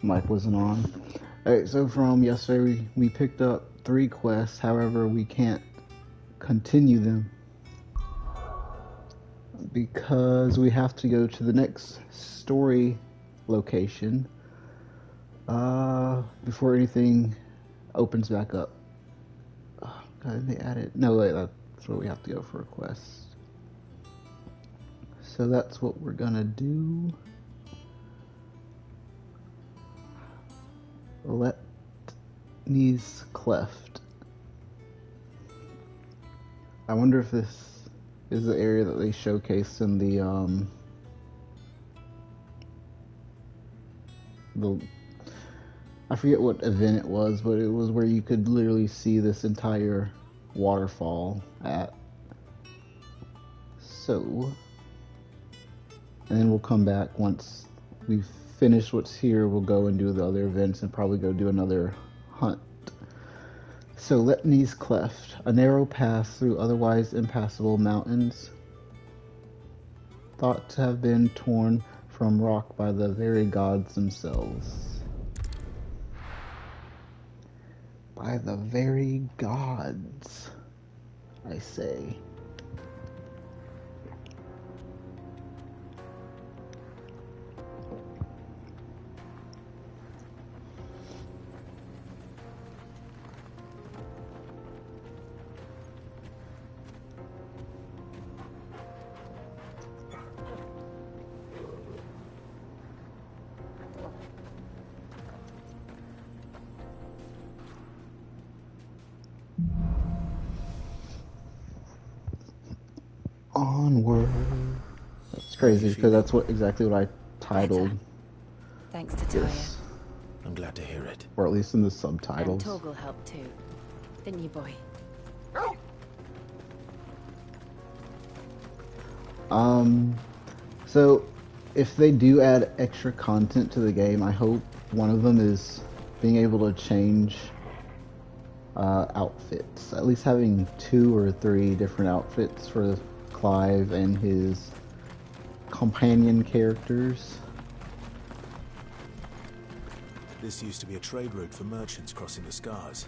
Mic wasn't on. Alright, so from yesterday we picked up 3 quests, however we can't continue them because we have to go to the next story location before anything opens back up. Oh, God, they added... No, wait, that's where we have to go for a quest. So that's what we're gonna do. Let knees cleft. I wonder if this is the area that they showcased in the I forget what event it was, but it was where you could literally see this entire waterfall at. So, and then we'll come back once we've finished what's here. We'll go and do the other events and probably go do another hunt. So, let knees cleft, a narrow path through otherwise impassable mountains, thought to have been torn from rock by the very gods themselves. By the very gods, I say. Onward. That's crazy because that's exactly what I titled. Better. Thanks to Tyre. I'm glad to hear it. Or at least in the subtitles. And Torgal helped too, didn't you, boy? So if they do add extra content to the game, I hope one of them is being able to change outfits. At least having 2 or 3 different outfits for Clive and his companion characters. This used to be a trade route for merchants crossing the Scars,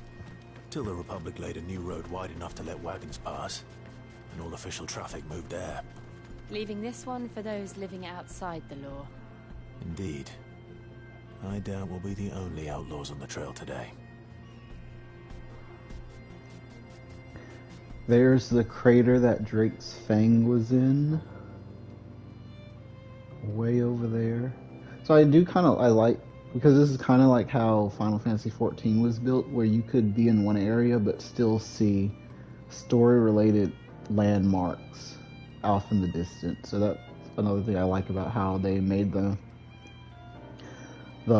till the Republic laid a new road wide enough to let wagons pass, and all official traffic moved there. Leaving this one for those living outside the law. Indeed. I doubt we'll be the only outlaws on the trail today. There's the crater that Drake's Fang was in. Way over there. So I like, because this is kind of like how Final Fantasy XIV was built, where you could be in one area but still see story-related landmarks off in the distance. So that's another thing I like about how they made the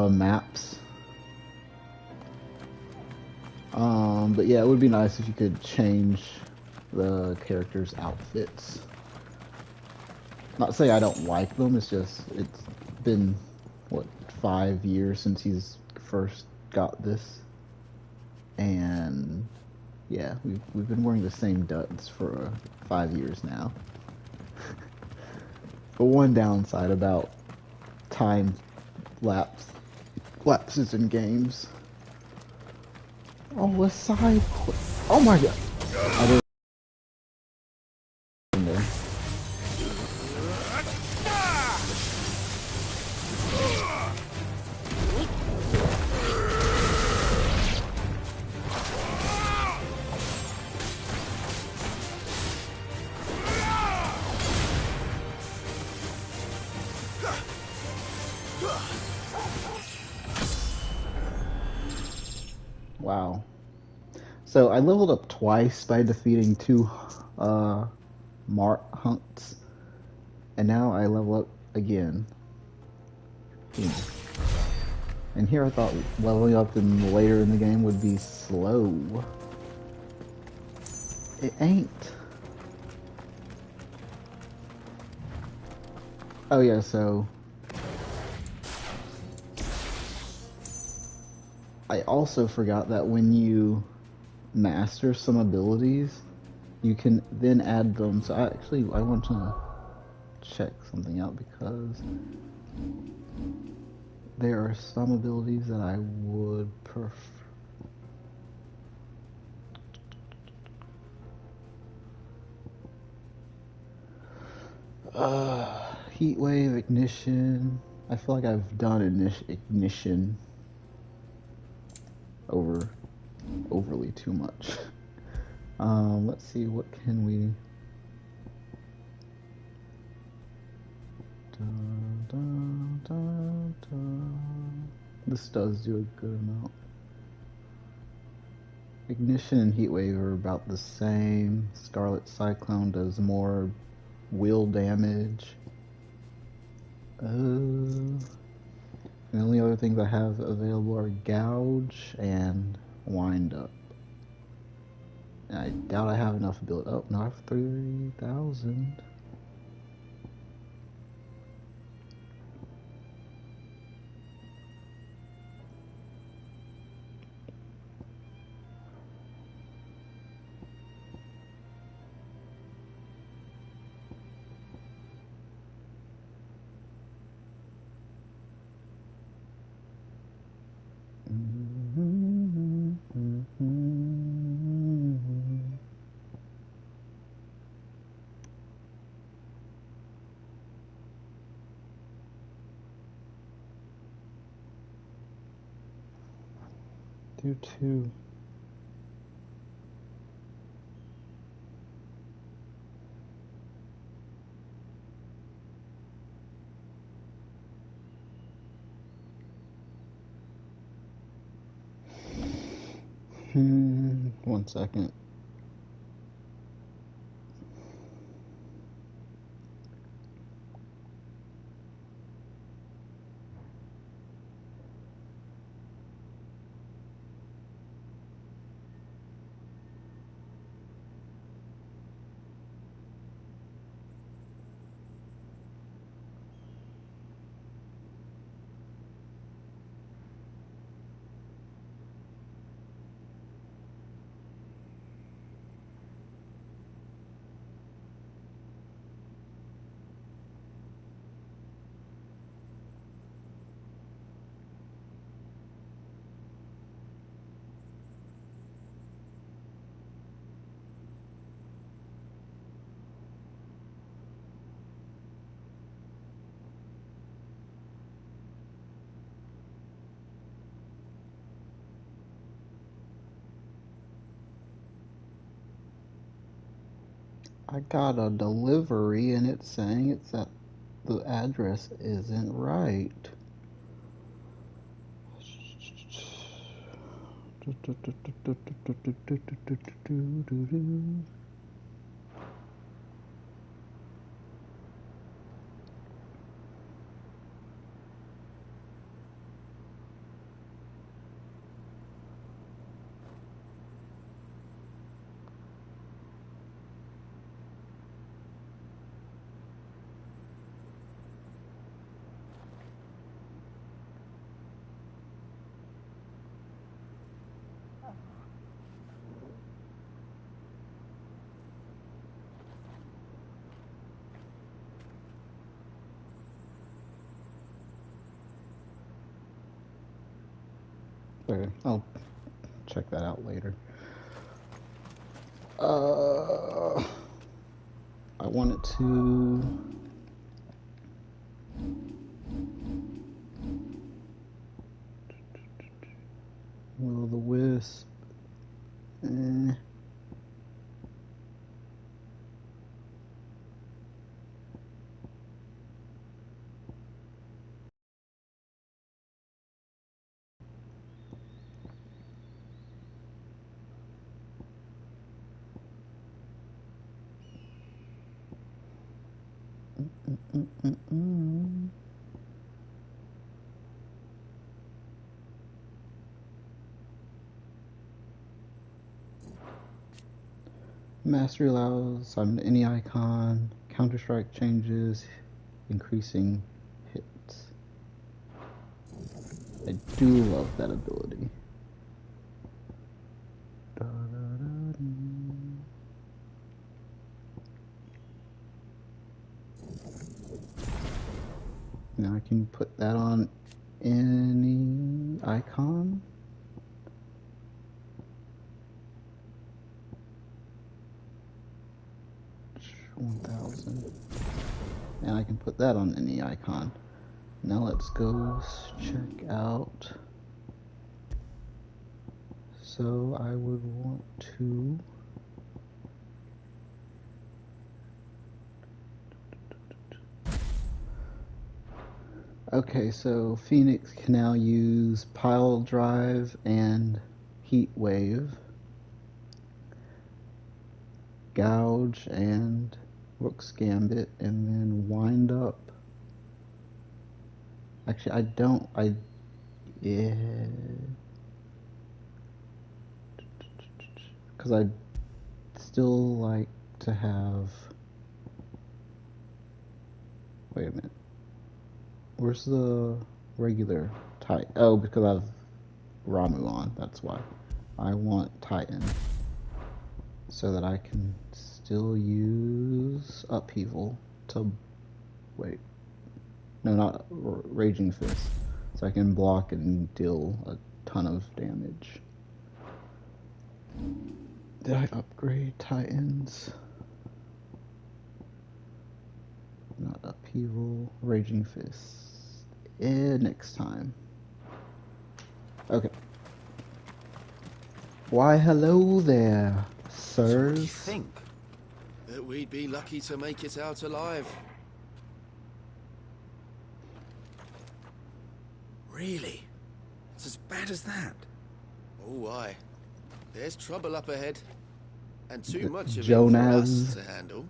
maps. But yeah, it would be nice if you could change the characters' outfits. Not to say I don't like them, it's just, it's been, what, 5 years since he's first got this. And yeah, we've been wearing the same duds for 5 years now. But one downside about time lapses in games. Oh, a side quest. Oh my god. I didn't there. Wow. So I leveled up twice by defeating 2 Mart hunts, and now I level up again. And here I thought leveling up later in the game would be slow. It ain't. Oh yeah, so I also forgot that when you master some abilities, you can then add them. So I want to check something out, because There are some abilities that I would prefer. Heat wave, ignition. I feel like I've done ignition overly too much. Let's see, what can we... This does do a good amount. Ignition and heatwave are about the same. Scarlet Cyclone does more wheel damage. The only other things I have available are gouge and wind up. I doubt I have enough built up. No, I have 3,000. Do two. One second. I got a delivery and it's saying it's that the address isn't right. Okay, I'll check that out later. I wanted to... Will-o'-the-wisp. Mastery allows on any icon. Counter-strike changes, increasing hits. I do love that ability. Now I can put that on any icon. $1,000. And I can put that on any icon. Now let's go check out. So I would want to okay, so Phoenix can now use Pile Drive and Heat Wave, Gouge and Rook's Gambit, and then Wind Up. Actually, yeah. Because I'd still like to have... Wait a minute. Where's the regular Titan? Oh, because I have Ramu on, that's why. I want Titan. So that I can still use Upheaval to... Wait. No, not Raging Fist. So I can block and deal a ton of damage. Did I upgrade Titans? Not Upheaval, Raging Fist. Next time. Okay. Why, hello there, sirs. So what do you think? That we'd be lucky to make it out alive. Really? It's as bad as that? Oh, aye. There's trouble up ahead. And too much of it for Jonas us to handle.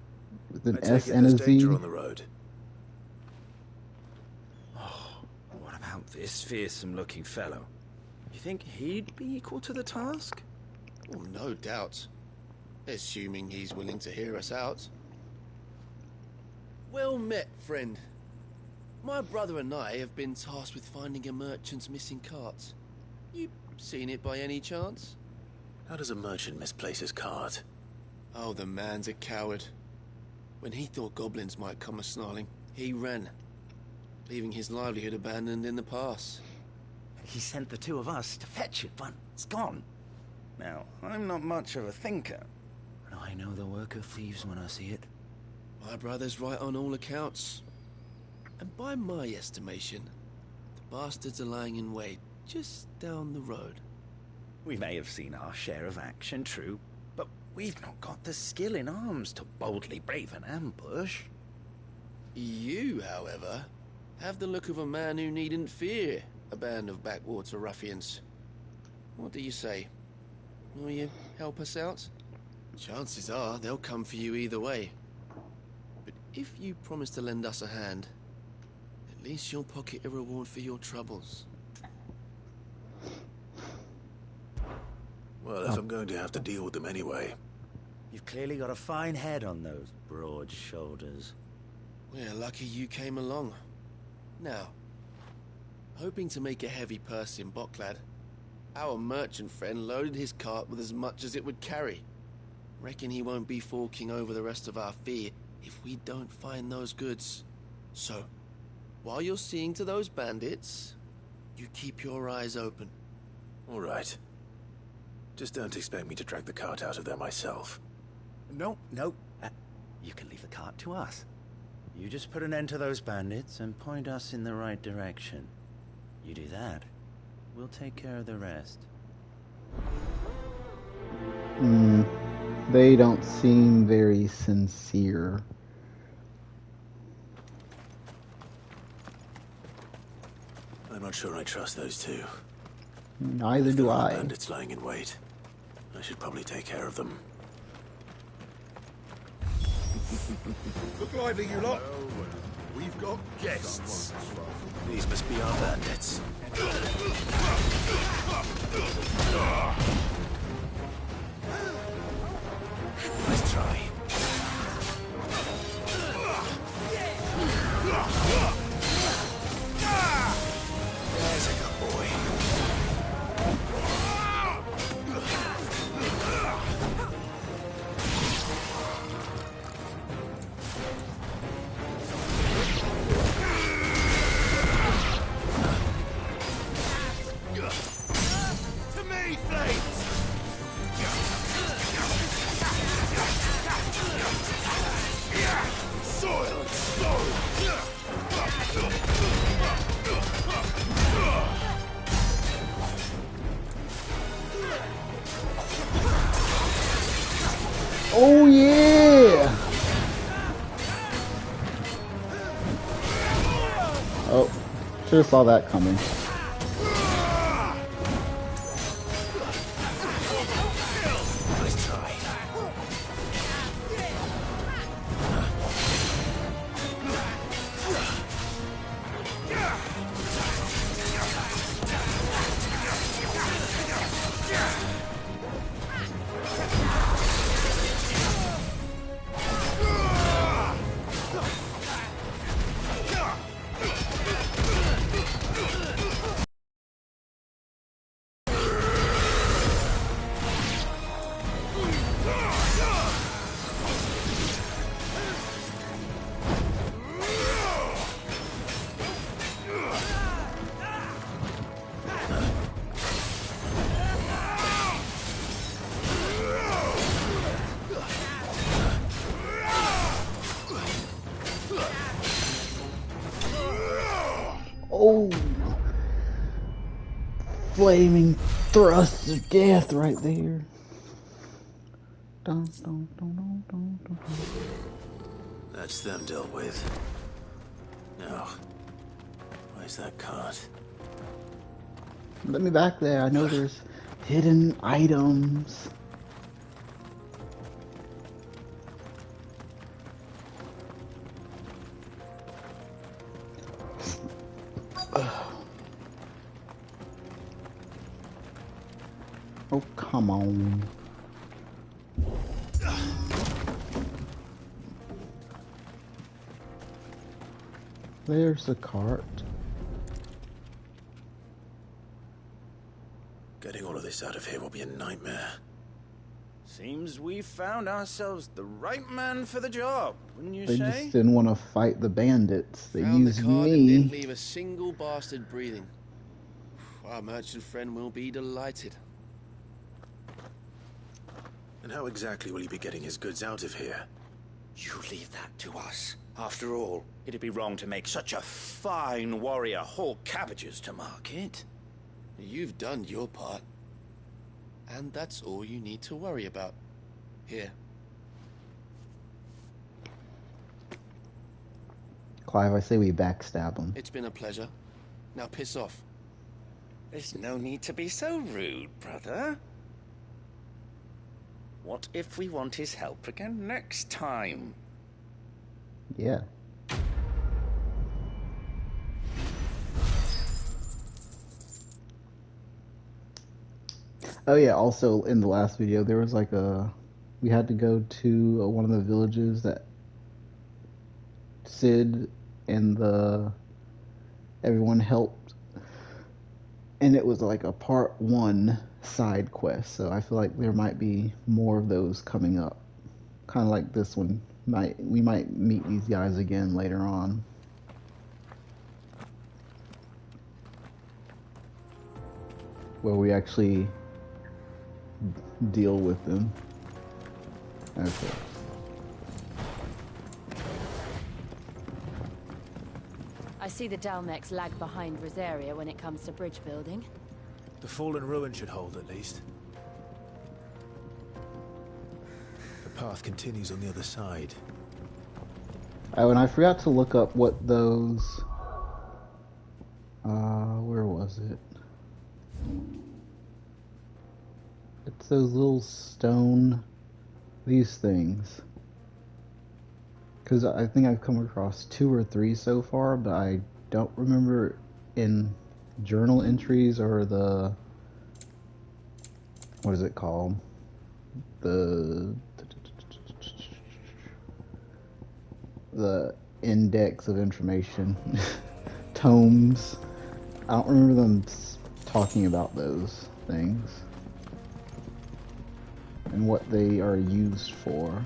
with an I take S it and a there's danger Z. on the road. What about this fearsome-looking fellow? You think he'd be equal to the task? Well, no doubt. Assuming he's willing to hear us out. Well met, friend. My brother and I have been tasked with finding a merchant's missing cart. You seen it by any chance? How does a merchant misplace his cart? Oh, the man's a coward. When he thought goblins might come a-snarling, he ran, leaving his livelihood abandoned in the pass. He sent the two of us to fetch it, but it's gone. Now, I'm not much of a thinker, but I know the work of thieves when I see it. My brother's right on all accounts. And by my estimation, the bastards are lying in wait just down the road. We may have seen our share of action, true, but we've not got the skill in arms to boldly brave an ambush. You, however, have the look of a man who needn't fear a band of backwater ruffians. What do you say? Will you help us out? Chances are they'll come for you either way. But if you promise to lend us a hand, at least you'll pocket a reward for your troubles. Well, if I'm going to have to deal with them anyway. You've clearly got a fine head on those broad shoulders. We're lucky you came along. Now, hoping to make a heavy purse in Boklad, our merchant friend loaded his cart with as much as it would carry. Reckon he won't be forking over the rest of our fee if we don't find those goods. So, while you're seeing to those bandits, you keep your eyes open. All right. Just don't expect me to drag the cart out of there myself. No. You can leave the cart to us. You just put an end to those bandits and point us in the right direction. You do that, we'll take care of the rest. They don't seem very sincere. I'm not sure I trust those two. Neither If do there are I. bandits lying in wait, I should probably take care of them. Look lively, you lot. We've got guests. These must be our bandits. Nice try. There's a good boy. Oh, should have saw that coming. Oh, flaming thrust of death right there. Dun, dun, dun, dun, dun, dun. That's them dealt with. Now, where's that cart? Let me back there. I know there's hidden items. Oh, come on. There's the cart. Getting all of this out of here will be a nightmare. Seems we found ourselves the right man for the job, wouldn't you They say? just didn't want to fight the bandits. They Found the used card and didn't me. leave a single bastard breathing. Our merchant friend will be delighted. And how exactly will he be getting his goods out of here? You leave that to us. After all, it'd be wrong to make such a fine warrior haul cabbages to market. You've done your part. And that's all you need to worry about. Here. Clive, I say we backstab him. It's been a pleasure. Now piss off. There's no need to be so rude, brother. What if we want his help again next time? Yeah. Oh yeah, also in the last video there was like we had to go to one of the villages that Sid and everyone helped, and it was like a part 1 side quest, so I feel like there might be more of those coming up, kind of like this one. We might meet these guys again later on. Where we actually deal with them. Okay. I see the Dalmex lag behind Rosaria when it comes to bridge building. The fallen ruin should hold at least. The path continues on the other side. Oh, and I forgot to look up what those... where was it? It's those little stone... these things. Because I think I've come across 2 or 3 so far, but I don't remember in journal entries or the... what is it called? The index of information. Tomes. I don't remember them talking about those things. And what they are used for.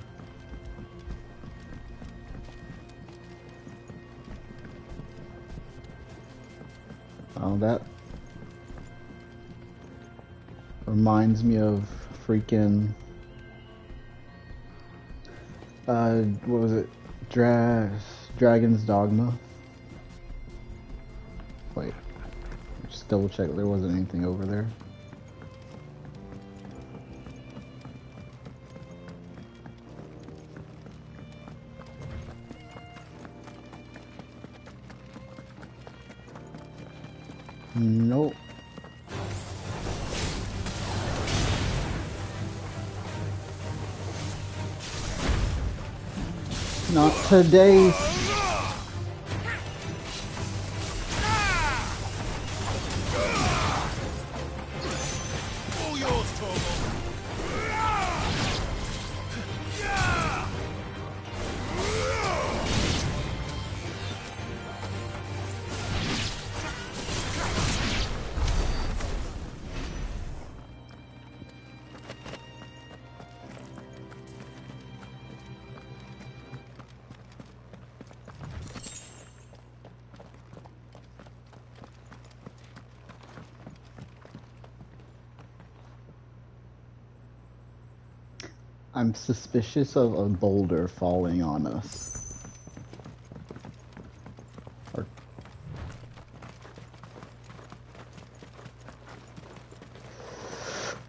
Oh, that reminds me of freaking what was it? Dragon's Dogma. Wait, just double check there wasn't anything over there. Nope. Not today. All yours, Torgal. I'm suspicious of a boulder falling on us. Or...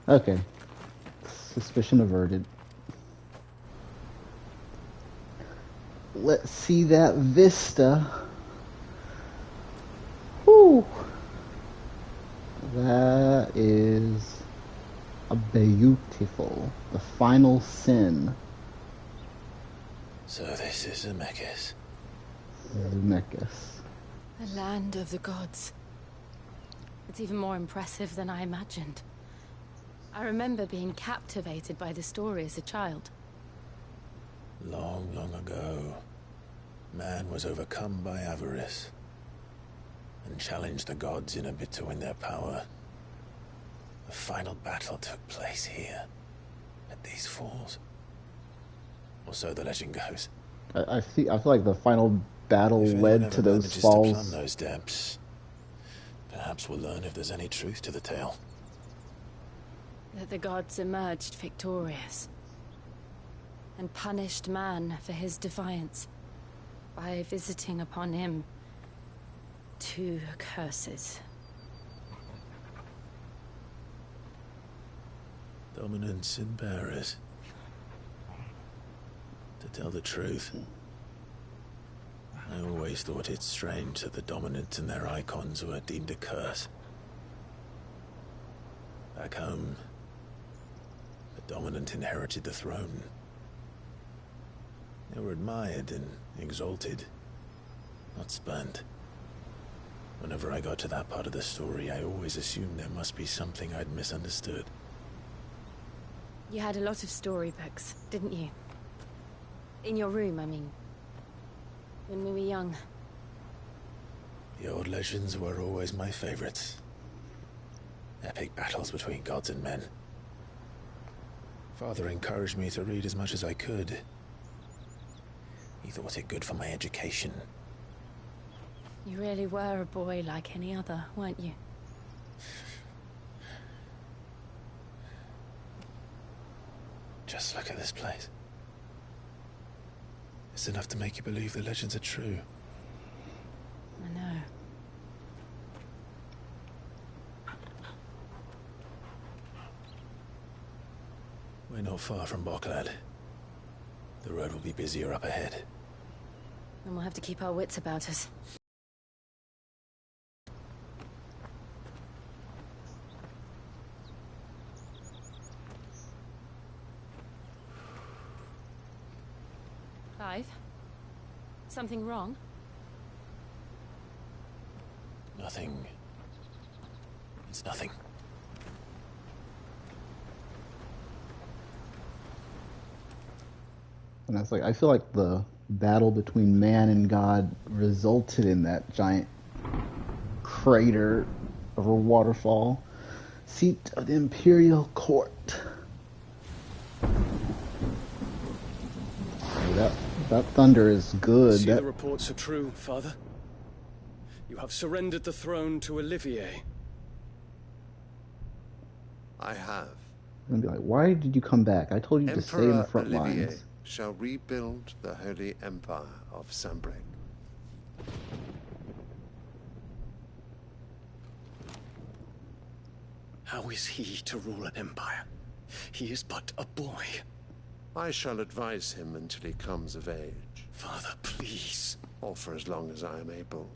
Okay. Suspicion averted. Let's see that vista. Whew. That is a beautiful. The final sin. So this is Zemeckis. Zemeckis. The land of the gods. It's even more impressive than I imagined. I remember being captivated by the story as a child. Long, long ago, man was overcome by avarice and challenged the gods in a bid to win their power. The final battle took place here, at these falls. Or so the legend goes. I feel like the final battle If led anyone to ever those manages falls. to plumb those depths, perhaps we'll learn if there's any truth to the tale. That the gods emerged victorious and punished man for his defiance by visiting upon him 2 curses. Dominance and bearers. To tell the truth, I always thought it strange that the dominant and their icons were deemed a curse. Back home, the dominant inherited the throne. They were admired and exalted, not spurned. Whenever I got to that part of the story, I always assumed there must be something I'd misunderstood. You had a lot of storybooks, didn't you? In your room, I mean. When we were young. The old legends were always my favorites. Epic battles between gods and men. Father encouraged me to read as much as I could. He thought it good for my education. You really were a boy like any other, weren't you? Just look at this place. It's enough to make you believe the legends are true. I know. We're not far from Boklad. The road will be busier up ahead. And we'll have to keep our wits about us. Clive? Something wrong? Nothing. It's nothing. And I was like, I feel like the battle between man and God resulted in that giant crater of a waterfall, seat of the Imperial Court. That thunder is good. See, the reports are true, Father. You have surrendered the throne to Olivier. I have. I'm gonna be like, why did you come back? I told you to stay in the front Olivier lines. shall rebuild the Holy Empire of Sanbreque. How is he to rule an empire? He is but a boy. I shall advise him until he comes of age, Father, please. or for as long as I am able.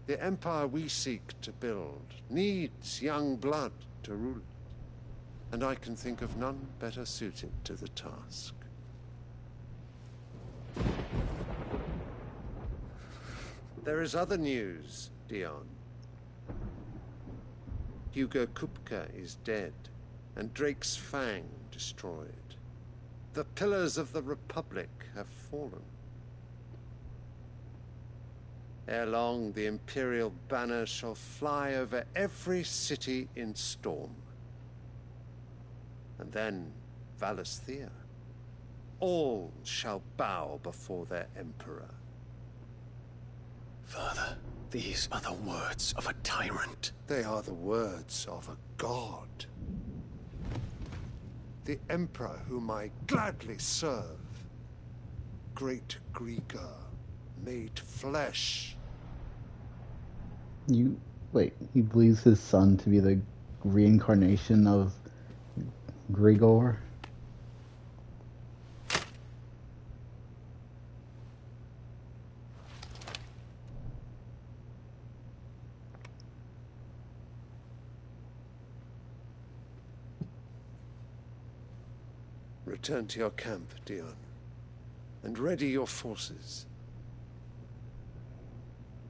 The empire we seek to build needs young blood to rule it, and I can think of none better suited to the task. There is other news, Dion. Hugo Kupka is dead, and Drake's Fang destroyed. The pillars of the Republic have fallen. Ere long, the Imperial banner shall fly over every city in Storm. And then, Valisthea. All shall bow before their Emperor. Father, these are the words of a tyrant. They are the words of a god. The Emperor whom I gladly serve. Great Greeker, made flesh. Wait, he believes his son to be the reincarnation of Grigor? Return to your camp, Dion, and ready your forces.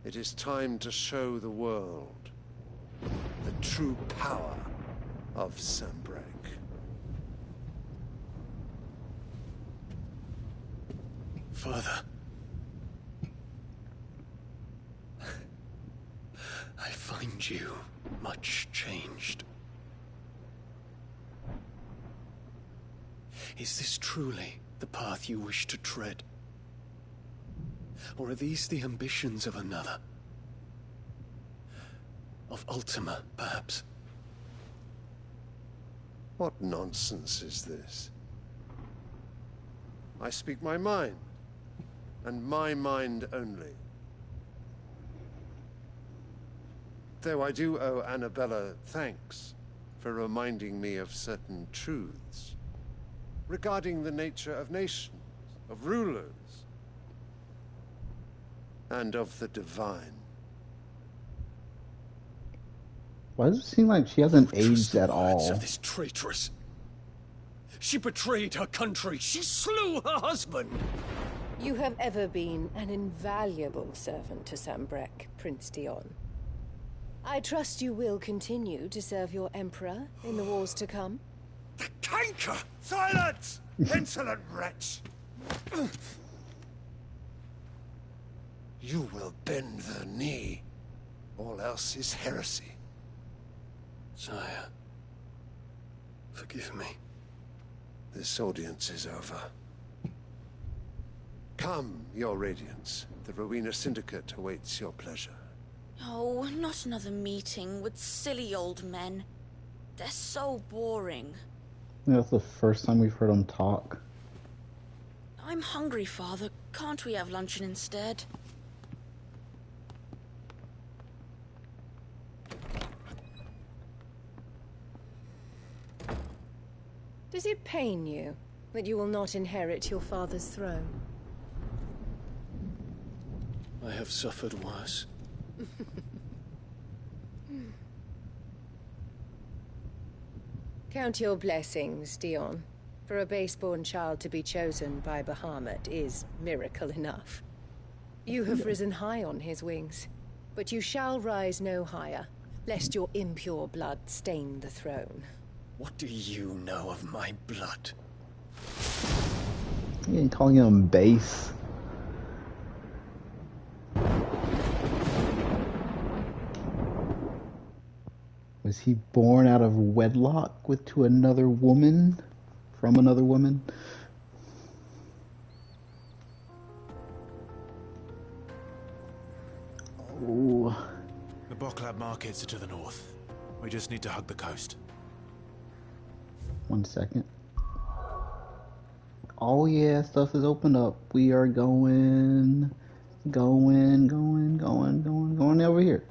It is time to show the world the true power of Sanbreque. Father. I find you much changed. Is this truly the path you wish to tread? Or are these the ambitions of another? Of Ultima, perhaps? What nonsense is this? I speak my mind, and my mind only. Though I do owe Annabella thanks for reminding me of certain truths regarding the nature of nations, of rulers, and of the divine. Why does it seem like she hasn't aged at all? Of this traitress. She betrayed her country. She slew her husband. You have ever been an invaluable servant to Sanbreque, Prince Dion. I trust you will continue to serve your Emperor in the wars to come. The canker! Silence! Insolent wretch! You will bend the knee. All else is heresy. Sire, forgive me. This audience is over. Come, your Radiance. The Rowena Syndicate awaits your pleasure. Oh, not another meeting with silly old men. They're so boring. That's the first time we've heard him talk. I'm hungry, Father. Can't we have luncheon instead? Does it pain you that you will not inherit your father's throne? I have suffered worse. Count your blessings, Dion. For a base-born child to be chosen by Bahamut is miracle enough. You have risen high on his wings, but you shall rise no higher, lest your impure blood stain the throne. What do you know of my blood? You ain't calling him base. Was he born out of wedlock to another woman? From another woman? Oh. The Boklab markets are to the north. We just need to hug the coast. 1 second. Oh yeah, stuff is opened up. We are going over here.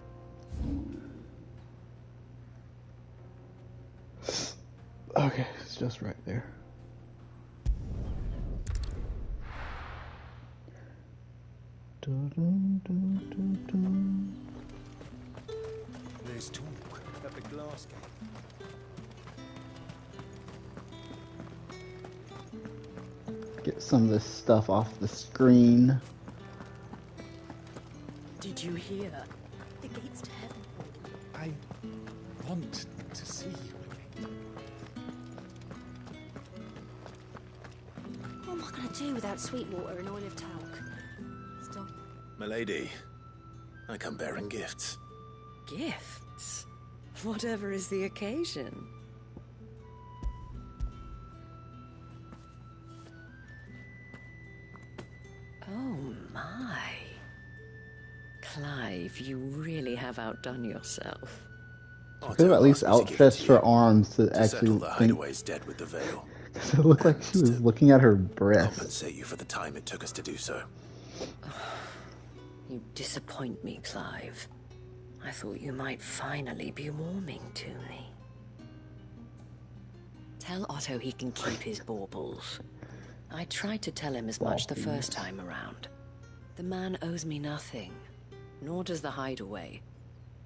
Okay, it's just right there. There's talk at the glass gate. Get some of this stuff off the screen. Did you hear? The gates to heaven. I want to see you again. What am I going to do without sweet water and oil of talc? Stop. Milady, I come bearing gifts. Gifts? Whatever is the occasion. Oh my. Clive, you really have outdone yourself. I could have at least outstretched her arms to actually settle the hideaway's dead with the veil. Because it looked like she was looking at her breast. Compensate you for the time it took us to do so. You disappoint me, Clive. I thought you might finally be warming to me. Tell Otto he can keep his baubles. I tried to tell him as much the first time around. The man owes me nothing, nor does the hideaway.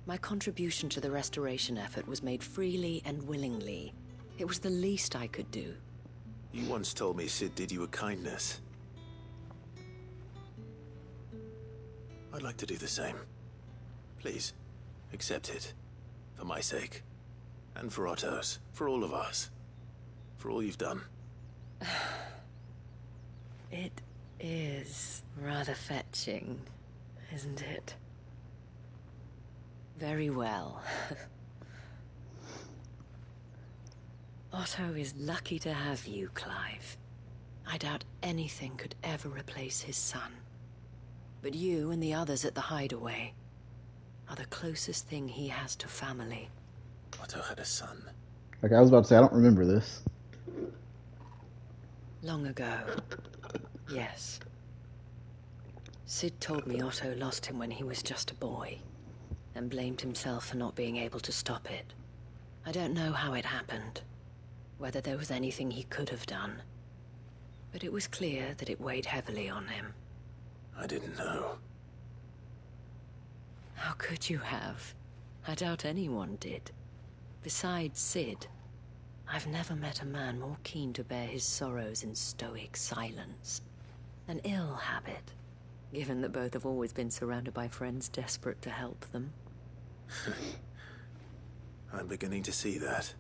My contribution to the restoration effort was made freely and willingly. It was the least I could do. You once told me Sid did you a kindness. I'd like to do the same. Please, accept it. For my sake. And for Otto's. For all of us. For all you've done. It is rather fetching, isn't it? Very well. Otto is lucky to have you, Clive. I doubt anything could ever replace his son. But you and the others at the hideaway are the closest thing he has to family. Otto had a son. Like I was about to say, I don't remember this. Long ago, yes. Sid told me Otto lost him when he was just a boy, and blamed himself for not being able to stop it. I don't know how it happened, whether there was anything he could have done, but it was clear that it weighed heavily on him. I didn't know. How could you have? I doubt anyone did. Besides Sid, I've never met a man more keen to bear his sorrows in stoic silence. An ill habit, given that both have always been surrounded by friends desperate to help them. I'm beginning to see that.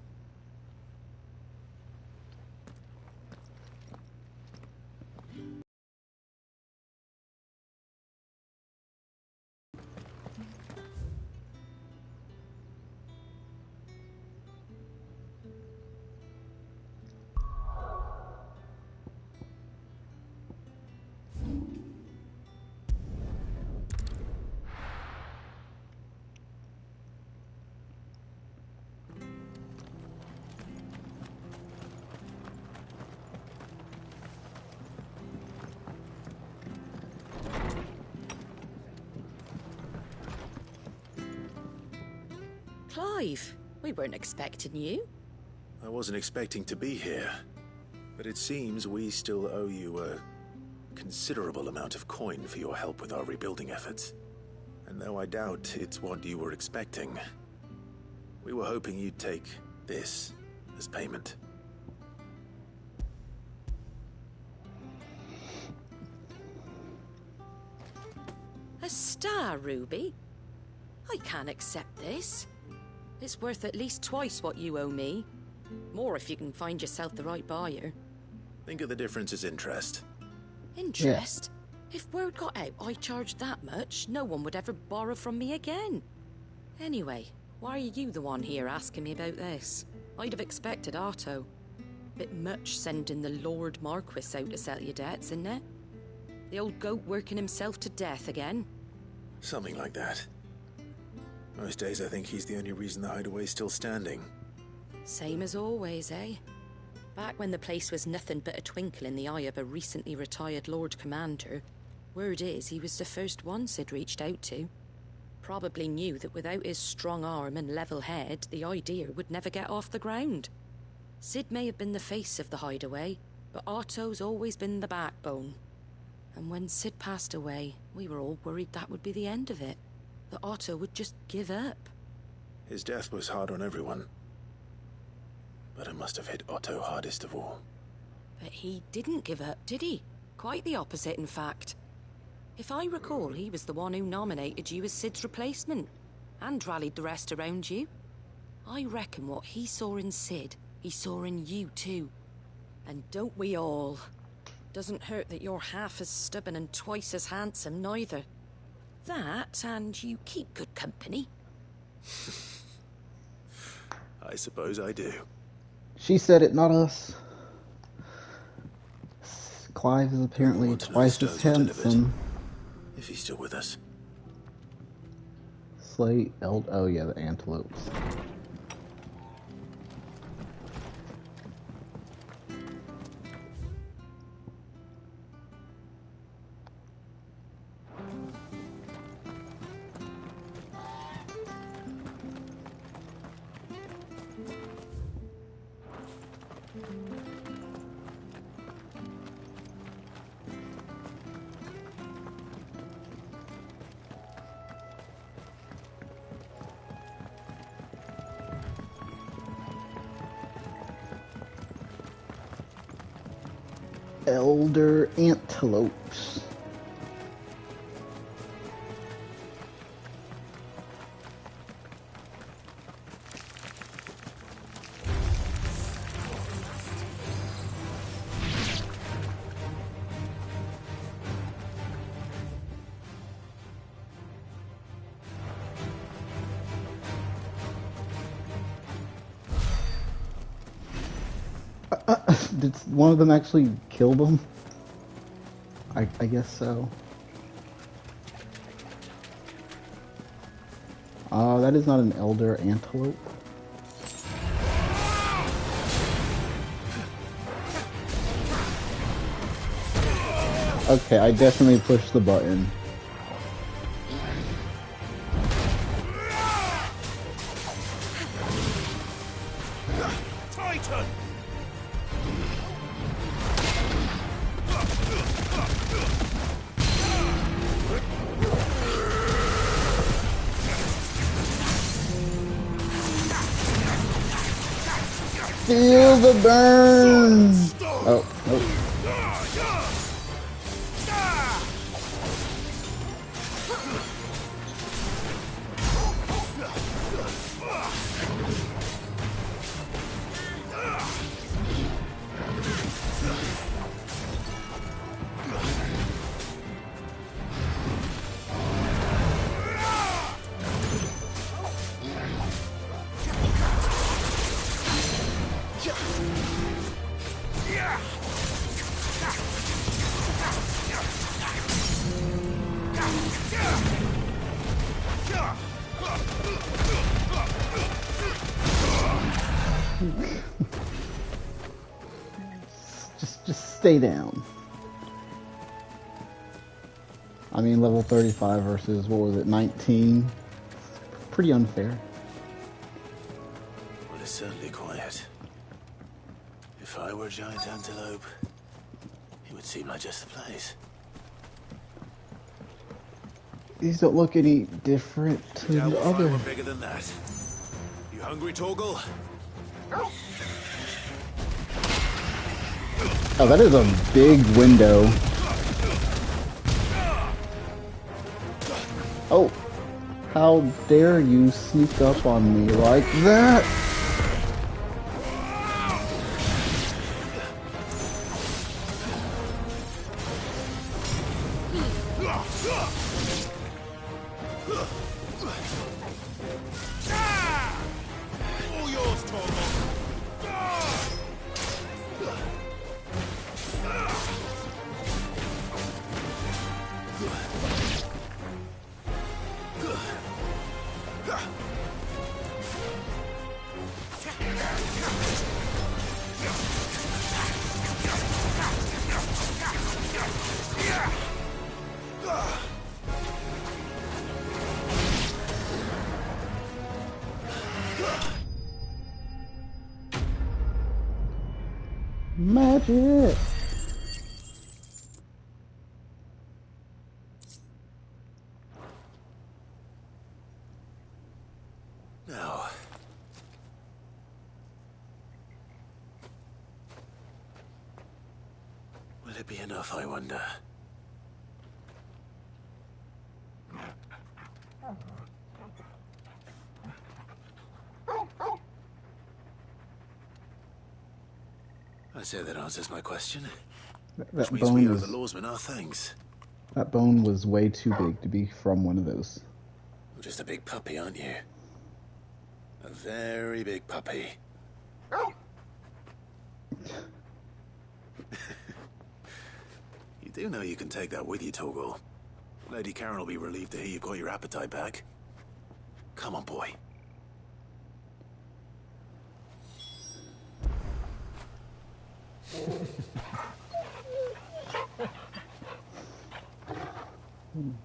Clive, we weren't expecting you. I wasn't expecting to be here, but it seems we still owe you a considerable amount of coin for your help with our rebuilding efforts. And though I doubt it's what you were expecting, we were hoping you'd take this as payment. A star ruby? I can't accept this. It's worth at least twice what you owe me. More if you can find yourself the right buyer. Think of the difference as interest. Interest? Yeah. If word got out I charged that much, no one would ever borrow from me again. Anyway, why are you the one here asking me about this? I'd have expected Otto. Bit much sending the Lord Marquis out to settle your debts, isn't it? The old goat working himself to death again? Something like that. Most days I think he's the only reason the hideaway's still standing. Same as always, eh? Back when the place was nothing but a twinkle in the eye of a recently retired Lord Commander, word is he was the first one Sid reached out to. Probably knew that without his strong arm and level head, the idea would never get off the ground. Sid may have been the face of the hideaway, but Otto's always been the backbone. And when Sid passed away, we were all worried that would be the end of it. That Otto would just give up. His death was hard on everyone. But it must have hit Otto hardest of all. But he didn't give up, did he? Quite the opposite, in fact. If I recall, he was the one who nominated you as Sid's replacement, and rallied the rest around you. I reckon what he saw in Sid, he saw in you too. And don't we all? Doesn't hurt that you're half as stubborn and twice as handsome, neither. That, and you keep good company. I suppose I do. She said it, not us. Clive is apparently twice as handsome. If he's still with us. Slay oh yeah, the antelopes. Elder antelopes. Did one of them actually kill them? I guess so. That is not an elder antelope. Okay, I definitely pushed the button. Titan! Feel the burn! Oh, oh. Just stay down. I mean, level 35 versus, what was it, 19? Pretty unfair. Well, it's certainly quiet. If I were a giant antelope, it would seem like just the place. These don't look any different to the other. We're bigger than that. You hungry, Torgal? Oh, that is a big window. Oh, how dare you sneak up on me like that? All yours, Torgal. Magic! Now... will it be enough, I wonder? I say that answers my question. Which means we owe the lawsman our thanks. That bone was way too big to be from one of those. You're just a big puppy, aren't you? A very big puppy. You do know you can take that with you, Torgal. Lady Karen will be relieved to hear you got your appetite back. Come on, boy.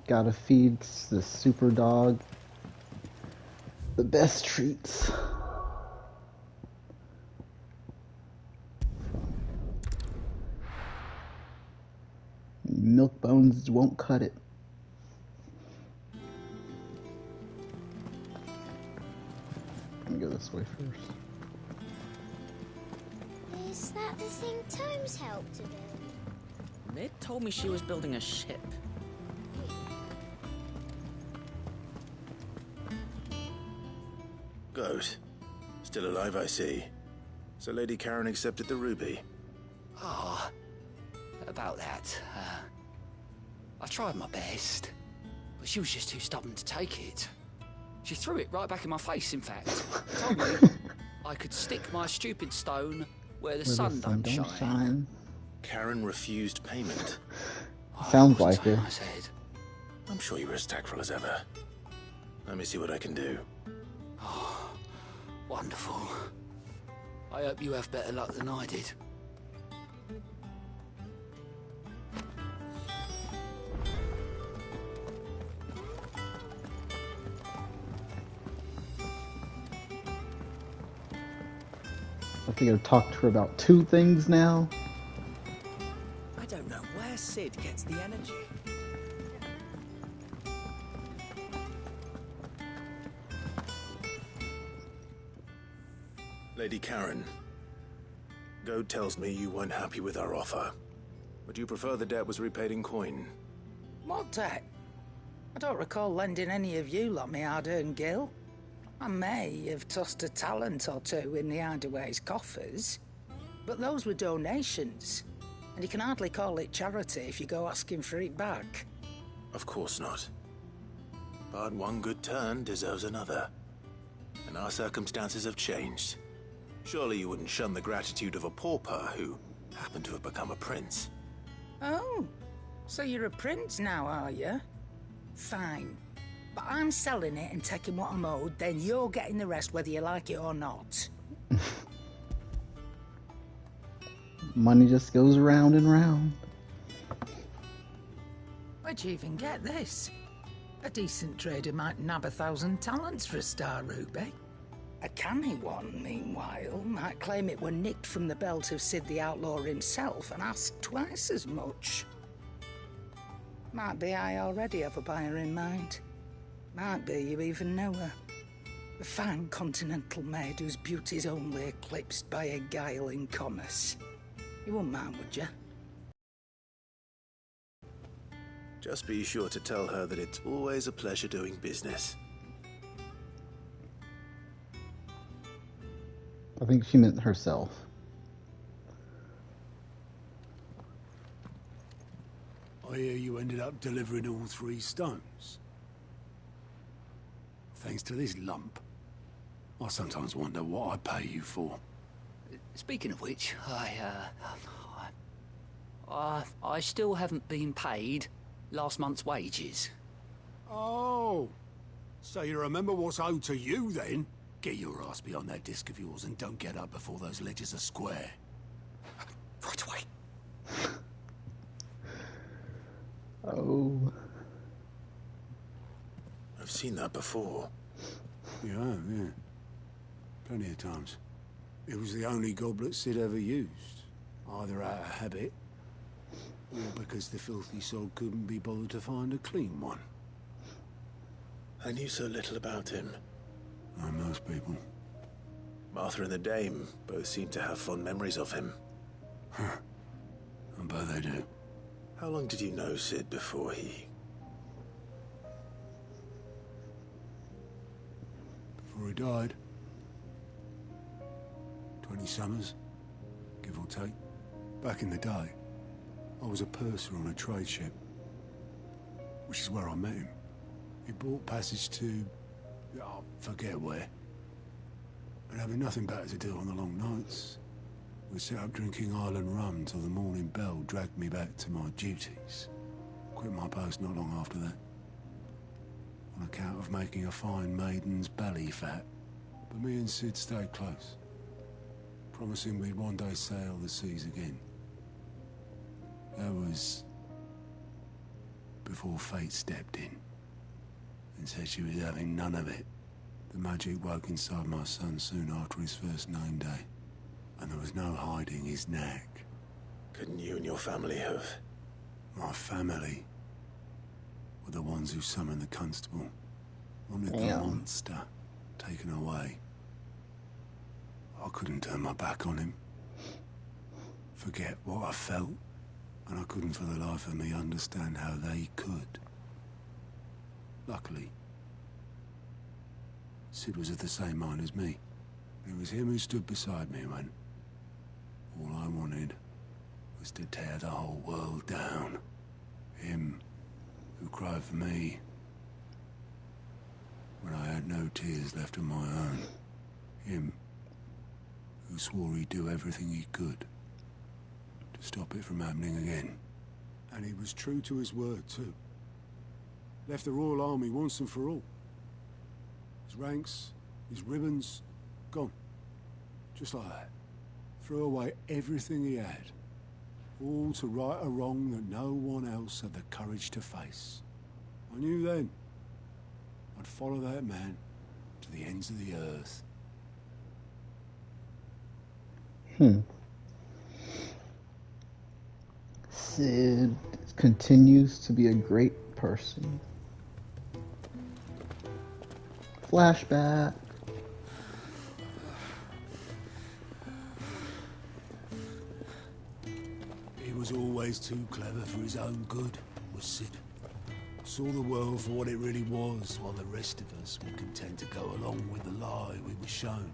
Gotta feed the super dog the best treats. Milk bones won't cut it. Let me go this way first. Is that the thing Tomes helped to do? Mid told me she was building a ship. Goat. Still alive, I see. So Lady Karen accepted the ruby. Ah, about that. I tried my best, but she was just too stubborn to take it. She threw it right back in my face, in fact. Told me I could stick my stupid stone where the sun don't shine. Karen refused payment. Sounds like her. I said. I'm sure you were as tactful as ever. Let me see what I can do. Oh, wonderful. I hope you have better luck than I did. I think I've talked to her about 2 things now. I don't know where Sid gets the energy. Lady Karen, Goad tells me you weren't happy with our offer. Would you prefer the debt was repaid in coin? What debt? I don't recall lending any of you lot me hard-earned gil. I may have tossed a talent or 2 in the Hideaway's coffers, but those were donations, and you can hardly call it charity if you go asking for it back. Of course not. But one good turn deserves another. And our circumstances have changed. Surely you wouldn't shun the gratitude of a pauper who happened to have become a prince. Oh, so you're a prince now, are you? Fine. But I'm selling it and taking what I'm owed, then you're getting the rest whether you like it or not. Money just goes round and round. Where'd you even get this? A decent trader might nab 1,000 talents for a star ruby. A canny one, meanwhile, might claim it were nicked from the belt of Sid the Outlaw himself and ask twice as much. Might be I already have a buyer in mind. Might be you even know her. A fine continental maid whose beauty's only eclipsed by a guile in commerce. You wouldn't mind, would you? Just be sure to tell her that it's always a pleasure doing business. I think she meant herself. I hear you ended up delivering all 3 stones. Thanks to this lump. I sometimes wonder what I pay you for. Speaking of which, I still haven't been paid last month's wages. Oh, so you remember what's owed to you then? Get your ass behind that disc of yours and don't get up before those ledgers are square. Right away. Oh. I've seen that before. Yeah. Plenty of times. It was the only goblet Sid ever used. Either out of habit, or because the filthy sod couldn't be bothered to find a clean one. I knew so little about him. Like most people. Martha and the Dame both seem to have fond memories of him. Huh. I bet they do. How long did you know Sid before he... Before he died? 20 summers, give or take. Back in the day, I was a purser on a trade ship, which is where I met him. He bought passage to... oh, forget where. And having nothing better to do on the long nights, we set up drinking island rum till the morning bell dragged me back to my duties. Quit my post not long after that, on account of making a fine maiden's belly fat. But me and Sid stayed close, promising we'd one day sail the seas again. That was before fate stepped in and said she was having none of it. The magic woke inside my son soon after his first name day, and there was no hiding his knack. Couldn't you and your family have... My family were the ones who summoned the constable, wanted the monster taken away. I couldn't turn my back on him, forget what I felt, and I couldn't for the life of me understand how they could. Luckily, Sid was of the same mind as me. It was him who stood beside me when all I wanted was to tear the whole world down. Him who cried for me when I had no tears left of my own. Him who swore he'd do everything he could to stop it from happening again. And he was true to his word, too. Left the Royal Army once and for all. His ranks, his ribbons, gone. Just like that. Threw away everything he had. All to right a wrong that no one else had the courage to face. I knew then I'd follow that man to the ends of the earth. Sid continues to be a great person. Flashback. He was always too clever for his own good, was Sid. Saw the world for what it really was, while the rest of us were content to go along with the lie we were shown.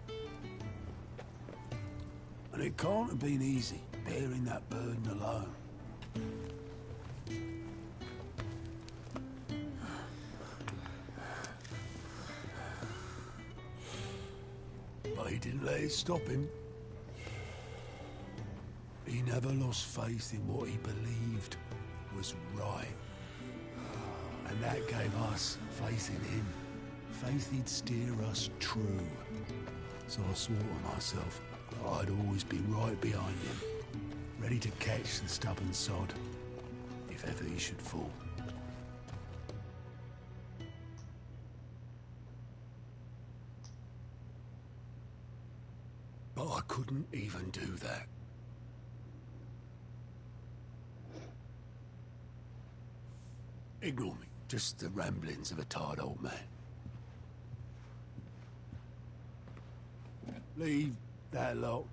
And it can't have been easy, bearing that burden alone. But he didn't let it stop him. He never lost faith in what he believed was right. And that gave us faith in him. Faith he'd steer us true. So I swore to myself that I'd always be right behind him, ready to catch the stubborn sod, if ever he should fall. But I couldn't even do that. Ignore me. Just the ramblings of a tired old man. Leave that lot.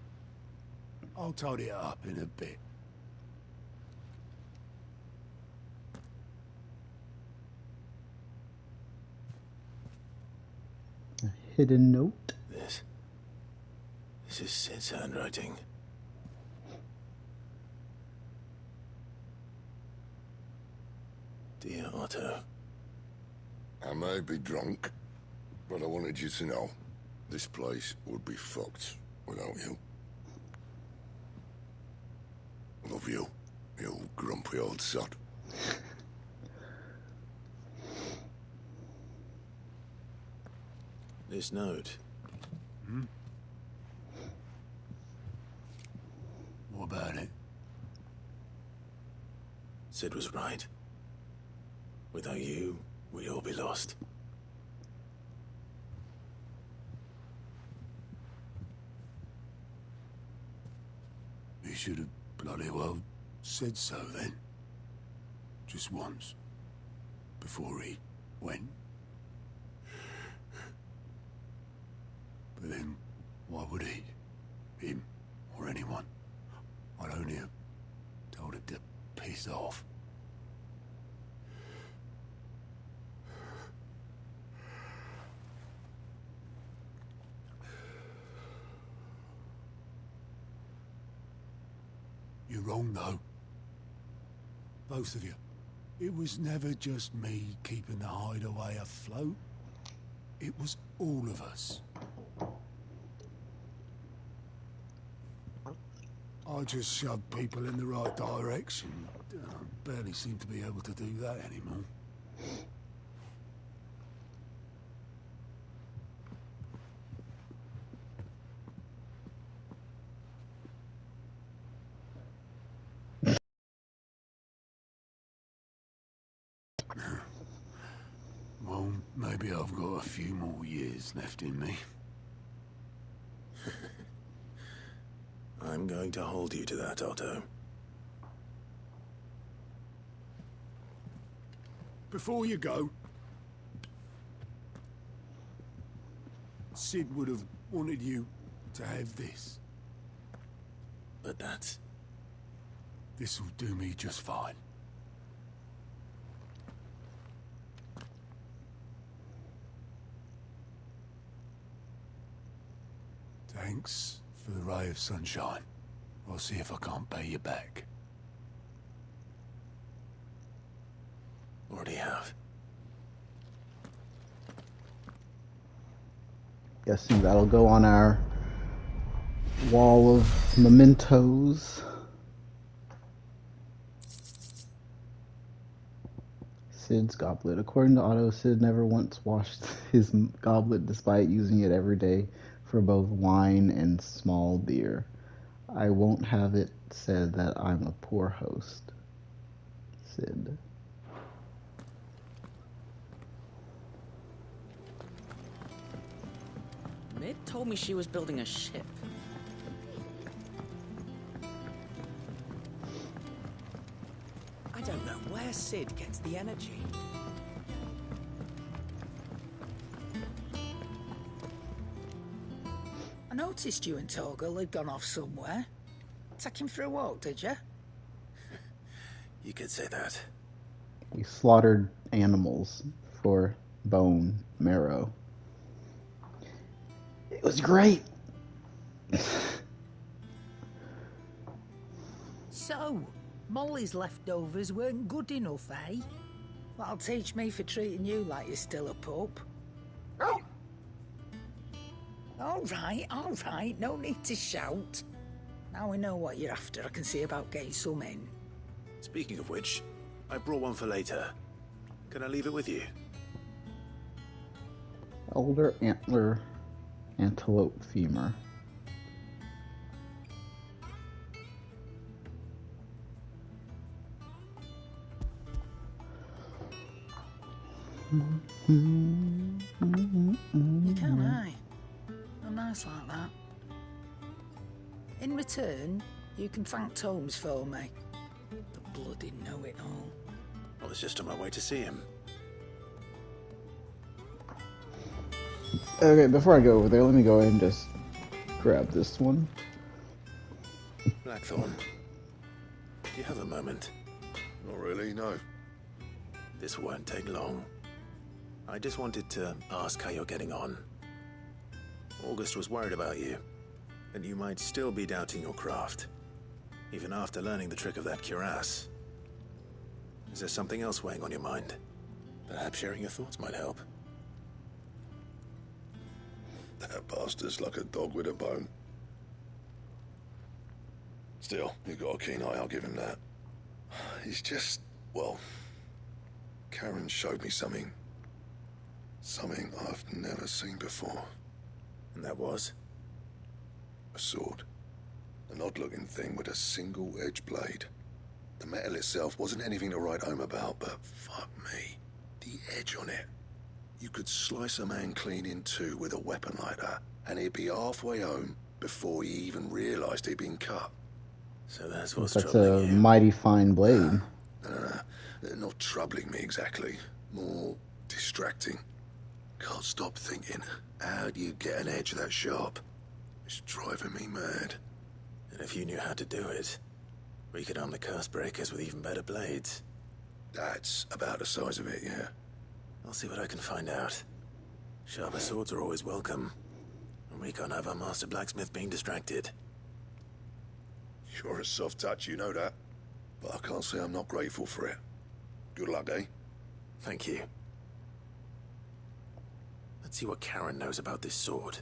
I'll tidy it up in a bit. A hidden note. This is Sid's handwriting. Dear Otto. I may be drunk, but I wanted you to know this place would be fucked without you. Love you, you grumpy old sod. This note. What about it? Sid was right. Without you, we'd all be lost. He should have bloody well said so then. Just once. Before he went. Why would he? Him or anyone? I'd only have told him to piss off. You're wrong, though. Both of you. It was never just me keeping the hideaway afloat. It was all of us. I just shoved people in the right direction. I barely seem to be able to do that anymore. Well, maybe I've got a few more years left in me. I'm going to hold you to that, Otto. Before you go, Sid would have wanted you to have this. But that's... This'll do me just fine. Thanks for the ray of sunshine. I'll see if I can't pay you back. Already have. Guessing that'll go on our wall of mementos. Sid's goblet. According to Otto, Sid never once washed his goblet despite using it every day for both wine and small beer. I won't have it said that I'm a poor host. Sid. Mid told me she was building a ship. I don't know where Sid gets the energy. I noticed you and Torgal had gone off somewhere. Take him for a walk, did you? You could say that. We slaughtered animals for bone marrow. It was great. So, Molly's leftovers weren't good enough, eh? That'll teach me for treating you like you're still a pup. All right, no need to shout. Now we know what you're after, I can see about getting some in. Speaking of which, I brought one for later. Can I leave it with you? Elder antler antelope femur. You can, aye. I'm nice like that. In return, you can thank Tomes for me. The bloody know-it-all. I was just on my way to see him. Okay, before I go over there, let me go ahead and just grab this one. Blackthorn, do you have a moment? Not really, no. This won't take long. I just wanted to ask how you're getting on. August was worried about you, and you might still be doubting your craft, even after learning the trick of that cuirass. Is there something else weighing on your mind? Perhaps sharing your thoughts might help. That bastard's like a dog with a bone. Still, you've got a keen eye, I'll give him that. He's just, well, Karen showed me something. Something I've never seen before. And that was? A sword. An odd-looking thing with a single-edged blade. The metal itself wasn't anything to write home about, but fuck me. The edge on it. You could slice a man clean in two with a weapon like that, and he'd be halfway home before he even realised he'd been cut. So that's what's That's troubling a you. mighty fine blade. Not troubling me exactly. More distracting. Can't stop thinking, how do you get an edge that sharp? It's driving me mad. And if you knew how to do it, we could arm the curse breakers with even better blades. That's about the size of it, yeah. I'll see what I can find out. Sharper swords are always welcome. And we can't have our master blacksmith being distracted. You're a soft touch, you know that. But I can't say I'm not grateful for it. Good luck, eh? Thank you. Let's see what Karen knows about this sword.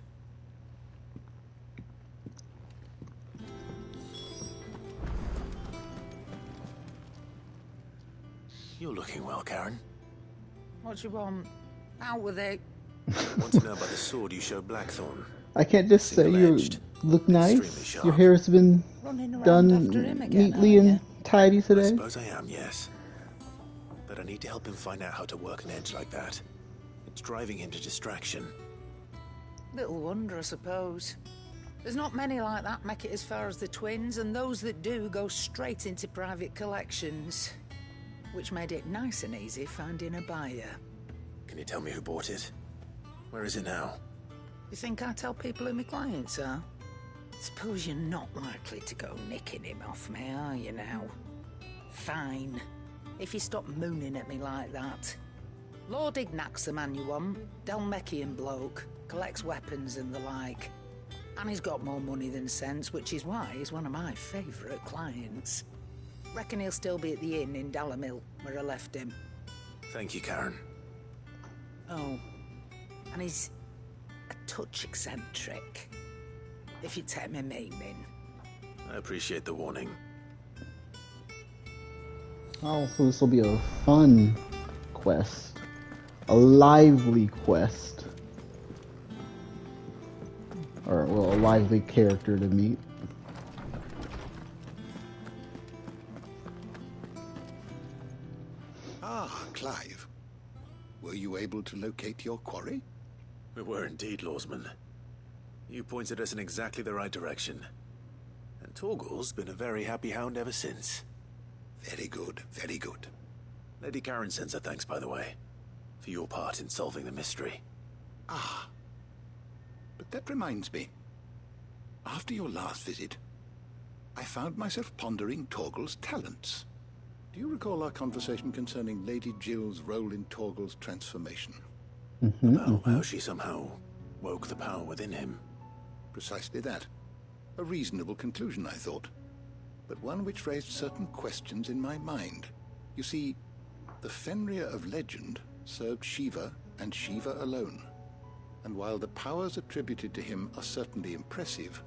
You're looking well, Karen. What do you want? Out with it. I want to know about the sword you showed Blackthorn. I can't just say you look nice. Your hair's been done neatly and tidy I today. suppose I am, yes. But I need to help him find out how to work an edge like that. It's driving him to distraction. Little wonder, I suppose. There's not many like that make it as far as the twins, and those that do go straight into private collections. Which made it nice and easy finding a buyer. Can you tell me who bought it? Where is it now? You think I tell people who my clients are? Suppose you're not likely to go nicking him off me, are you now? Fine. If you stop mooning at me like that. Lord Ignac's the man you want. Dalmekian bloke. Collects weapons and the like. And he's got more money than sense, which is why he's one of my favourite clients. Reckon he'll still be at the inn in Dalamil, where I left him. Thank you, Karen. Oh, and he's a touch eccentric, if you take my meaning. I appreciate the warning. Oh, so this will be a fun quest. A lively quest. Or, well, a lively character to meet. Ah, Clive. Were you able to locate your quarry? We were indeed, Lawsman. You pointed us in exactly the right direction. And Torgal's been a very happy hound ever since. Very good, very good. Lady Karen sends her thanks, by the way, for your part in solving the mystery. Ah. But that reminds me. After your last visit, I found myself pondering Torgal's talents. Do you recall our conversation concerning Lady Jill's role in Torgal's transformation? About how she somehow woke the power within him. Precisely that. A reasonable conclusion, I thought. But one which raised certain questions in my mind. You see, the Fenrir of legend served Shiva and Shiva alone. And while the powers attributed to him are certainly impressive,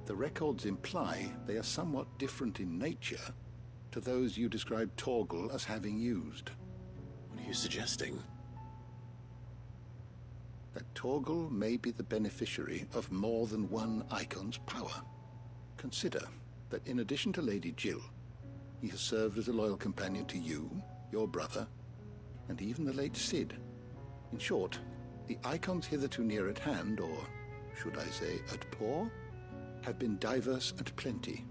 the records imply they are somewhat different in nature to those you described Torgal as having used. What are you suggesting? That Torgal may be the beneficiary of more than one icon's power. Consider that in addition to Lady Jill, he has served as a loyal companion to you, your brother, and even the late Cid. In short, the icons hitherto near at hand, or should I say at paw, have been diverse and plenty,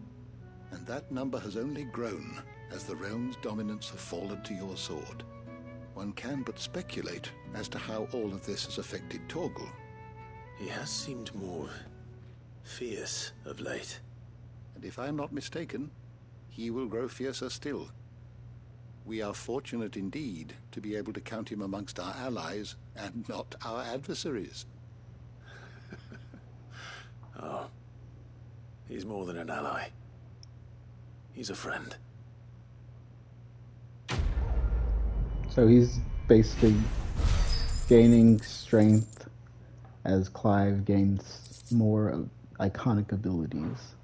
and that number has only grown as the realm's dominance have fallen to your sword. One can but speculate as to how all of this has affected Torgal. He has seemed more fierce of late. And if I am not mistaken, he will grow fiercer still. We are fortunate indeed to be able to count him amongst our allies and not our adversaries. Oh, he's more than an ally. He's a friend. So he's basically gaining strength as Clive gains more iconic abilities.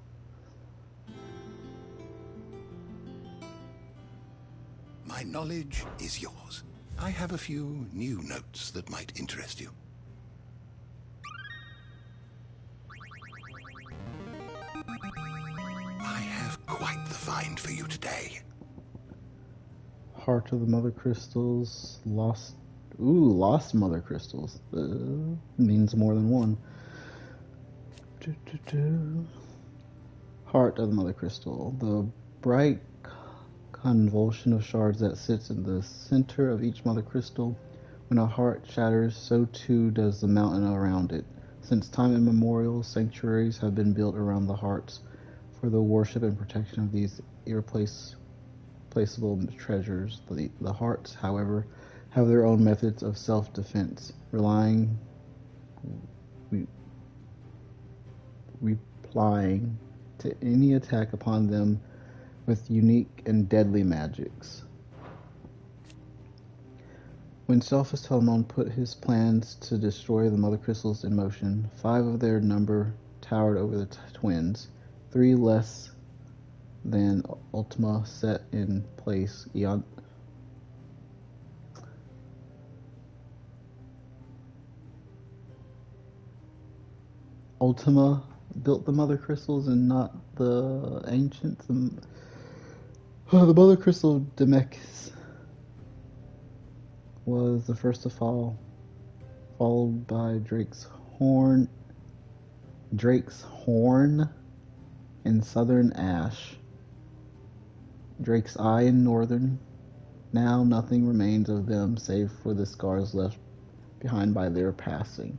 My knowledge is yours. I have a few new notes that might interest you. I have quite the find for you today. Heart of the Mother Crystals, lost Mother Crystals. Means more than one. Heart of the Mother Crystal. The bright convulsion of shards that sits in the center of each Mother Crystal. When a heart shatters, so too does the mountain around it. Since time immemorial, sanctuaries have been built around the hearts for the worship and protection of these irreplaceable treasures. The hearts, however, have their own methods of self-defense, replying to any attack upon them with unique and deadly magics. When Selphus Telamon put his plans to destroy the Mother Crystals in motion, 5 of their number towered over the twins, 3 less than Ultima set in place Ultima built the Mother Crystals and not the Ancients. The Mother Crystal of Demechis was the first to fall, followed by Drake's Horn in southern Ash, Drake's Eye in northern. Now nothing remains of them save for the scars left behind by their passing.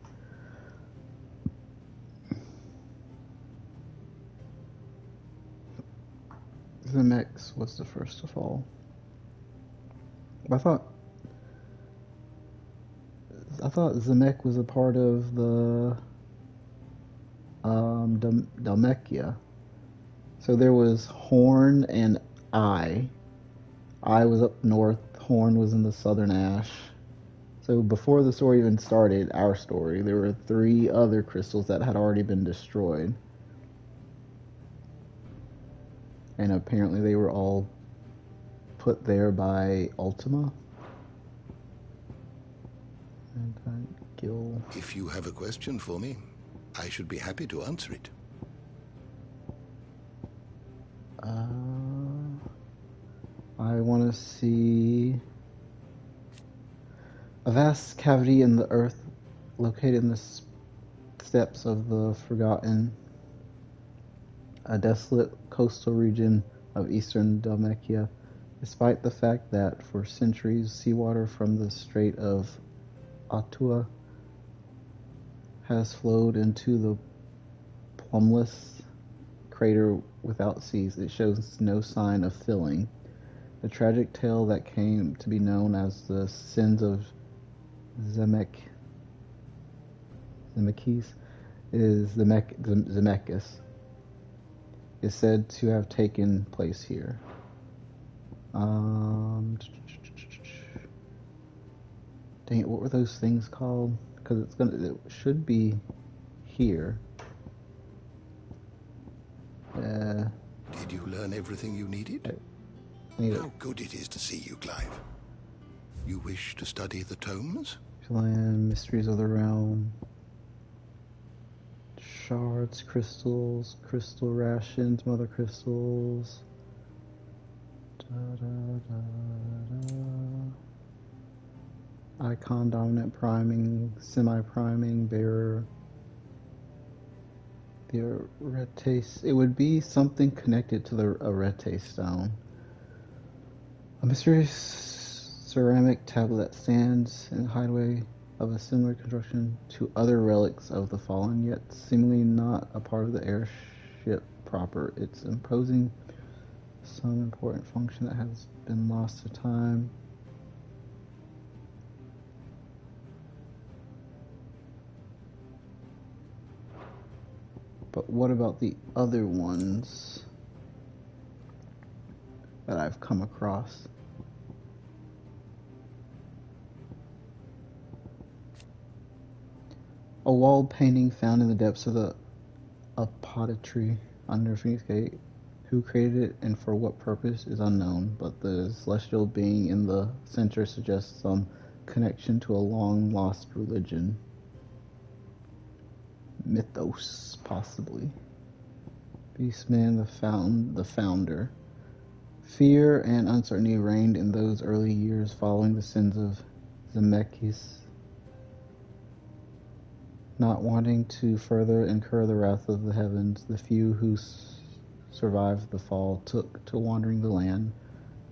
Zemex was the first to fall. I thought Zemek was a part of the Dhalmekia. So there was Horn and Eye. Eye was up north, Horn was in the southern Ash. So before the story even started, our story, there were 3 other crystals that had already been destroyed. And apparently they were all put there by Ultima. Gil. If you have a question for me, I should be happy to answer it. I want to see a vast cavity in the earth located in the steppes of the Forgotten, a desolate coastal region of eastern Dhalmekia, despite the fact that for centuries seawater from the Strait of Atua has flowed into the plumbless crater without seas. It shows no sign of filling. The tragic tale that came to be known as the Sins of Zemeckis is Zemeckis is said to have taken place here. Dang it, what were those things called? Because it should be here. Did you learn everything you needed? How good it is to see you, Clive. You wish to study the tomes? Land, mysteries of the realm, shards, crystals, crystal rations, mother crystals. Icon dominant priming, semi-priming, bearer. The Arete. It would be something connected to the Arete stone. A mysterious ceramic tablet that stands in the hideaway of a similar construction to other relics of the fallen, yet seemingly not a part of the airship proper. It's imposing some important function that has been lost to time. But what about the other ones that I've come across? A wall painting found in the depths of the apothecary under Phoenix Gate. Who created it and for what purpose is unknown, but the celestial being in the center suggests some connection to a long-lost religion. Mythos, possibly. Beastman, the founder. Fear and uncertainty reigned in those early years following the sins of Zemeckis. Not wanting to further incur the wrath of the heavens, the few who survived the fall took to wandering the land,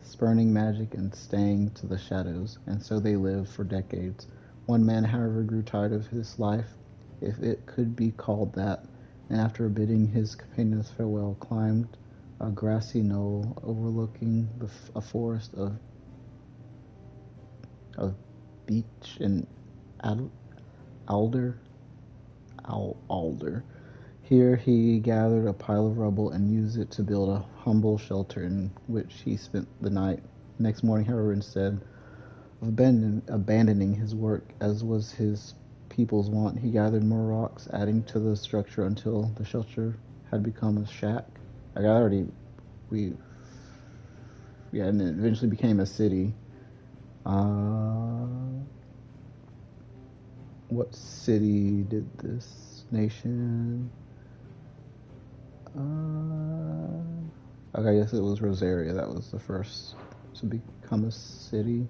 spurning magic and staying to the shadows, and so they lived for decades. One man, however, grew tired of his life if it could be called that, and after bidding his companions farewell, climbed a grassy knoll overlooking a forest of beech and alder. Here he gathered a pile of rubble and used it to build a humble shelter in which he spent the night. Next morning, however, instead of abandoning his work, as was his people's wont, he gathered more rocks, adding to the structure until the shelter had become a shack. And it eventually became a city. What city did this nation? Okay, I guess it was Rosaria. That was the first to become a city.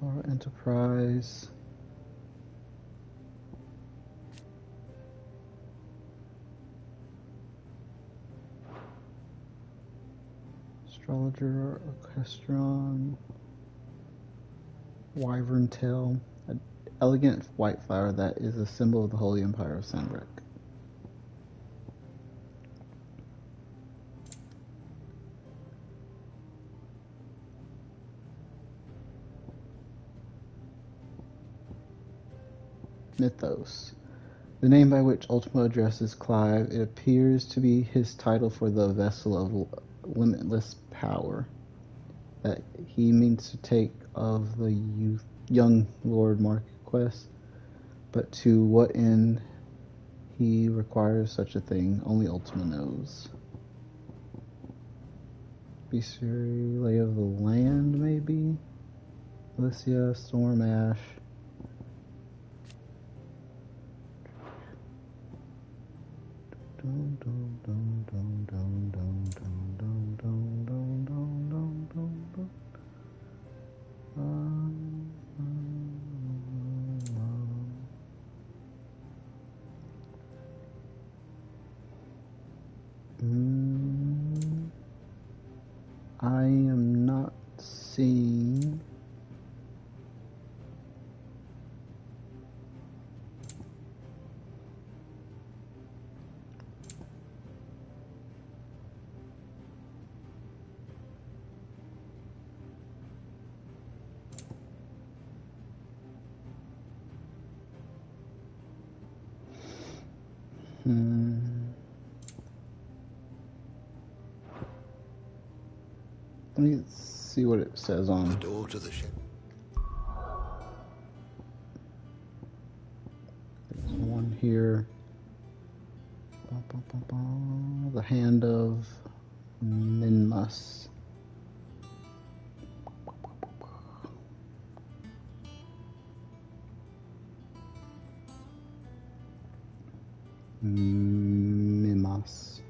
Our Enterprise. Astrologer, Orchestron, Wyvern Tail, an elegant white flower that is a symbol of the Holy Empire of Sanbreque. Mythos. The name by which Ultima addresses Clive, it appears to be his title for the vessel of limitless power that he means to take of the young Lord Marquess, but to what end he requires such a thing, only Ultima knows. Bestiary, Lay of the Land, maybe? Alicia, Storm Ash. I am not seeing. Let me see what it says on the door to the ship. There's one here. The Hand of Minmus. Mimas.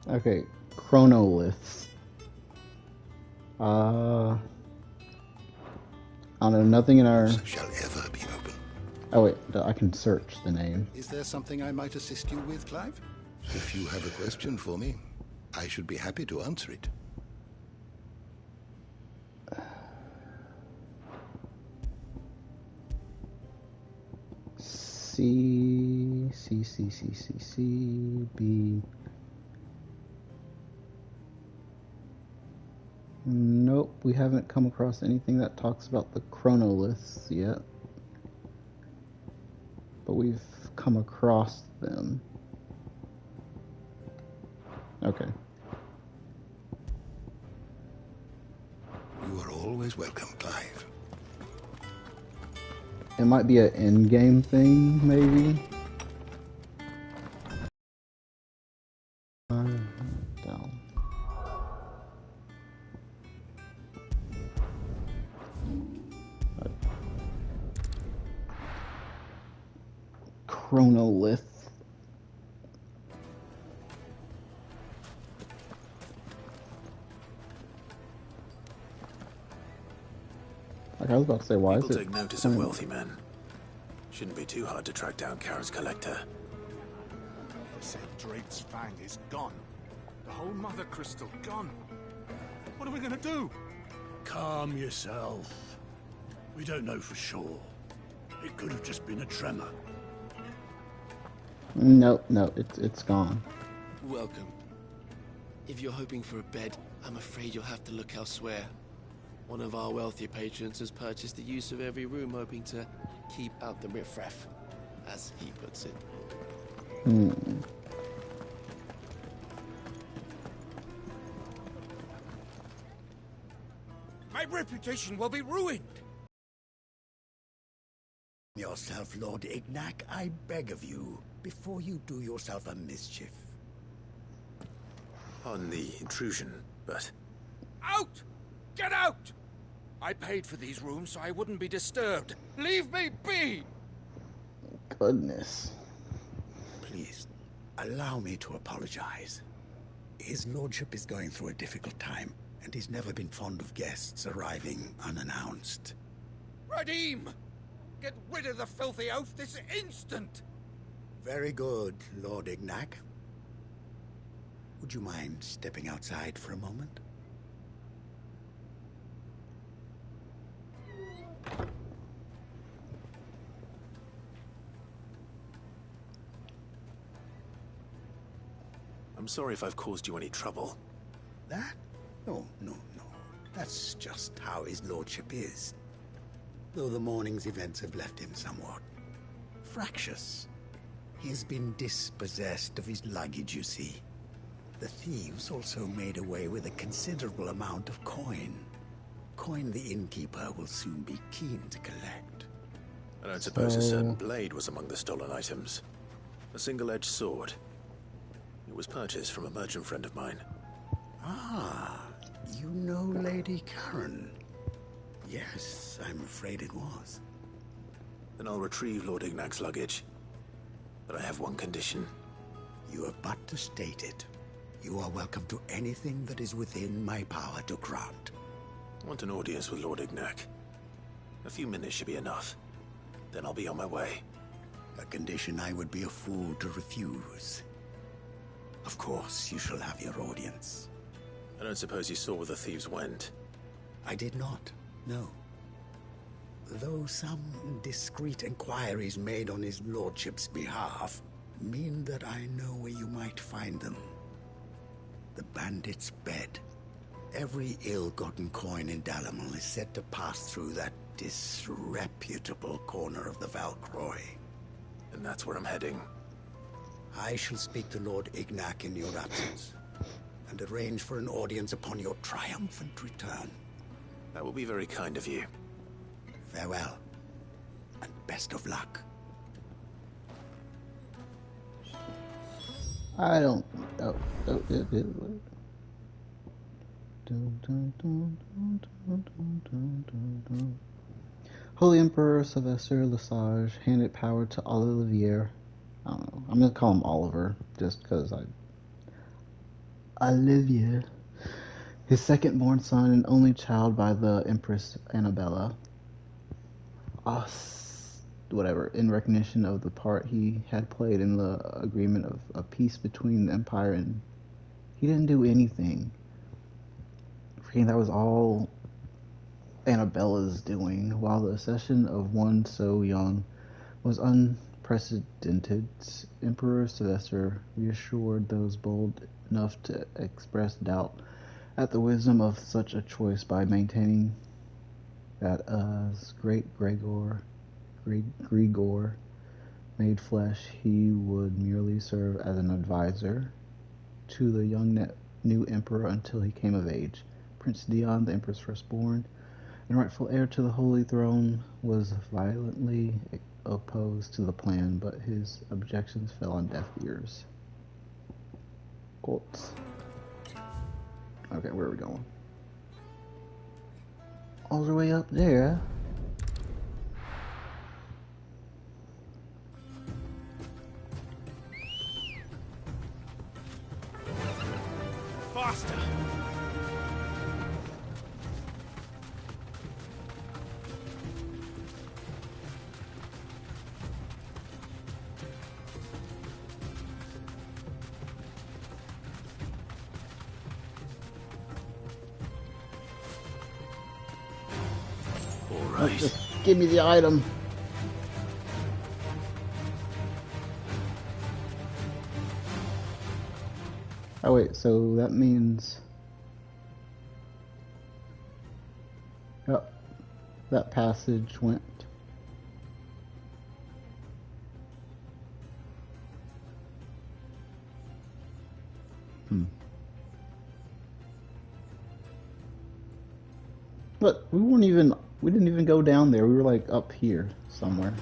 Okay, chronoliths. I don't know, nothing in our... Shall ever be open. Oh wait, I can search the name. Is there something I might assist you with, Clive? If you have a question for me, I should be happy to answer it. C, B. Nope, we haven't come across anything that talks about the chronoliths yet. But we've come across them. Okay. You are always welcome, Clive. It might be an in-game thing, maybe. Down. Chronolith. Like I was about to say, why People is it take notice of pointless? wealthy men. Shouldn't be too hard to track down Kara's collector. They say Drake's Fang is gone. The whole Mother Crystal gone. What are we gonna do? Calm yourself. We don't know for sure. It could have just been a tremor. No, it's gone. Welcome. If you're hoping for a bed, I'm afraid you'll have to look elsewhere. One of our wealthier patrons has purchased the use of every room, hoping to keep out the riffraff, as he puts it. My reputation will be ruined. Yourself, Lord Ignac, I beg of you, before you do yourself a mischief. On the intrusion, but... Out! Get out! I paid for these rooms so I wouldn't be disturbed. Leave me be! Goodness. Please, allow me to apologize. His lordship is going through a difficult time, and he's never been fond of guests arriving unannounced. Radim! Get rid of the filthy oaf this instant! Very good, Lord Ignac. Would you mind stepping outside for a moment? I'm sorry if I've caused you any trouble. That? No. That's just how his lordship is. Though the morning's events have left him somewhat fractious. He's been dispossessed of his luggage, you see. The thieves also made away with a considerable amount of coin. Coin the innkeeper will soon be keen to collect. I don't suppose a certain blade was among the stolen items. A single-edged sword. It was purchased from a merchant friend of mine. Ah, you know Lady Karen. Yes, I'm afraid it was. Then I'll retrieve Lord Ignac's luggage. But I have one condition. You have but to state it. You are welcome to anything that is within my power to grant. I want an audience with Lord Ignac. A few minutes should be enough. Then I'll be on my way. A condition I would be a fool to refuse. Of course, you shall have your audience. I don't suppose you saw where the thieves went? I did not, no. Though some discreet inquiries made on his lordship's behalf mean that I know where you might find them. The bandit's bed. Every ill-gotten coin in Dalamon is said to pass through that disreputable corner of the Valcroy. And that's where I'm heading. I shall speak to Lord Ignac in your absence, and arrange for an audience upon your triumphant return. That will be very kind of you. Farewell, and best of luck. I don't... Holy Emperor Sylvester Lesage handed power to Olivier. I don't know. I'm gonna call him Oliver, just because Olivier, his second-born son and only child by the Empress Annabella. Whatever, in recognition of the part he had played in the agreement of peace between the Empire, and he didn't do anything. Freaking, that was all Annabella's doing, while the accession of one so young was unprecedented. Emperor Sylvester reassured those bold enough to express doubt at the wisdom of such a choice by maintaining that as great Grigor made flesh, he would merely serve as an advisor to the young new emperor until he came of age. Prince Dion, the emperor's firstborn and rightful heir to the holy throne, was violently opposed to the plan, but his objections fell on deaf ears. Quotes. Okay, where are we going? All the way up there. Faster! right. Just give me the item. Oh wait, so that means... Yep, that passage went. But we didn't even go down there. We were like up here somewhere.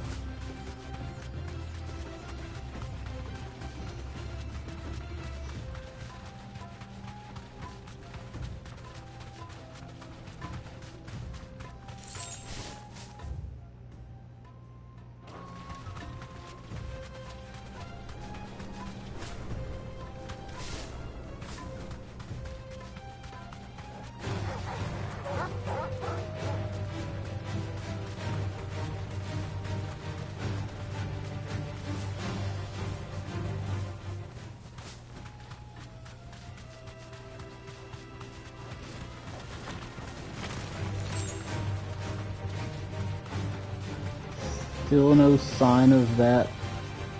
Still no sign of that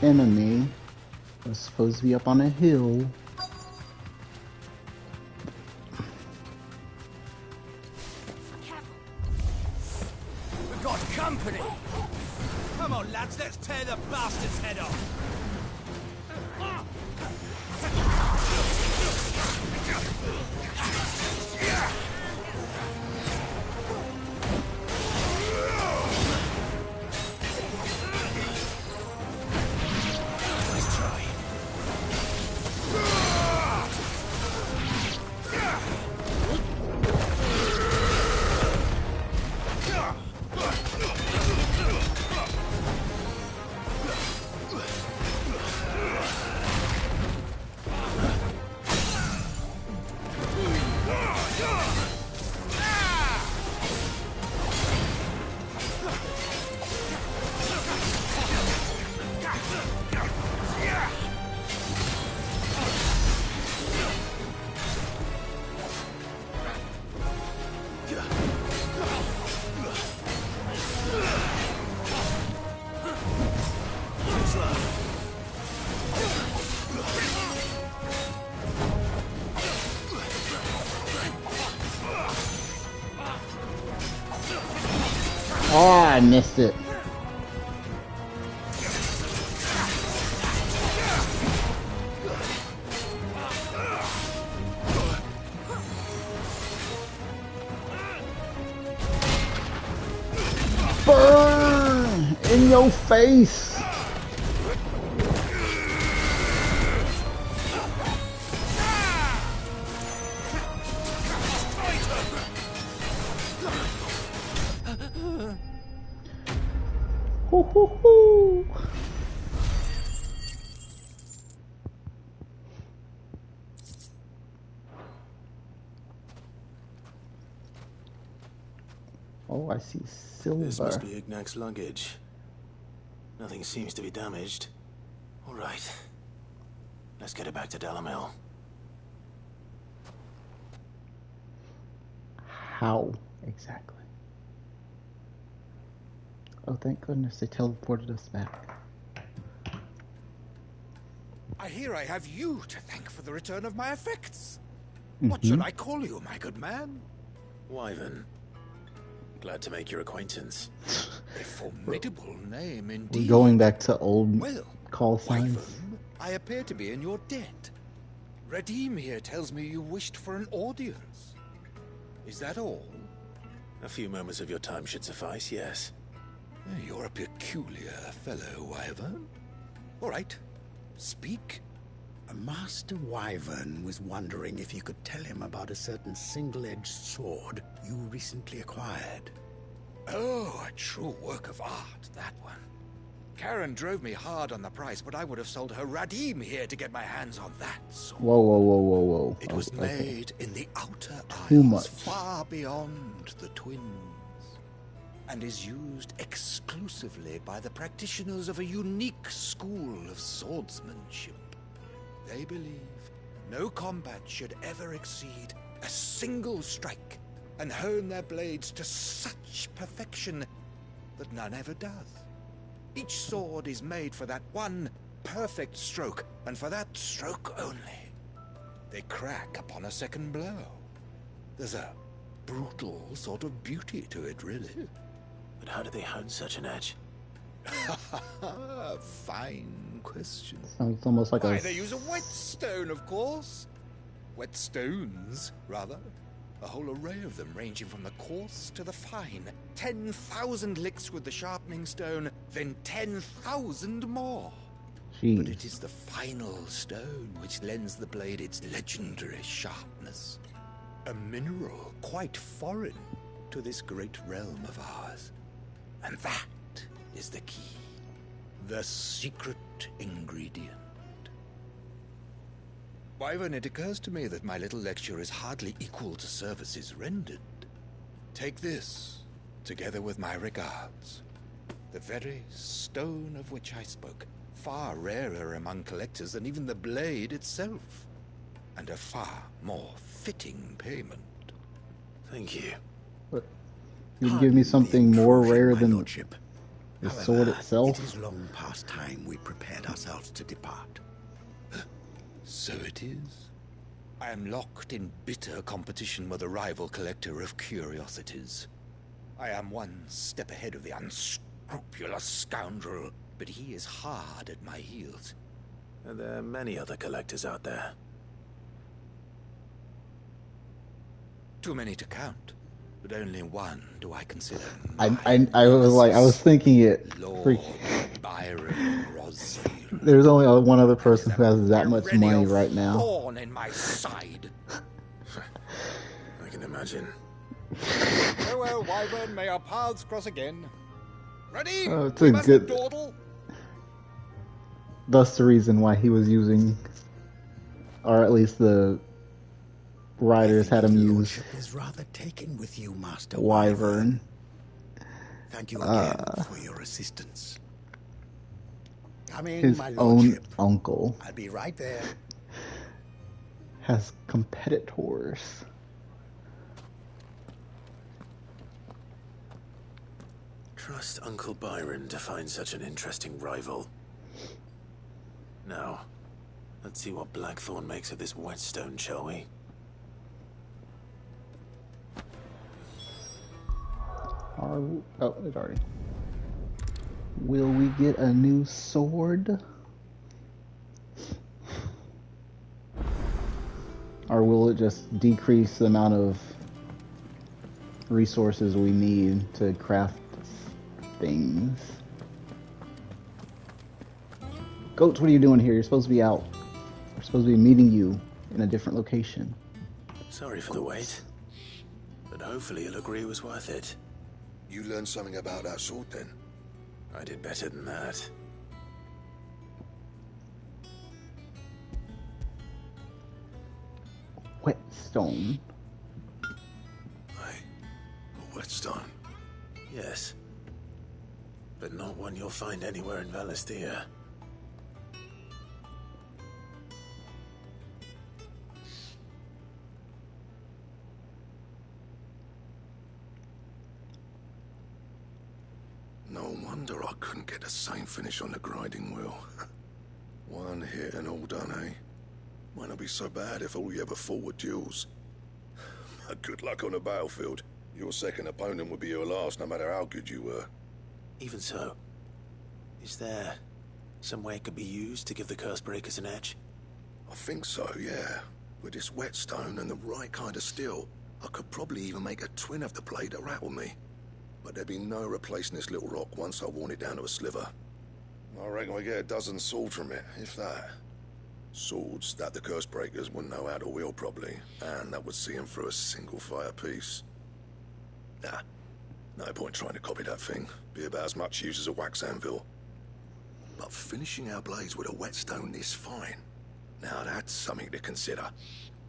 enemy. It was supposed to be up on a hill. We've got company! Come on, lads, let's tear the bastard's head off! Oh, I missed it. Burn in your face. Hoo, hoo, hoo. Oh, I see silver. This must be Ignac's luggage. Nothing seems to be damaged. All right. Let's get it back to Delamil. How exactly? Oh, thank goodness they teleported us back. I hear I have you to thank for the return of my effects. What should I call you, my good man? Wyvern. Glad to make your acquaintance. A formidable name indeed. We're going back to old Well, call signs. Wyvern, I appear to be in your debt. Radim here tells me you wished for an audience. Is that all? A few moments of your time should suffice, yes. You're a peculiar fellow, Wyvern. All right, speak. Master Wyvern was wondering if you could tell him about a certain single-edged sword you recently acquired. Oh, a true work of art, that one. Karen drove me hard on the price, but I would have sold her Radim here to get my hands on that sword. Whoa, whoa, whoa, whoa, whoa. It was made in the outer Too isles, much. far beyond the twins, and is used exclusively by the practitioners of a unique school of swordsmanship. They believe no combat should ever exceed a single strike, and hone their blades to such perfection that none ever does. Each sword is made for that one perfect stroke, and for that stroke only. They crack upon a second blow. There's a brutal sort of beauty to it, really. But how do they hone such an edge? Fine question. Sounds almost like Why, they use a whetstone, of course. Whetstones, rather. A whole array of them, ranging from the coarse to the fine. 10,000 licks with the sharpening stone, then 10,000 more. Jeez. But it is the final stone which lends the blade its legendary sharpness. A mineral quite foreign to this great realm of ours. And that is the key. The secret ingredient. Wyvern, it occurs to me that my little lecture is hardly equal to services rendered. Take this, together with my regards. The very stone of which I spoke, far rarer among collectors than even the blade itself, and a far more fitting payment. Thank you. But you'd give me something more rare than lordship. the However, sword itself? It is long past time we prepared ourselves to depart. So it is. I am locked in bitter competition with a rival collector of curiosities. I am one step ahead of the unscrupulous scoundrel, but he is hard at my heels. Are there many other collectors out there? Too many to count, but only one do I consider. I was thinking it. Lord Byron Rosfield. There's only one other person who has that much money right now. Thorn in my side. I can imagine. Farewell, Wyvern. May our paths cross again. Ready? Oh, it's a good. Dawdle. That's the reason why he was using, or at least the writers had him use Is rather taken with you, Master Wyvern. Thank you again for your assistance. Come in, His my own lordship. uncle I'll be right there. has competitors. Trust Uncle Byron to find such an interesting rival. Now, let's see what Blackthorn makes of this whetstone, shall we? It already. Will we get a new sword? Or will it just decrease the amount of resources we need to craft things? Goats, what are you doing here? You're supposed to be out. We're supposed to be meeting you in a different location. Sorry for the wait, but hopefully you'll agree it was worth it. You learned something about that sword, then? I did better than that. Whetstone. A whetstone? Yes. But not one you'll find anywhere in Valisthea. No wonder I couldn't get the same finish on the grinding wheel. One hit and all done, eh? Might not be so bad if all you ever fought were duels. Good luck on the battlefield. Your second opponent would be your last, no matter how good you were. Even so, is there some way it could be used to give the Cursebreakers an edge? I think so, yeah. With this whetstone and the right kind of steel, I could probably even make a twin of the blade that rattled me. But there'd be no replacing this little rock once I worn it down to a sliver. I reckon we get a dozen swords from it, if that. Swords that the Cursebreakers wouldn't know how to wield properly, and that would see them through a single fire piece. Nah, no point trying to copy that thing. Be about as much use as a wax anvil. But finishing our blades with a whetstone this fine, now that's something to consider.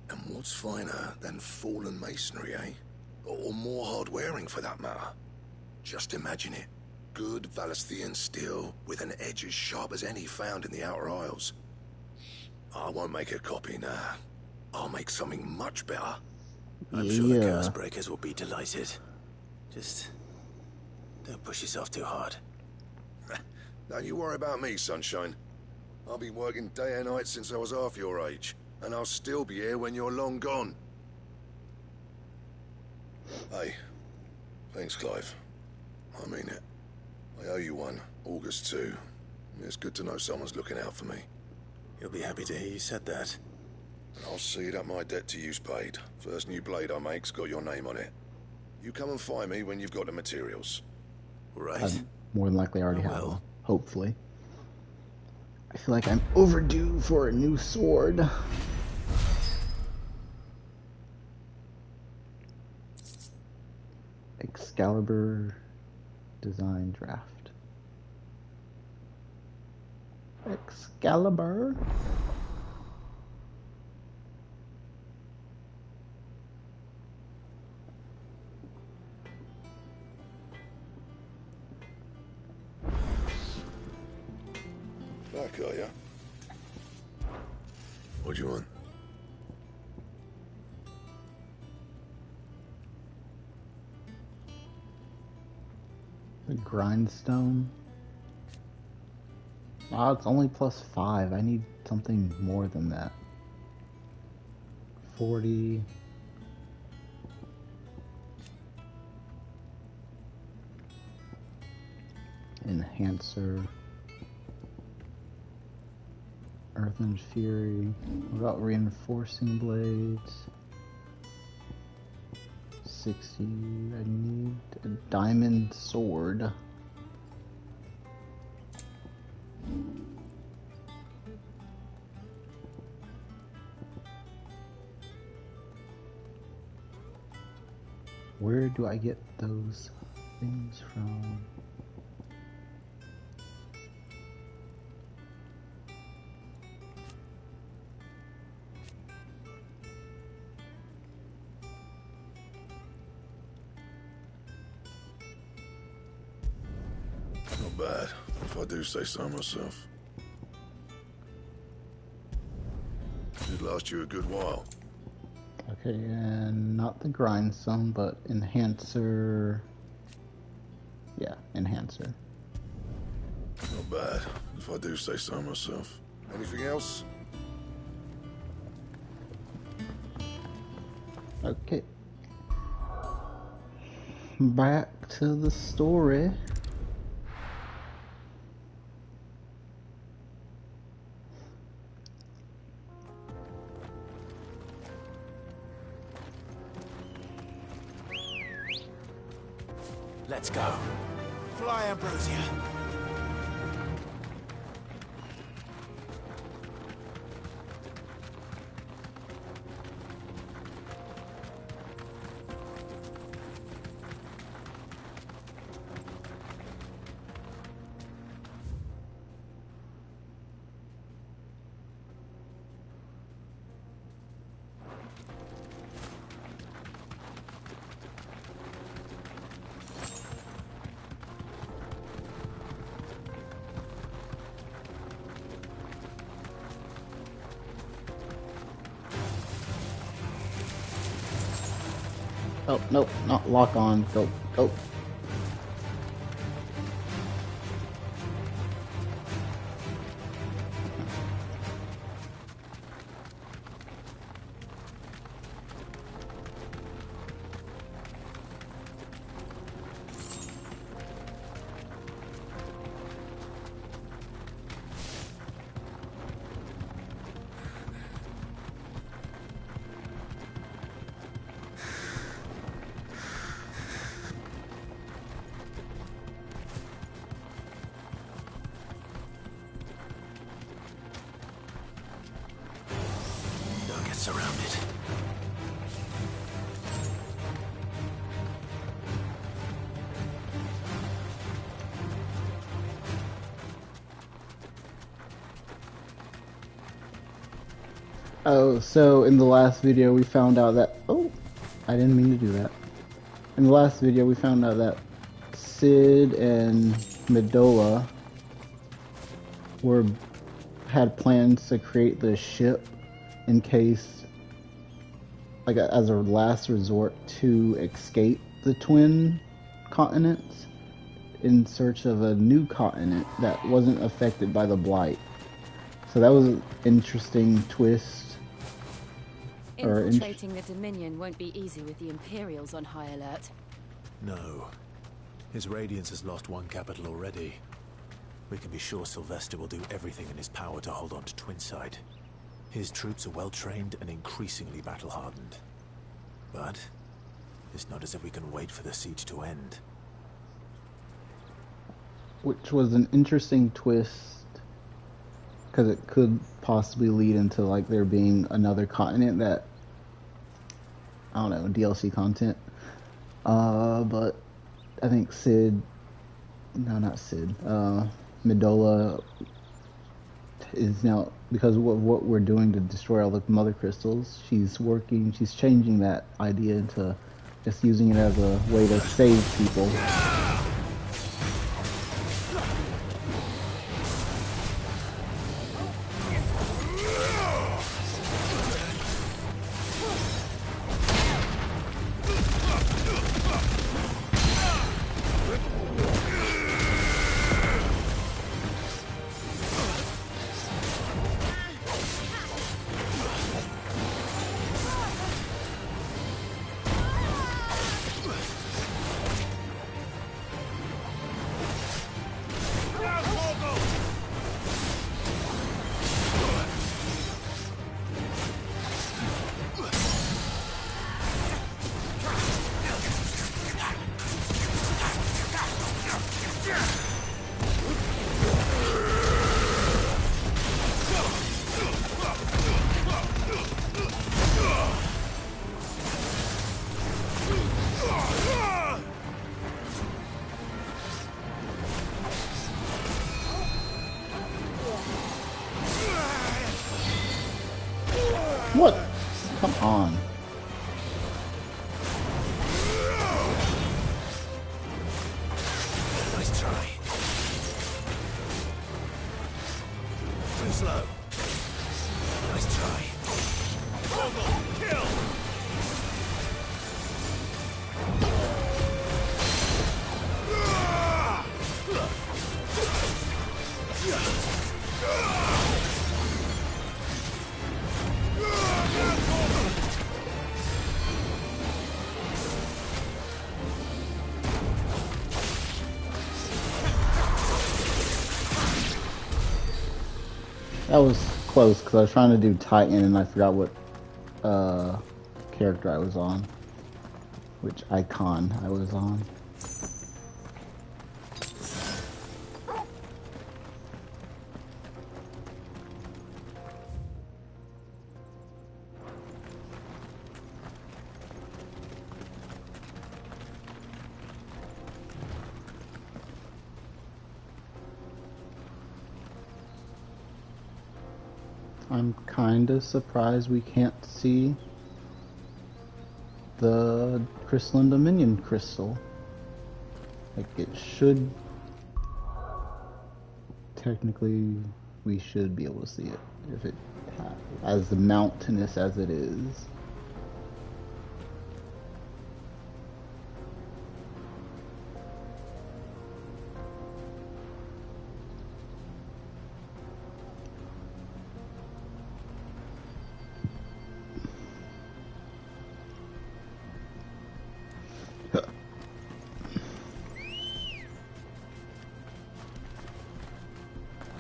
And what's finer than fallen masonry, eh? Or more hard-wearing, for that matter. Just imagine it. Good Valisthean steel with an edge as sharp as any found in the Outer Isles. I won't make a copy now. I'll make something much better. I'm sure the curse breakers will be delighted. Just don't push yourself too hard. Don't you worry about me, Sunshine. I've been working day and night since I was half your age, and I'll still be here when you're long gone. Hey, thanks, Clive. I mean it. I owe you one, August too. It's good to know someone's looking out for me. You'll be happy to hear you said that. I'll see that my debt to you's paid. First new blade I make's got your name on it. You come and find me when you've got the materials. Right. I more than likely already have them, hopefully. I feel like I'm overdue for a new sword. Excalibur design draft. Excalibur. Back, are ya? What do you want? The grindstone. Ah, it's only +5. I need something more than that. 40. Enhancer. Earthen Fury. What about reinforcing blades? 60. I need a diamond sword. Where do I get those things from? Not bad, if I do say so myself. Should last you a good while. Okay, and not the grindstone, but enhancer. Yeah, enhancer. Not bad, if I do say so myself. Anything else? Okay. Back to the story. Let's go. Fly, Ambrosia. Oh, nope, not lock on. Go, go. Don't get surrounded. Oh, so in the last video we found out that... Oh, I didn't mean to do that. In the last video we found out that Sid and Medola had plans to create the ship in case like as a last resort to escape the twin continents in search of a new continent that wasn't affected by the blight. So that was an interesting twist. Infiltrating the Dominion won't be easy with the Imperials on high alert. No. His Radiance has lost one capital already. We can be sure Sylvester will do everything in his power to hold on to Twinside. His troops are well trained and increasingly battle-hardened. But it's not as if we can wait for the siege to end. Which was an interesting twist, because it could possibly lead into like there being another continent that, I don't know, DLC content. But I think Midola is now, because of what we're doing to destroy all the mother crystals, she's changing that idea into just using it as a way to save people. What? Come on. Nice try. Too slow. Nice try. Kill! That was close because I was trying to do Titan and I forgot what character I was on, which icon I was on. I'm kind of surprised we can't see the Crystalline Dominion crystal. Like, it should... Technically, we should be able to see it, if it as mountainous as it is.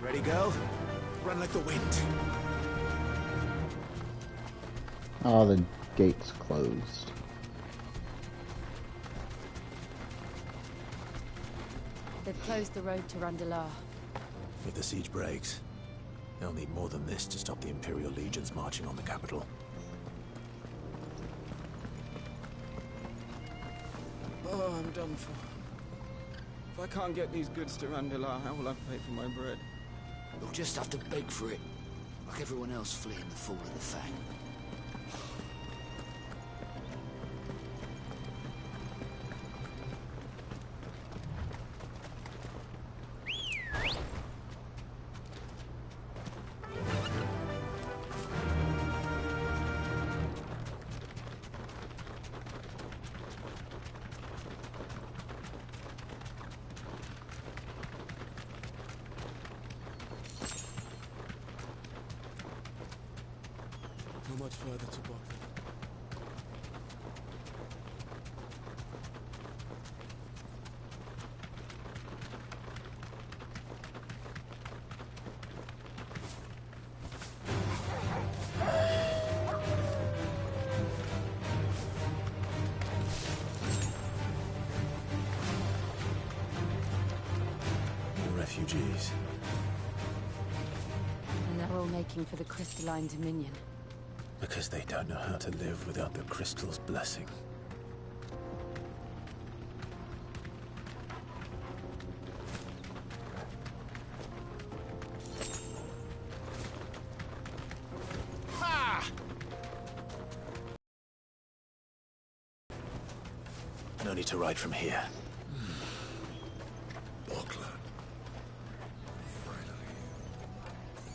Ready, girl? Run like the wind. Oh, the gate's closed. They've closed the road to Randalar. If the siege breaks, they'll need more than this to stop the Imperial legions marching on the capital. Oh, I'm done for. If I can't get these goods to Randalar, how will I pay for my bread? You'll just have to beg for it, like everyone else fleeing the fall of the Fang. much further to Buckley. Refugees. And they're all making for the Crystalline Dominion. Because they don't know how to live without the crystal's blessing. Ha! No need to ride from here.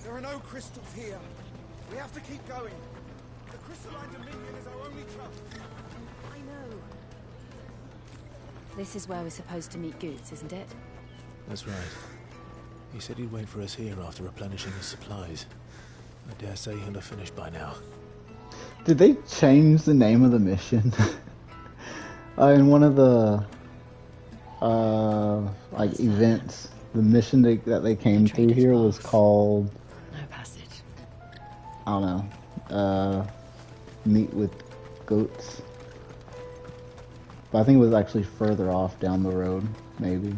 There are no crystals here. We have to keep going. The Crystalline Dominion is our only trust. I know. This is where we're supposed to meet Goots, isn't it? That's right. He said he'd wait for us here after replenishing his supplies. I dare say he'll have finished by now. Did they change the name of the mission? In one of the like events, the mission that they came through here was called No passage. I don't know. Meet with goats. But I think it was actually further off down the road, maybe.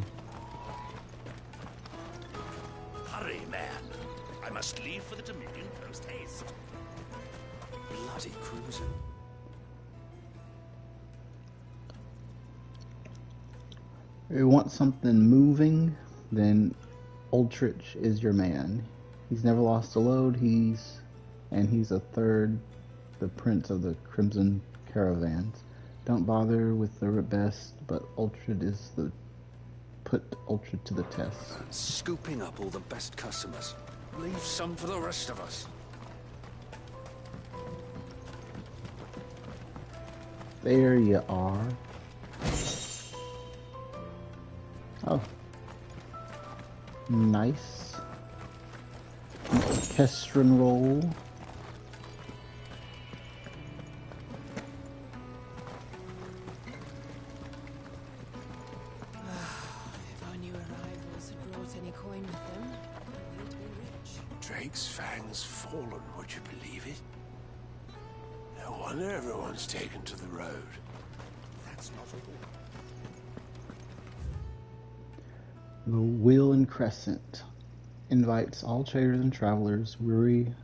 Hurry, man. I must leave for the Dominion post haste. Bloody cruiser. If you want something moving, then Ultrich is your man. He's never lost a load. He's the prince of the Crimson Caravans. Don't bother with the best, but Ultrich is put Ultrich to the test. Scooping up all the best customers. Leave some for the rest of us. There you are. Oh. Nice. An orchestran roll. If our new arrivals had brought any coin with them, we'd be rich. Drake's Fang's fallen, would you believe it? No wonder everyone's taken to the road. That's not all. The Wheel and Crescent invites all traders and travelers weary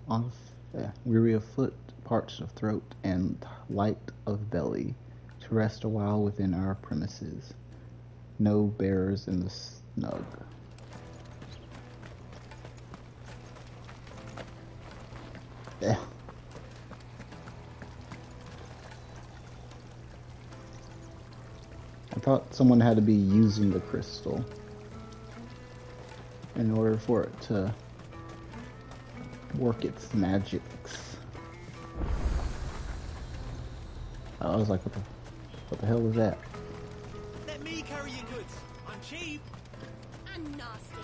of foot, parched of throat, and light of belly to rest a while within our premises. No bearers in the snug. Yeah. I thought someone had to be using the crystal in order for it to work its magics. I was like, what the hell was that? Let me carry your goods. I'm cheap. And nasty.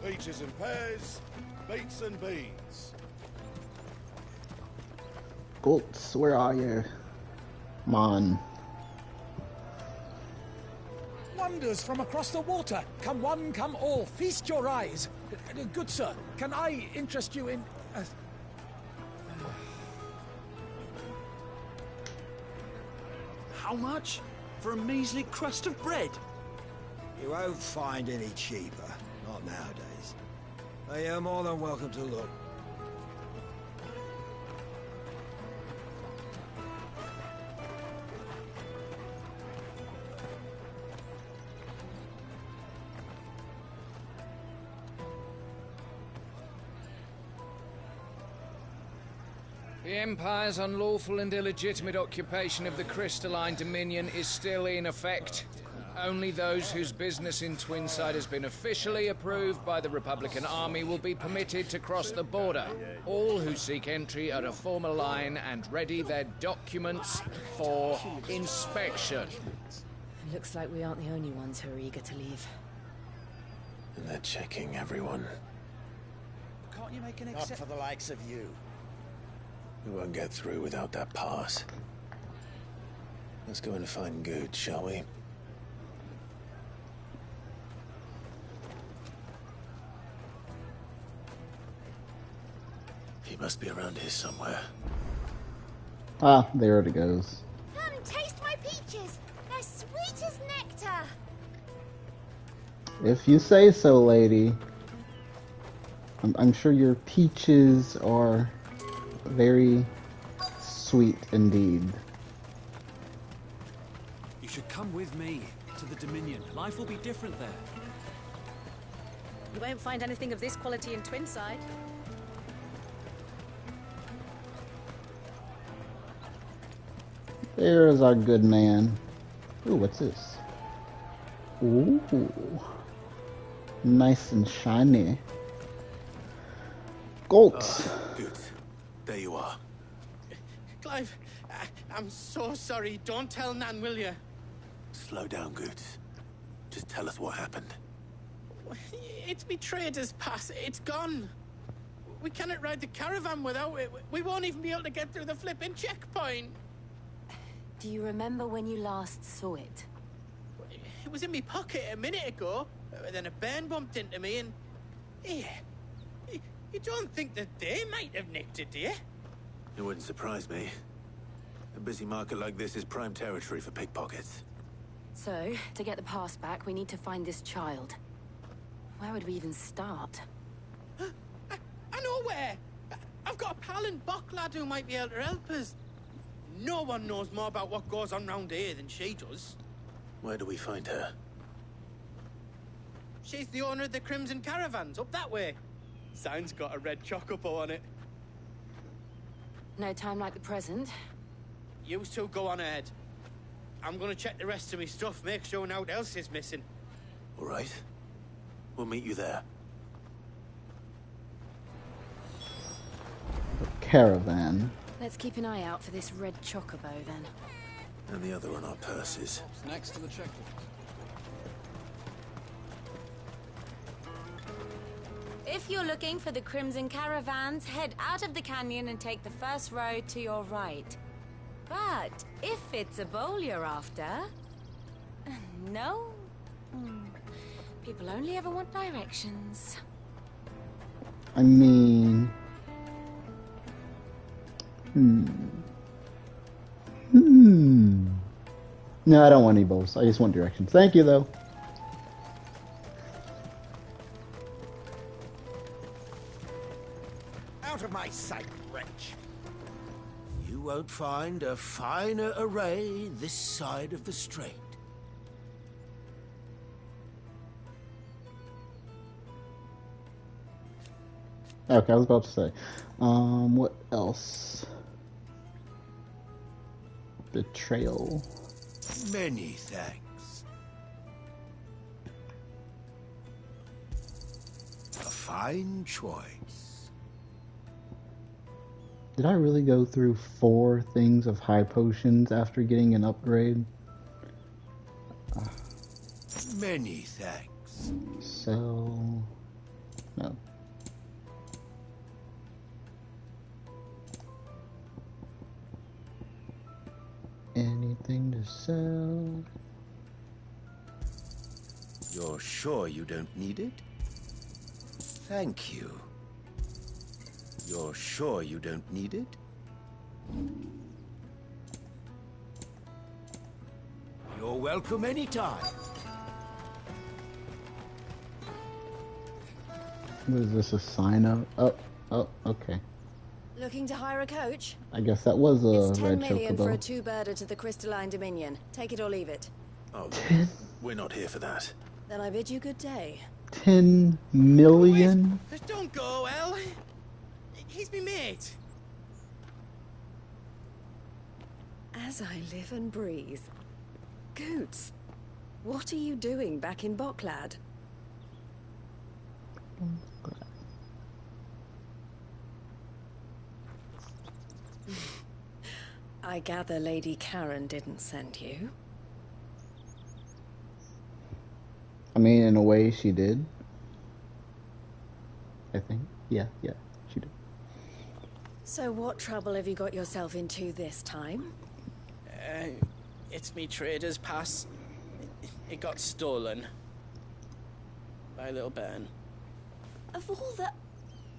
Peaches and pears, beets and beans. Goltz, where are you? Come on. Wonders from across the water. Come one, come all. Feast your eyes. Good sir, can I interest you in... How much? For a measly crust of bread? You won't find any cheaper. Not nowadays. But you're more than welcome to look. The Empire's unlawful and illegitimate occupation of the Crystalline Dominion is still in effect. Only those whose business in Twinside has been officially approved by the Republican Army will be permitted to cross the border. All who seek entry are to form a line and ready their documents for inspection. It looks like we aren't the only ones who are eager to leave. And they're checking everyone. Can't you make an Not for the likes of you. We won't get through without that pass. Let's go and find Good, shall we? He must be around here somewhere. Ah, there it goes. Come taste my peaches. They're sweet as nectar. If you say so, lady. I'm sure your peaches are very sweet indeed. You should come with me to the Dominion. Life will be different there. You won't find anything of this quality in Twinside. There's our good man. Ooh, what's this? Ooh. Nice and shiny. Gold. Good. There you are. Clive, I'm so sorry. Don't tell Nan, will you? Slow down, Good. Just tell us what happened. It's betrayed us, Pass. It's gone. We cannot ride the caravan without it. We won't even be able to get through the flipping checkpoint. Do you remember when you last saw it? It was in my pocket a minute ago. Then a bairn bumped into me and... Yeah. You don't think that they might have nicked it, do you? It wouldn't surprise me. A busy market like this is prime territory for pickpockets. So, to get the pass back, we need to find this child. Where would we even start? I know where! I've got a pal in Bocklad who might be able to help us. No one knows more about what goes on round here than she does. Where do we find her? She's the owner of the Crimson Caravans, up that way. Sign's got a red chocobo on it. No time like the present. You two go on ahead. I'm gonna check the rest of my stuff, make sure no one else is missing. All right. We'll meet you there. Caravan. Let's keep an eye out for this red chocobo, then. And the other on our purses. Next to the checkpoint. If you're looking for the Crimson Caravans, head out of the canyon and take the first road to your right. But if it's a bowl you're after... No? People only ever want directions. I mean... No, I don't want any bowls. I just want directions. Thank you, though. Out of my sight, wretch. You won't find a finer array this side of the strait. Okay, I was about to say. What else? Betrayal. Many thanks. A fine choice. Did I really go through 4 things of high potions after getting an upgrade? Many thanks. So... No. Anything to sell? You're sure you don't need it? Thank you. You're sure you don't need it? You're welcome anytime. What is this, a sign up? Oh, okay. Looking to hire a coach? I guess that was a It's 10 red million for a chocobo. two-birder to the Crystalline Dominion. Take it or leave it. Oh, we're not here for that. Then I bid you good day. 10 million? Don't go, El. He's me mate. As I live and breathe. Goots, what are you doing back in Bocklad? I gather Lady Karen didn't send you. I mean, in a way, she did. I think. Yeah, she did. So what trouble have you got yourself into this time? It's me trader's pass. It got stolen. By little Ben. Of all the...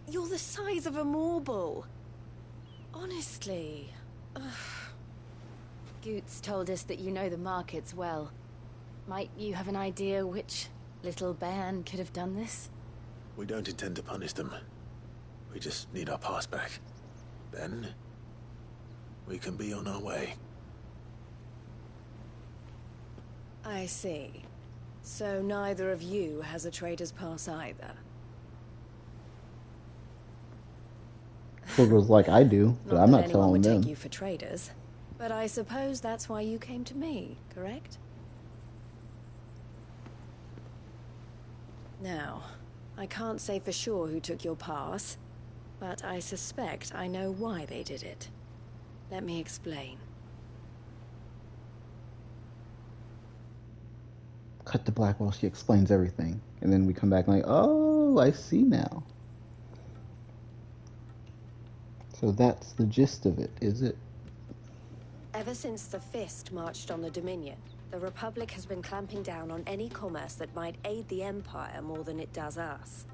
You're the size of a marble. Honestly. Ugh. Goots told us that you know the markets well. Might you have an idea which little bairn could have done this? We don't intend to punish them. We just need our pass back. Then, we can be on our way. I see. So neither of you has a trader's pass either. Ford was like, I do, but I'm not telling would them. take you for traders, but I suppose that's why you came to me, correct? Now, I can't say for sure who took your pass, but I suspect I know why they did it. Let me explain. Cut to black while she explains everything. And then we come back like, oh, I see now. So that's the gist of it, is it? Ever since the Fist marched on the Dominion, the Republic has been clamping down on any commerce that might aid the Empire more than it does us.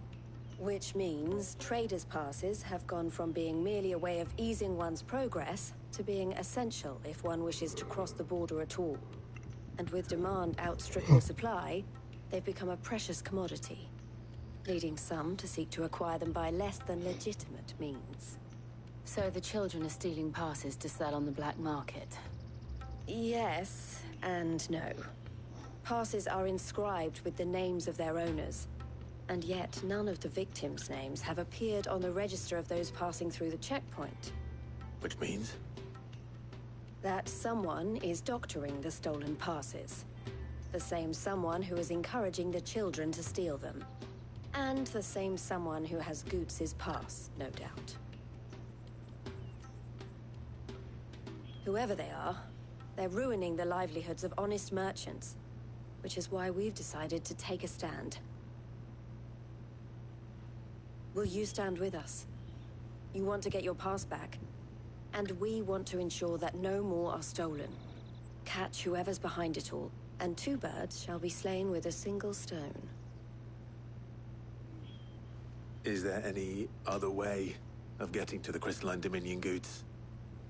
Which means traders' passes have gone from being merely a way of easing one's progress to being essential if one wishes to cross the border at all. And with demand outstripping supply, they've become a precious commodity, leading some to seek to acquire them by less than legitimate means. So the children are stealing passes to sell on the black market? Yes and no. Passes are inscribed with the names of their owners, and yet none of the victims' names have appeared on the register of those passing through the checkpoint. Which means? That someone is doctoring the stolen passes. The same someone who is encouraging the children to steal them. And the same someone who has Goots' pass, no doubt. Whoever they are, they're ruining the livelihoods of honest merchants, which is why we've decided to take a stand. Will you stand with us? You want to get your pass back, and we want to ensure that no more are stolen. Catch whoever's behind it all, and two birds shall be slain with a single stone. Is there any other way of getting to the Crystalline Dominion Goods?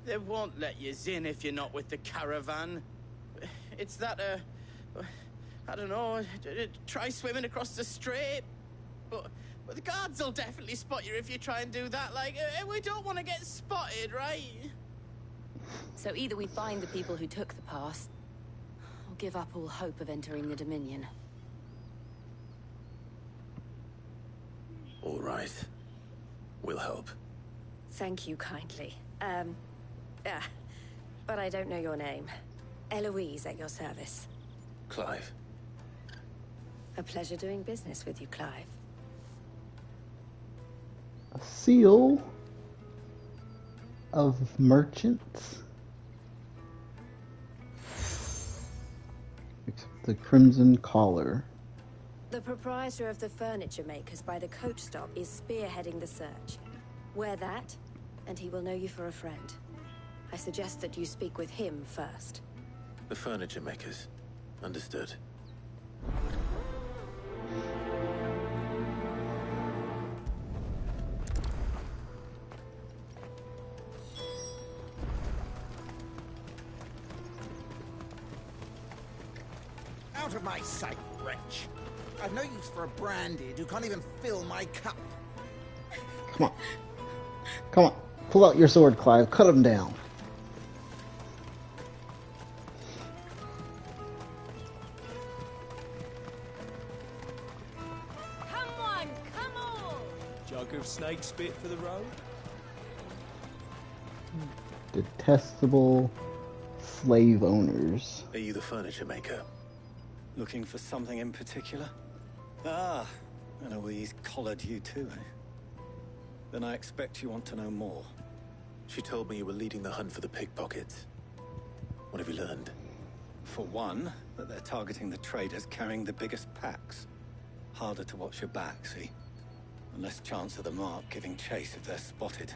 They won't let you in if you're not with the caravan. It's that, I don't know, try swimming across the strait. But the guards will definitely spot you if you try and do that. Like, we don't want to get spotted, right? So either we find the people who took the pass, or give up all hope of entering the Dominion. All right. We'll help. Thank you kindly. But I don't know your name. Eloise at your service. Clive. A pleasure doing business with you, Clive. A seal of merchants. Except the Crimson Collar. The proprietor of the furniture makers by the coach stop is spearheading the search. Wear that, and he will know you for a friend. I suggest that you speak with him first. The furniture makers. Understood. Out of my sight, wretch. I've no use for a branded who can't even fill my cup. Come on. Come on. Pull out your sword, Clive. Cut him down. Come on! Jug of snake spit for the road? Detestable slave owners. Are you the furniture maker? Looking for something in particular? Ah, Eloise collared you too, eh? Then I expect you want to know more. She told me you were leading the hunt for the pickpockets. What have you learned? For one, that they're targeting the traders carrying the biggest packs. Harder to watch your back, see? And less chance of the mark giving chase if they're spotted.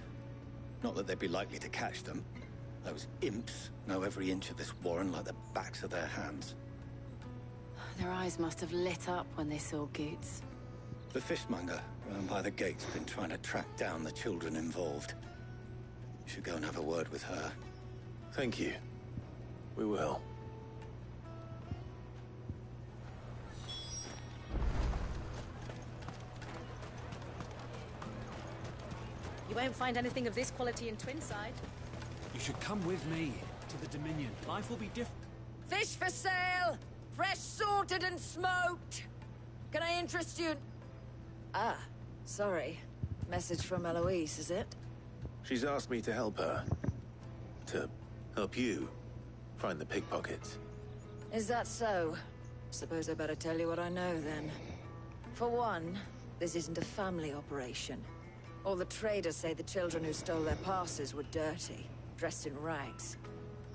Not that they'd be likely to catch them. Those imps know every inch of this warren like the backs of their hands. Their eyes must have lit up when they saw Goots. The fishmonger round by the gate's been trying to track down the children involved. You should go and have a word with her. Thank you. We will. You won't find anything of this quality in Twinside. You should come with me to the Dominion. Life will be different. Fish for sale! Fresh sorted and smoked! Can I interest you in... Ah, sorry. Message from Eloise, is it? She's asked me to help her. To help you find the pickpockets. Is that so? Suppose I better tell you what I know, then. For one, this isn't a family operation. All the traders say the children who stole their passes were dirty, dressed in rags.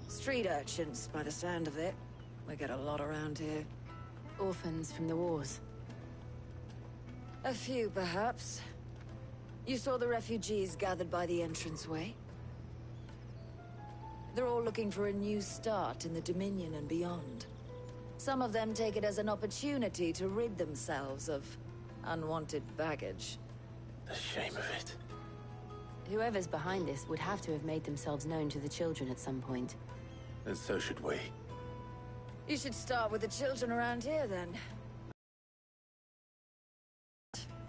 Street urchins, by the sound of it. We get a lot around here. Orphans from the wars. A few, perhaps. You saw the refugees gathered by the entranceway? They're all looking for a new start in the Dominion and beyond. Some of them take it as an opportunity to rid themselves of unwanted baggage. The shame of it. Whoever's behind this would have to have made themselves known to the children at some point. And so should we. You should start with the children around here, then.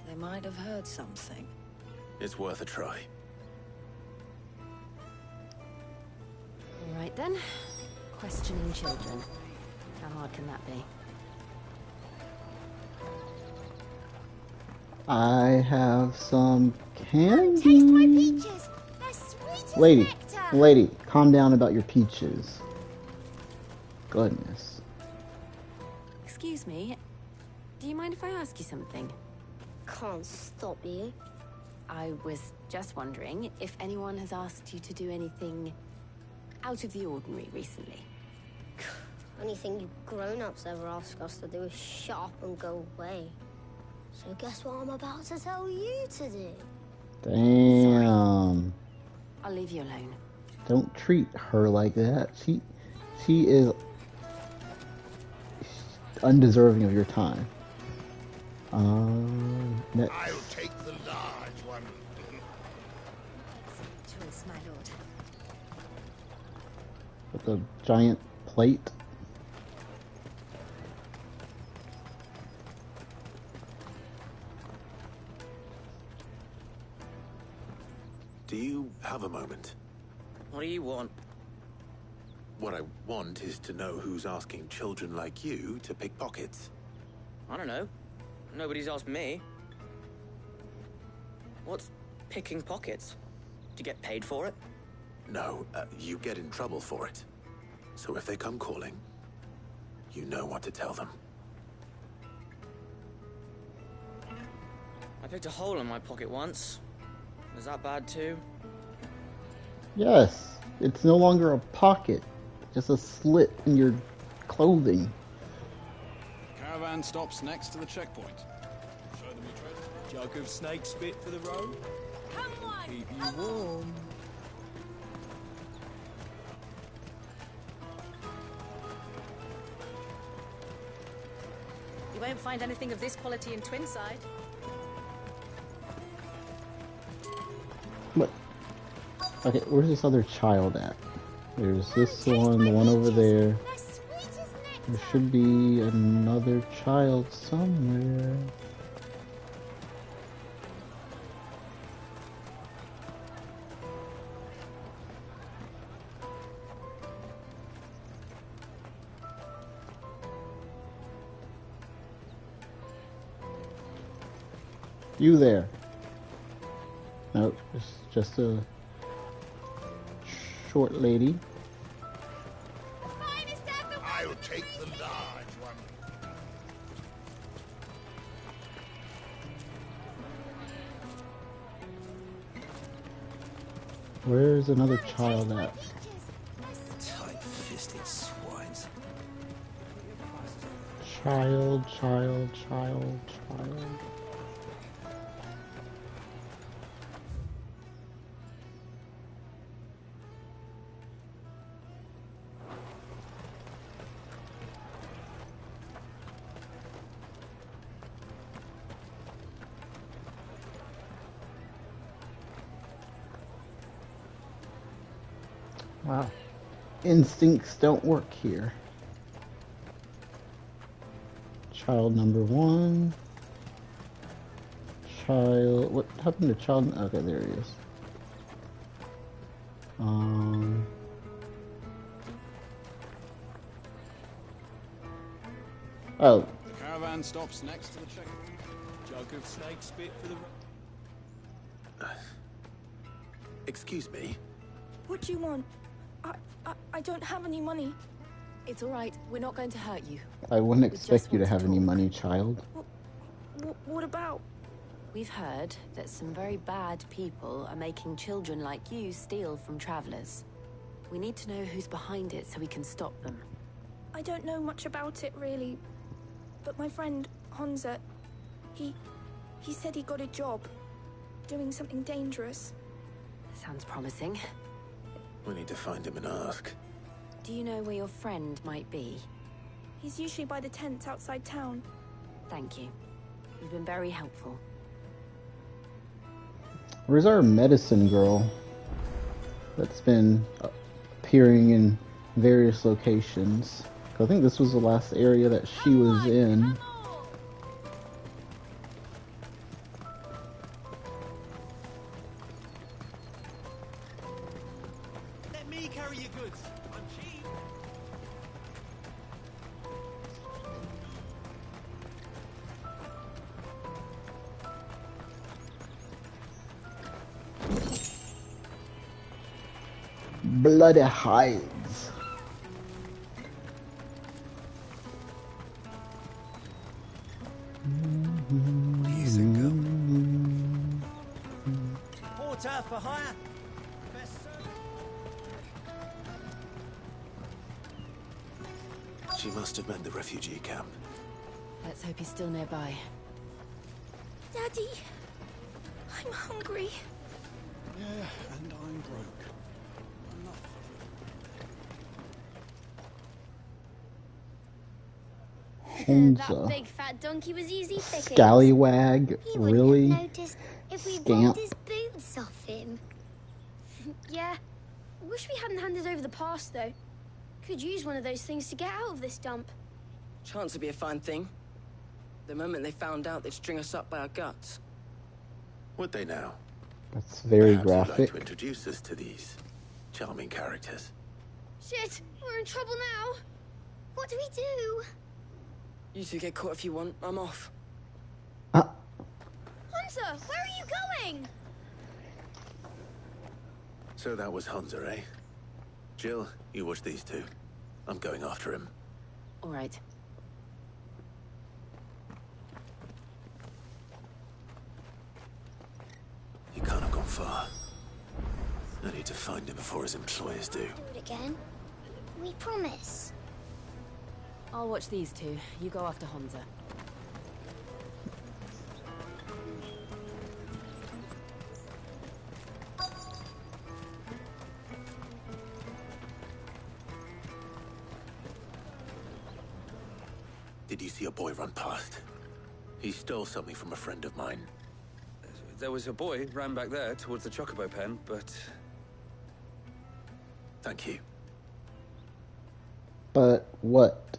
They might have heard something. It's worth a try. All right, then. Questioning children. How hard can that be? I have some candy. Taste my peaches. They're sweet as Lady, nectar. lady, calm down about your peaches. Goodness. Excuse me. Do you mind if I ask you something? Can't stop you. I was just wondering if anyone has asked you to do anything out of the ordinary recently. Anything you grown-ups ever ask us to do is shut up and go away. So guess what I'm about to tell you to do? Damn. I'll leave you alone. Don't treat her like that. She is undeserving of your time. Next. I'll take the large one. Choice, my lord. With the giant plate. Do you have a moment? What do you want? What I want is to know who's asking children like you to pick pockets. I don't know. Nobody's asked me. What's picking pockets? Do you get paid for it? No, you get in trouble for it. So if they come calling, you know what to tell them. I picked a hole in my pocket once. Was that bad too? Yes, it's no longer a pocket, just a slit in your clothing. Caravan stops next to the checkpoint. Show them your treasure. Jug of snake spit for the road. Come on! Keep you warm. You won't find anything of this quality in Twinside. What? Okay, where's this other child at? There's this one, the one over there. There should be another child somewhere. You there. Nope, it's just a short lady. I'll take the large one. Where's another child at? Tight-fisted swines. Child. Wow. Instincts don't work here. Child number 1. Child... What happened to child... Okay, there he is. Oh. The caravan stops next to the checkpoint. Jug of snake spit for the... Excuse me? What do you want? I don't have any money. It's all right. We're not going to hurt you. I wouldn't expect you to have any money, child. What about? We've heard that some very bad people are making children like you steal from travelers. We need to know who's behind it so we can stop them. I don't know much about it, really. But my friend, Hansa, he said he got a job doing something dangerous. Sounds promising. We need to find him and ask. Do you know where your friend might be? He's usually by the tents outside town. Thank you. You've been very helpful. Where's our medicine girl that's been appearing in various locations? I think this was the last area that she was in. Let me carry your goods. I'm cheap. Bloody hides. Decent girl. Porter for hire. Best She must have meant the refugee camp. Let's hope he's still nearby. Daddy, I'm hungry. Yeah, and I'm broke. Enough Hansa. That big fat donkey was easy pickings. Scallywag, He wouldn't really? have noticed if we Scamp. robbed his boots off him. Yeah. Wish we hadn't handed over the pass, though. Could use one of those things to get out of this dump. Chance would be a fine thing. The moment they found out, they'd string us up by our guts. Would they now? That's very Perhaps you'd like graphic. to introduce us to these charming characters. Shit, we're in trouble now. What do we do? You two get caught if you want. I'm off. Hunter, where are you going? So that was Hansa, eh? Jill, you watch these two. I'm going after him. All right. He can't have gone far. I need to find him before his employers do. Do it again. We promise. I'll watch these two. You go after Hansa. Did you see a boy run past? He stole something from a friend of mine. There was a boy ran back there towards the Chocobo pen, but... Thank you. But what?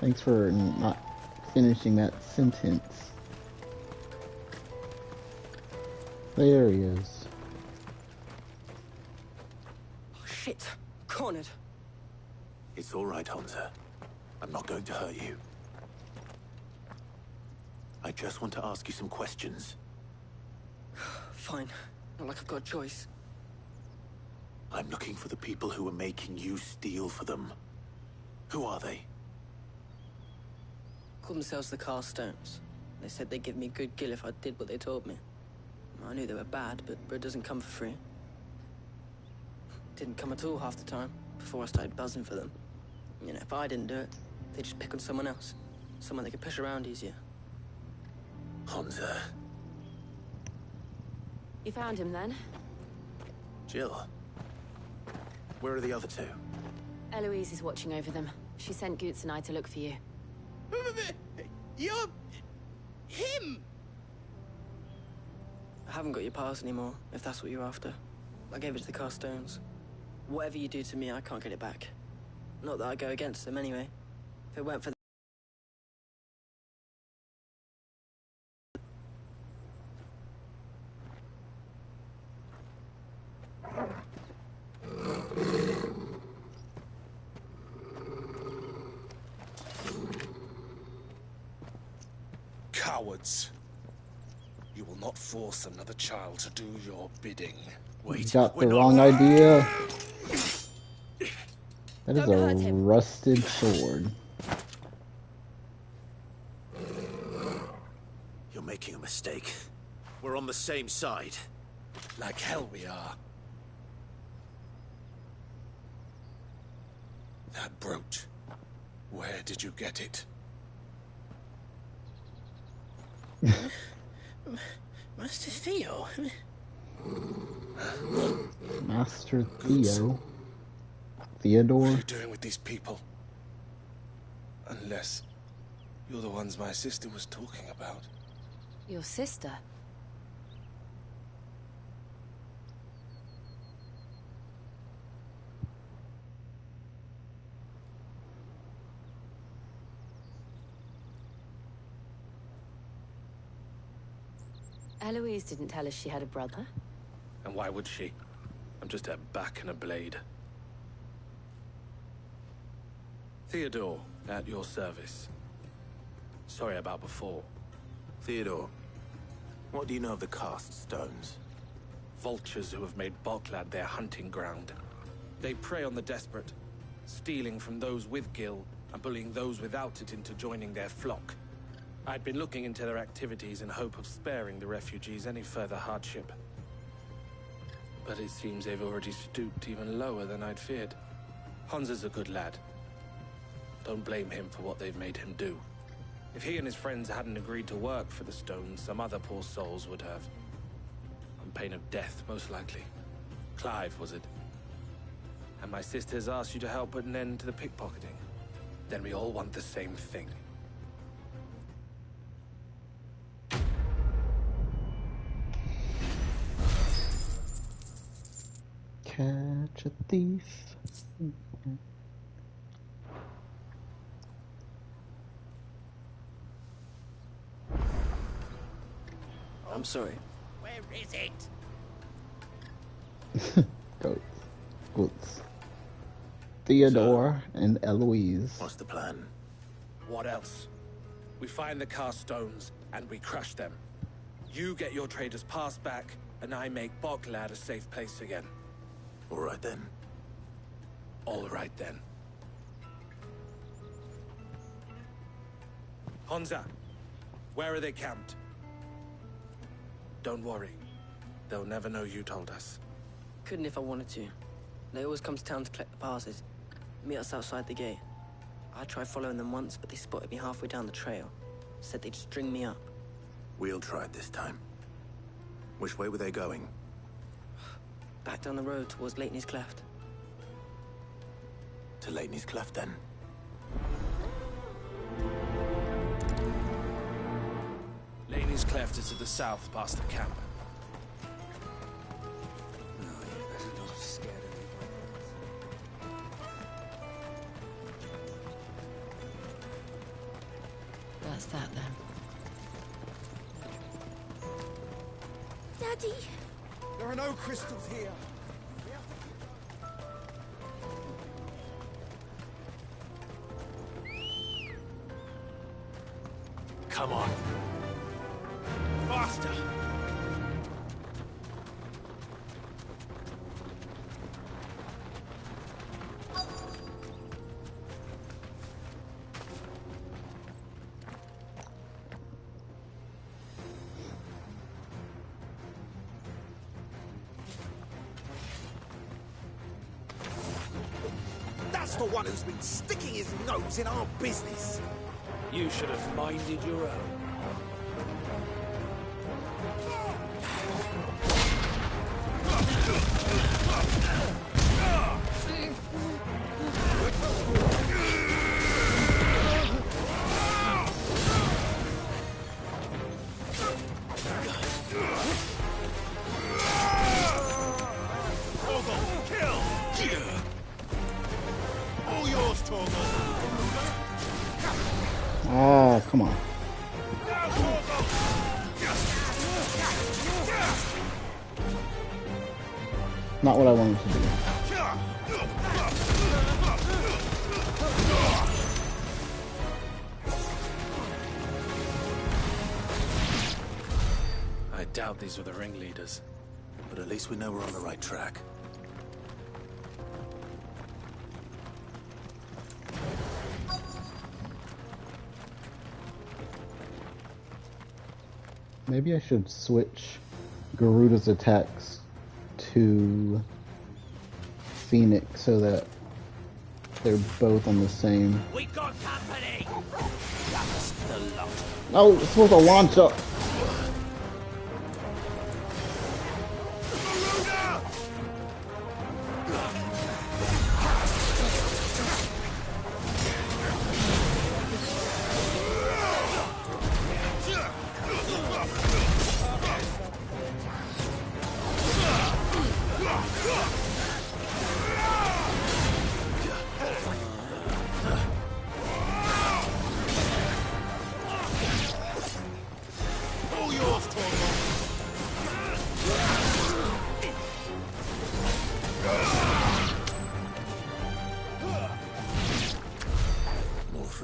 Thanks for not finishing that sentence. There he is. Oh, shit. Cornered. It's all right, Hansa. I'm not going to hurt you. I just want to ask you some questions. Fine. Not like I've got a choice. I'm looking for the people who are making you steal for them. Who are they? Called themselves the Carstones. They said they'd give me good gill if I did what they told me. I knew they were bad, but bread doesn't come for free. Didn't come at all half the time, before I started buzzing for them. You know, if I didn't do it, they'd just pick on someone else. Someone they could push around easier. Hansa. You found him then? Jill. Where are the other two? Eloise is watching over them. She sent Goots and I to look for you. You're... him! I haven't got your pass anymore, if that's what you're after. I gave it to the Carstones. Whatever you do to me, I can't get it back. Not that I go against them anyway. If it weren't for Cowards. You will not force another child to do your bidding. You got the wrong idea. That is a rusted sword. You're making a mistake. We're on the same side. Like hell we are. That brooch. Where did you get it? Master Theo? Master Theo? Theodore? What are you doing with these people? Unless you're the ones my sister was talking about. Your sister? Eloise didn't tell us she had a brother. And why would she? I'm just a back and a blade. Theodore, at your service. Sorry about before. Theodore, what do you know of the cast stones? Vultures who have made Boklad their hunting ground. They prey on the desperate, stealing from those with gil and bullying those without it into joining their flock. I'd been looking into their activities in hope of sparing the refugees any further hardship. But it seems they've already stooped even lower than I'd feared. Hans is a good lad. Don't blame him for what they've made him do. If he and his friends hadn't agreed to work for the stones, some other poor souls would have. On pain of death, most likely. Clive, was it? And my sisters asked you to help put an end to the pickpocketing. Then we all want the same thing. Catch a thief. I'm sorry. Where is it? Goats. Theodore and Eloise. What's the plan? What else? We find the cast stones and we crush them. You get your traders' pass back, and I make Boklad a safe place again. All right then. All right then. Honza, where are they camped? Don't worry. They'll never know you told us. Couldn't if I wanted to. They always come to town to collect the passes. Meet us outside the gate. I tried following them once, but they spotted me halfway down the trail. Said they'd string me up. We'll try it this time. Which way were they going? Back down the road towards Leighton's Cleft. To Leighton's Cleft, then. Leighton's Cleft is to the south, past the camp. That's that then. Daddy! There are no crystals here. Come on. Faster! That's the one who's been sticking his nose in our business. You should have minded your own. Kill! Ah, come on. Not what I wanted to do. I doubt these were the ringleaders. But at least we know we're on the right track. Maybe I should switch Garuda's attacks to Phoenix so that they're both on the same. We got company. Oh, it's supposed to launch up.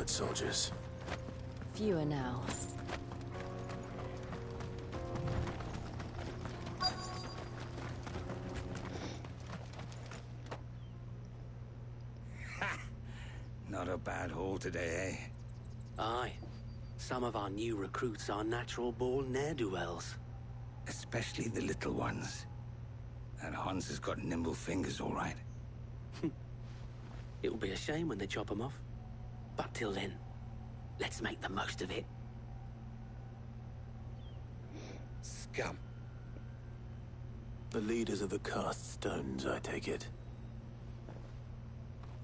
Soldiers. Fewer now. Not a bad haul today, eh? Aye. Some of our new recruits are natural-born ne'er-do-wells. Especially the little ones. And Hans has got nimble fingers, all right. It'll be a shame when they chop them off. But till then, let's make the most of it. Scum. The leaders of the cast stones, I take it.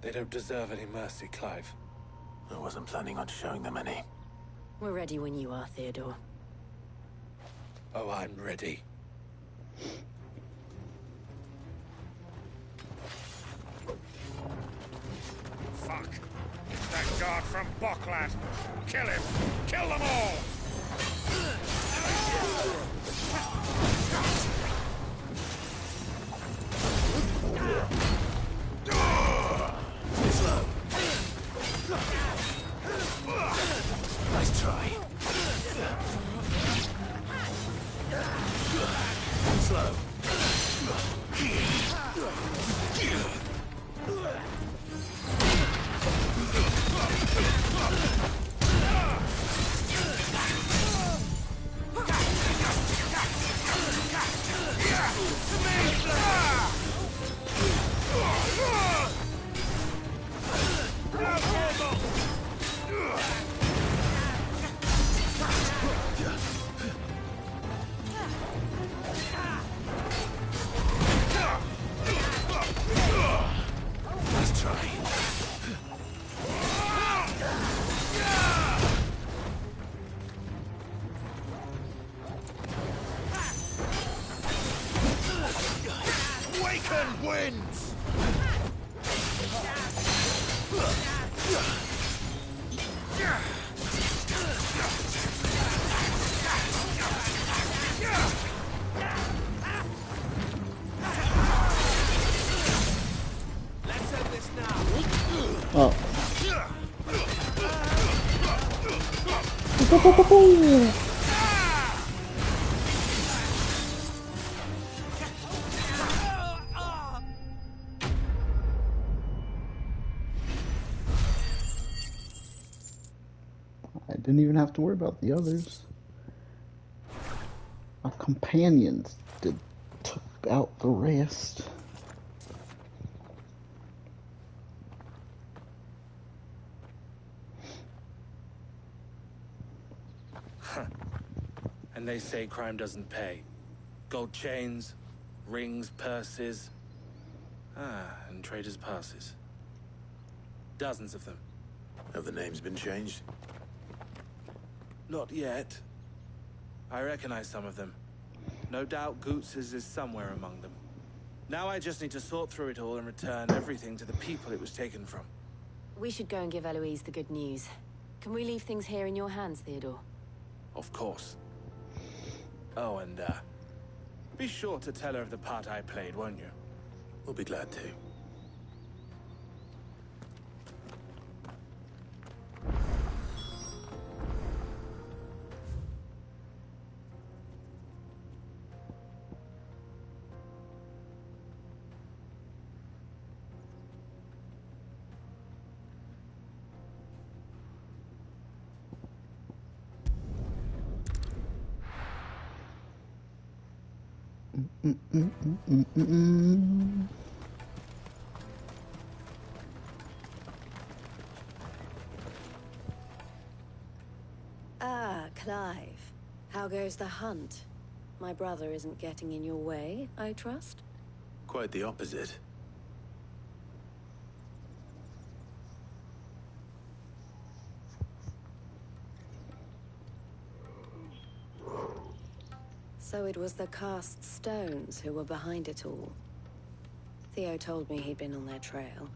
They don't deserve any mercy, Clive. I wasn't planning on showing them any. We're ready when you are, Theodore. Oh, I'm ready. Fuck. It's that guard from Bocklad. Kill him. Kill them all. Slow. Nice try. Slow. Nice try. Waken wins! Let's end this now. Oh. I didn't even have to worry about the others. My companions took out the rest. And they say crime doesn't pay. Gold chains, rings, purses. And traders' passes. Dozens of them. Have the names been changed? Not yet. I recognize some of them. No doubt Goots's is somewhere among them. Now I just need to sort through it all and return everything to the people it was taken from. We should go and give Eloise the good news. Can we leave things here in your hands, Theodore? Of course. Oh, and, be sure to tell her of the part I played, won't you? We'll be glad to. Ah, Clive. How goes the hunt? My brother isn't getting in your way, I trust? Quite the opposite. So it was the cast stones who were behind it all. Theo told me he'd been on their trail.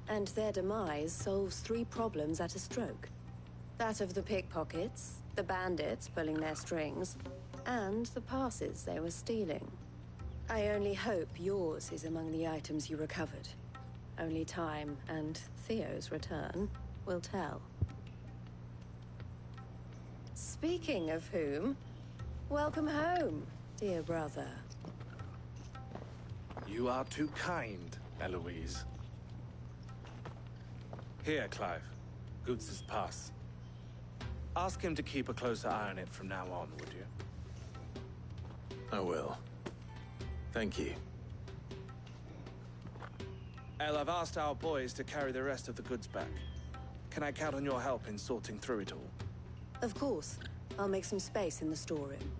And their demise solves 3 problems at a stroke. That of the pickpockets, the bandits pulling their strings, and the passes they were stealing. I only hope yours is among the items you recovered. Only time and Theo's return will tell. Speaking of whom, welcome home, dear brother. You are too kind, Eloise. Here, Clive. Goots' pass. Ask him to keep a closer eye on it from now on, would you? I will. Thank you. El, I've asked our boys to carry the rest of the goods back. Can I count on your help in sorting through it all? Of course. I'll make some space in the storeroom.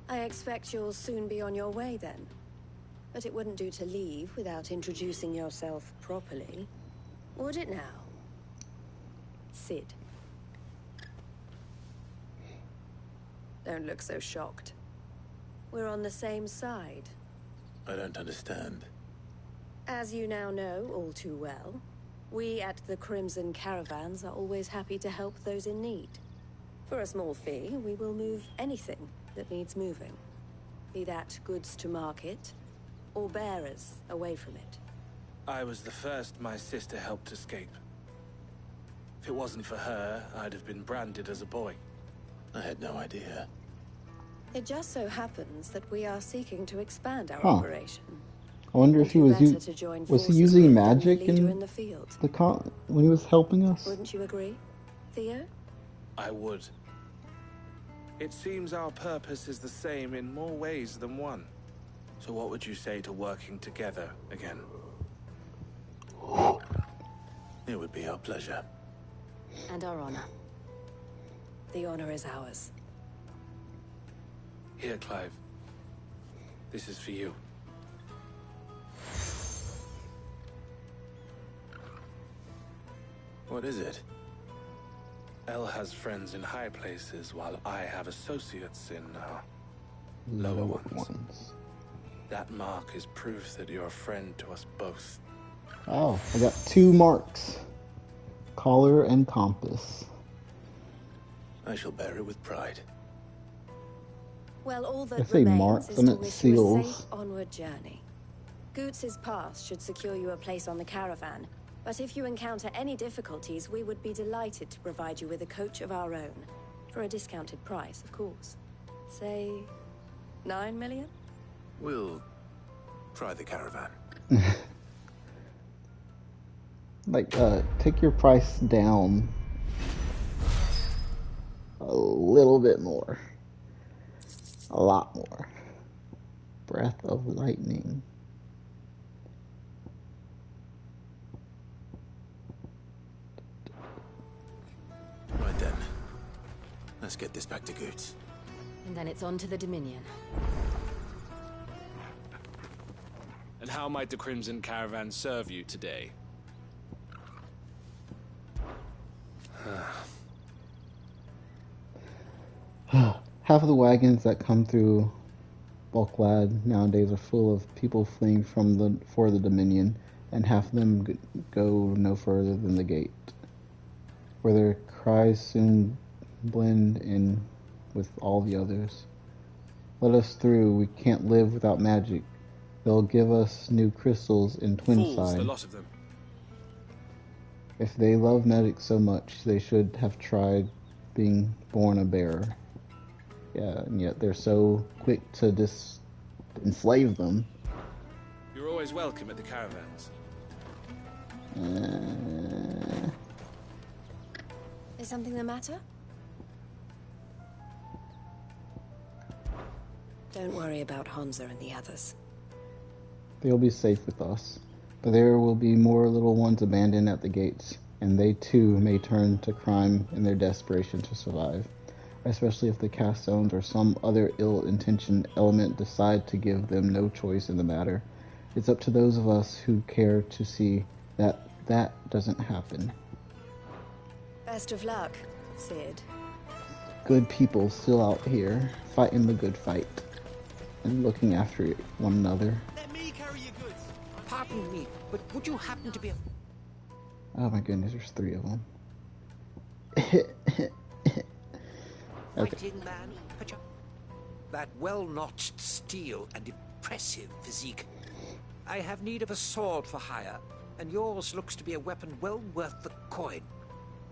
I expect you'll soon be on your way then. But it wouldn't do to leave without introducing yourself properly. Would it now? Sid. Don't look so shocked. We're on the same side. I don't understand. As you now know all too well, we at the Crimson Caravans are always happy to help those in need. For a small fee, we will move anything that needs moving. Be that goods to market, or bearers away from it. I was the first my sister helped escape. If it wasn't for her, I'd have been branded as a boy. I had no idea. It just so happens that we are seeking to expand our Huh. operation. I wonder if he was Better to join was he forces using with magic the leader in the field. when he was helping us? Wouldn't you agree, Theo? I would. It seems our purpose is the same in more ways than one. So what would you say to working together again? It would be our pleasure. And our honor. The honor is ours. Here, Clive. This is for you. What is it? El has friends in high places, while I have associates in lower ones. That mark is proof that you're a friend to us both. Oh, I got 2 marks. Collar and compass. I shall bear it with pride. Well, all I that say remains marks, is and to it wish you a seals. safe onward journey. Goots' pass should secure you a place on the caravan, but if you encounter any difficulties, we would be delighted to provide you with a coach of our own. For a discounted price, of course. Say, 9 million? We'll try the caravan. Like, take your price down a little bit more. A lot more. Breath of lightning. Right then. Let's get this back to Goots. And then it's on to the Dominion. And how might the Crimson Caravan serve you today? Half of the wagons that come through Bulklad nowadays are full of people fleeing for the Dominion. and have them go no further than the gate, where their cries soon blend in with all the others. Let us through, we can't live without magic. They'll give us new crystals in Fools, the Twinside. lot of them. If they love magic so much, they should have tried being born a bearer. Yeah, and yet they're so quick to enslave them. You're always welcome at the caravans. Is something the matter? Don't worry about Hansa and the others. They'll be safe with us, but there will be more little ones abandoned at the gates, and they too may turn to crime in their desperation to survive, especially if the Castones or some other ill-intentioned element decide to give them no choice in the matter. It's up to those of us who care to see that that doesn't happen. Best of luck, Sid. Good people still out here, fighting the good fight, and looking after one another. Let me carry your goods. Pardon me, but would you happen to be a... Oh my goodness, there's 3 of them. Okay. fighting man? That well-notched steel and impressive physique. I have need of a sword for hire, and yours looks to be a weapon well worth the coin.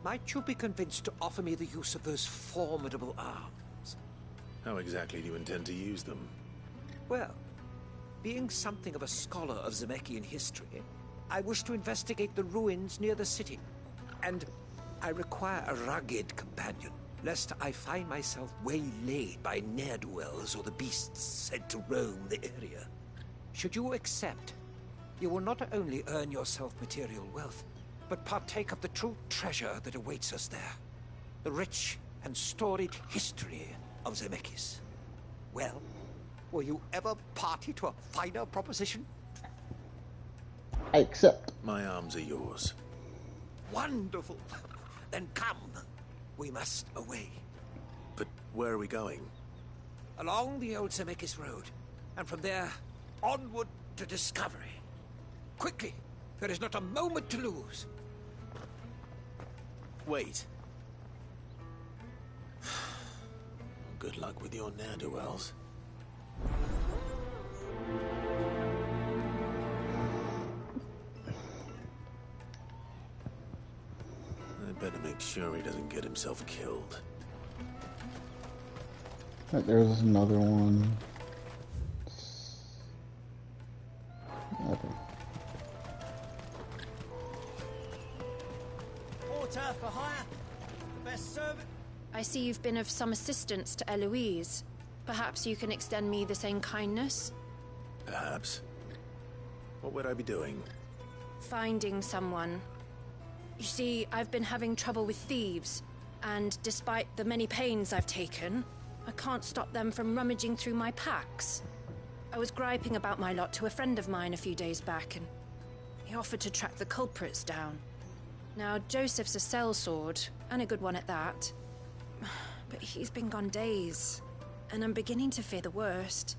Might you be convinced to offer me the use of those formidable arms? How exactly do you intend to use them? Well, being something of a scholar of Zemeckis history, I wish to investigate the ruins near the city, and I require a rugged companion, lest I find myself waylaid by ne'er-do-wells or the beasts said to roam the area. Should you accept, you will not only earn yourself material wealth, but partake of the true treasure that awaits us there. The rich and storied history of Zemeckis. Well, were you ever party to a finer proposition? I accept. My arms are yours. Wonderful. Then come. We must away. But where are we going? Along the old Zemeckis Road, and from there, onward to discovery. Quickly! There is not a moment to lose. Wait. Good luck with your ne'er-do-wells. I better make sure he doesn't get himself killed. There's another one. Okay. Porter for hire. The best servant. I see you've been of some assistance to Eloise. Perhaps you can extend me the same kindness? Perhaps. What would I be doing? Finding someone. You see, I've been having trouble with thieves, and despite the many pains I've taken, I can't stop them from rummaging through my packs. I was griping about my lot to a friend of mine a few days back, and he offered to track the culprits down. Now, Joseph's a sellsword, and a good one at that. But he's been gone days, and I'm beginning to fear the worst.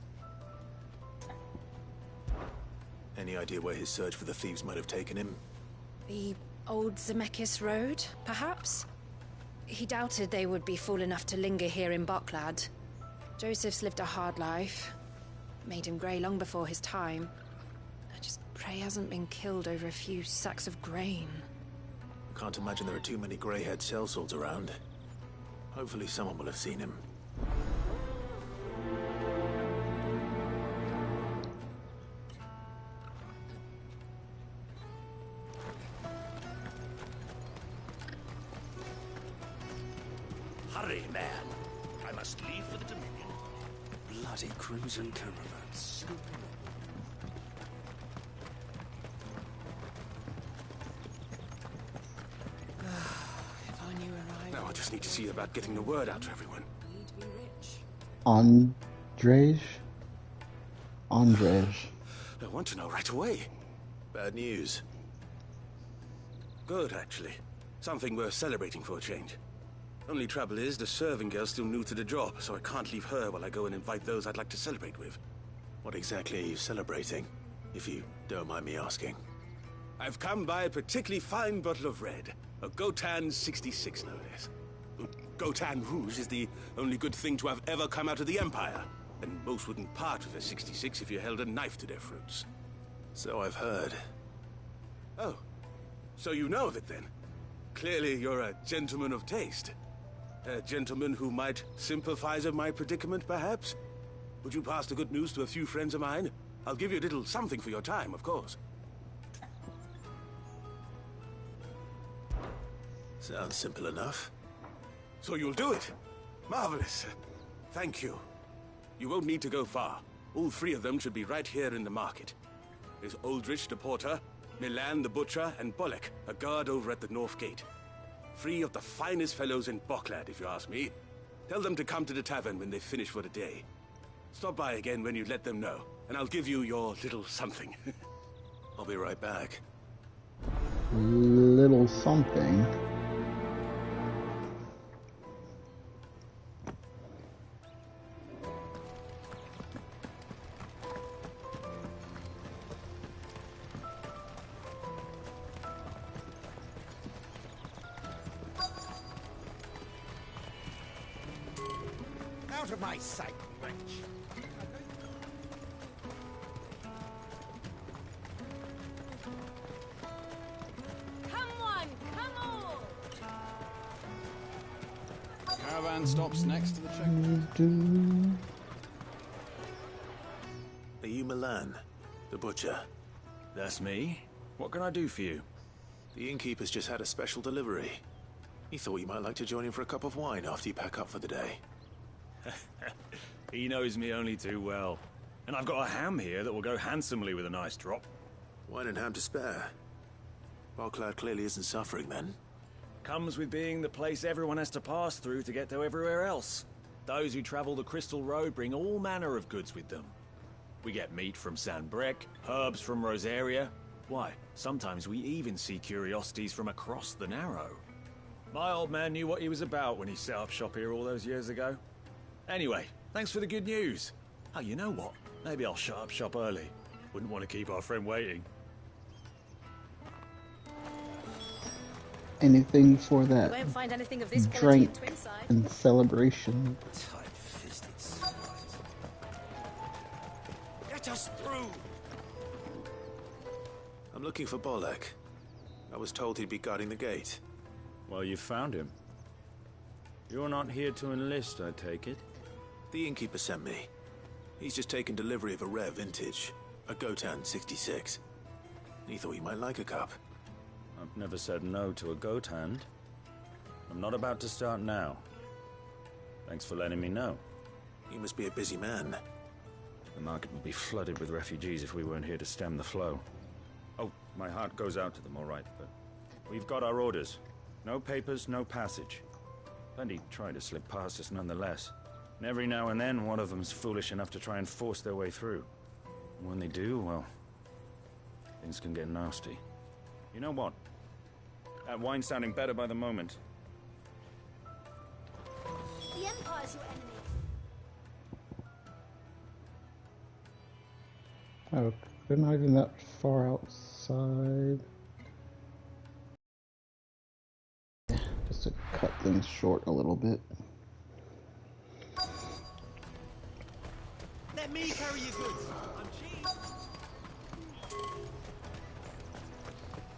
Any idea where his search for the thieves might have taken him? The old Zemeckis Road, perhaps? He doubted they would be fool enough to linger here in Boklad. Joseph's lived a hard life. Made him grey long before his time. I just pray he hasn't been killed over a few sacks of grain. I can't imagine there are too many grey-haired sellswords around. Hopefully someone will have seen him. Hurry, man. I must leave for the Dominion. Bloody crimson caravans. If I knew where Now I just need to see about getting the word out to everyone. Andrej? Andrej. I want to know right away. Bad news. Good, actually. Something worth celebrating for a change. Only trouble is, the serving girl's still new to the job, so I can't leave her while I go and invite those I'd like to celebrate with. What exactly are you celebrating, if you don't mind me asking? I've come by a particularly fine bottle of red. A Gotan 66, no less. Gotan Rouge is the only good thing to have ever come out of the Empire. And most wouldn't part with a 66 if you held a knife to their throats. So I've heard. Oh, so you know of it then? Clearly you're a gentleman of taste. A gentleman who might sympathize with my predicament, perhaps? Would you pass the good news to a few friends of mine? I'll give you a little something for your time, of course. Sounds simple enough. So you'll do it? Marvelous. Thank you. You won't need to go far. All three of them should be right here in the market. There's Aldrich the porter, Milan the butcher, and Bolek, a guard over at the north gate. Three of the finest fellows in Boklad, if you ask me. Tell them to come to the tavern when they finish for the day. Stop by again when you let them know, and I'll give you your little something. I'll be right back. Little something. Out of my sight, wench. Come on, come on! Caravan stops next to the checkpoint. Are you Milan, the butcher? That's me. What can I do for you? The innkeeper's just had a special delivery. He thought you might like to join him for a cup of wine after you pack up for the day. He knows me only too well. And I've got a ham here that will go handsomely with a nice drop. Wine and ham to spare. Boklad clearly isn't suffering then. Comes with being the place everyone has to pass through to get to everywhere else. Those who travel the Crystal Road bring all manner of goods with them. We get meat from San Brec, herbs from Rosaria. Why, sometimes we even see curiosities from across the Narrow. My old man knew what he was about when he set up shop here all those years ago. Anyway, thanks for the good news. Oh, you know what? Maybe I'll shut up shop early. Wouldn't want to keep our friend waiting. Anything for that You won't find anything of this quality drink in Twinside. and celebration. Tight-fisted spies. Get us through! I'm looking for Bolek. I was told he'd be guarding the gate. Well, you found him. You're not here to enlist, I take it? The innkeeper sent me. He's just taken delivery of a rare vintage, a Gotan 66. He thought you might like a cup. I've never said no to a goat hand. I'm not about to start now. Thanks for letting me know. You must be a busy man. The market would be flooded with refugees if we weren't here to stem the flow. Oh, my heart goes out to them, all right, but we've got our orders. No papers, no passage. Plenty try to slip past us nonetheless. And every now and then, one of them's foolish enough to try and force their way through. And when they do, well, things can get nasty. You know what? That wine's sounding better by the moment. The Empire's your enemy. Oh, they're not even that far outside. Just to cut things short a little bit. Let me carry your goods. I'm cheap.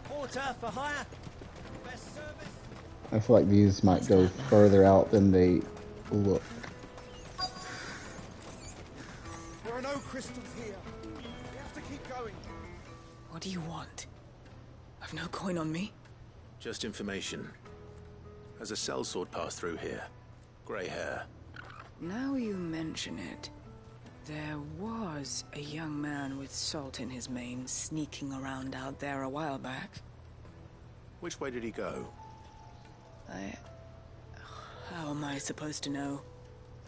Porter for hire. Best service. I feel like these might go further out than they look. There are no crystals here. We have to keep going. What do you want? I've no coin on me. Just information. Has a sellsword passed through here? Grey hair. Now you mention it. There was a young man with salt in his mane sneaking around out there a while back. Which way did he go? How am I supposed to know?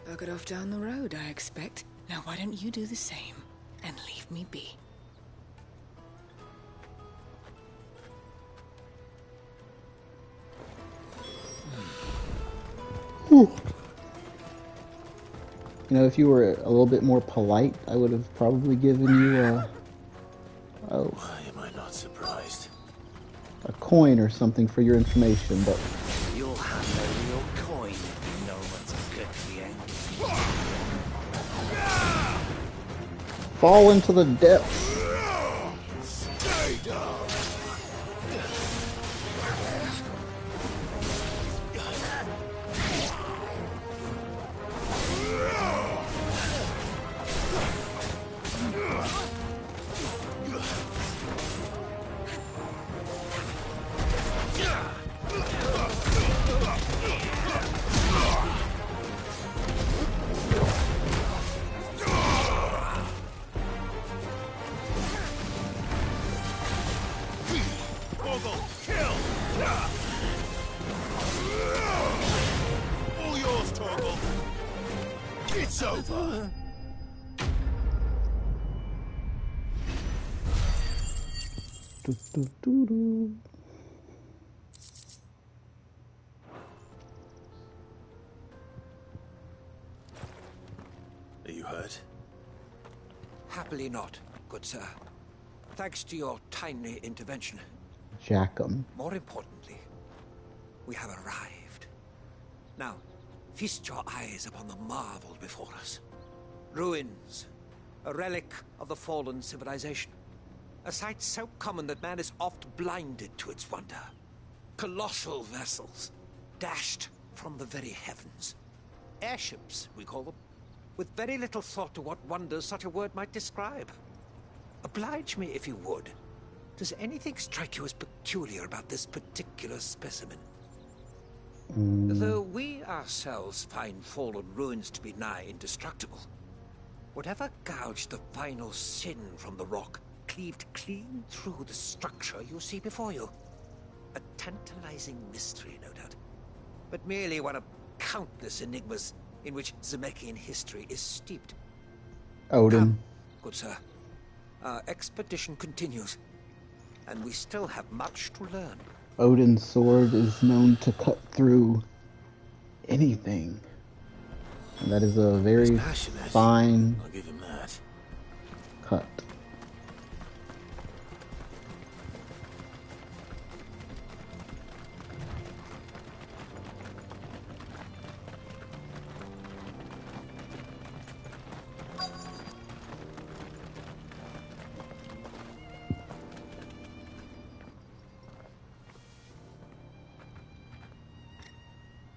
Buggered off down the road, I expect. Now why don't you do the same and leave me be? Whew. You know, if you were a little bit more polite, I would have probably given you a... Oh. Why am I not surprised? coin or something for your information, but You'll have no real coin if you know what's good for you. fall into the depths. Stay down. All yours, Torgal. It's over. Are you hurt? Happily not, good sir. Thanks to your timely intervention. Jack 'em. More importantly, we have arrived. Now, feast your eyes upon the marvel before us. Ruins, a relic of the fallen civilization. A sight so common that man is oft blinded to its wonder. Colossal vessels, dashed from the very heavens. Airships, we call them, with very little thought to what wonders such a word might describe. Oblige me if you would. Does anything strike you as peculiar about this particular specimen? Though we ourselves find fallen ruins to be nigh indestructible, whatever gouged the final sin from the rock cleaved clean through the structure you see before you. A tantalizing mystery, no doubt, but merely one of countless enigmas in which Zemeckien history is steeped. Odin. Come, good sir. Our expedition continues, and we still have much to learn. Odin's sword is known to cut through anything. And that is a very fine I'll give him that. cut.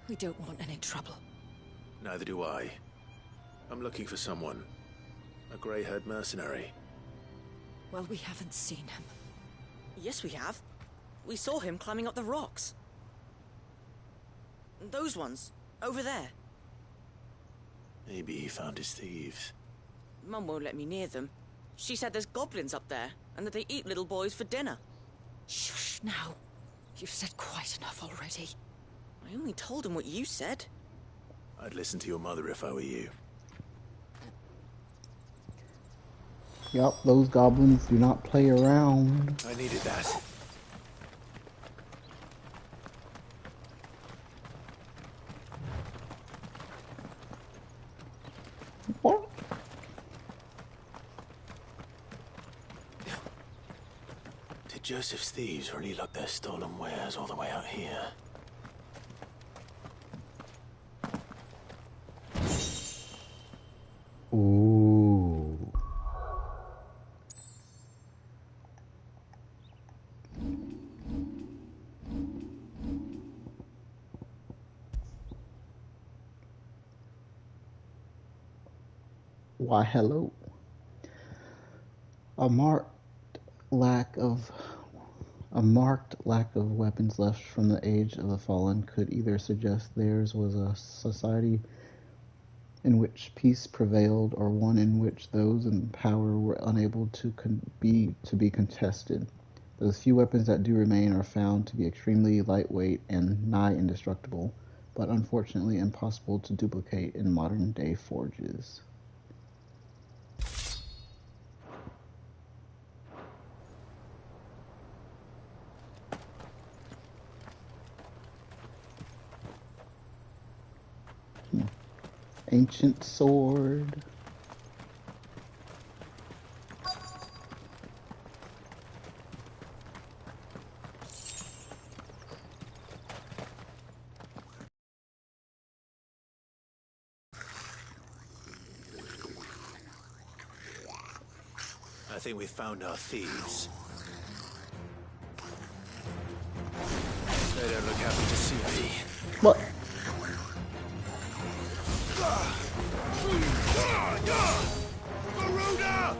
We don't want any trouble. Neither do I. I'm looking for someone. A grey-haired mercenary. Well, we haven't seen him. Yes, we have. We saw him climbing up the rocks. Those ones, over there. Maybe he found his thieves. Mum won't let me near them. She said there's goblins up there, and that they eat little boys for dinner. Shush now. You've said quite enough already. I only told him what you said. I'd listen to your mother if I were you. Yup, those goblins do not play around. I needed that. What? Did Joseph's thieves really lug their stolen wares all the way out here? Ooh. Why, hello. A marked lack of weapons left from the age of the fallen could either suggest theirs was a society in which peace prevailed, or one in which those in power were unable to be contested. Those few weapons that do remain are found to be extremely lightweight and nigh indestructible, but unfortunately impossible to duplicate in modern-day forges. Ancient sword. I think we've found our thieves. They don't look happy to see me. What? Garuda!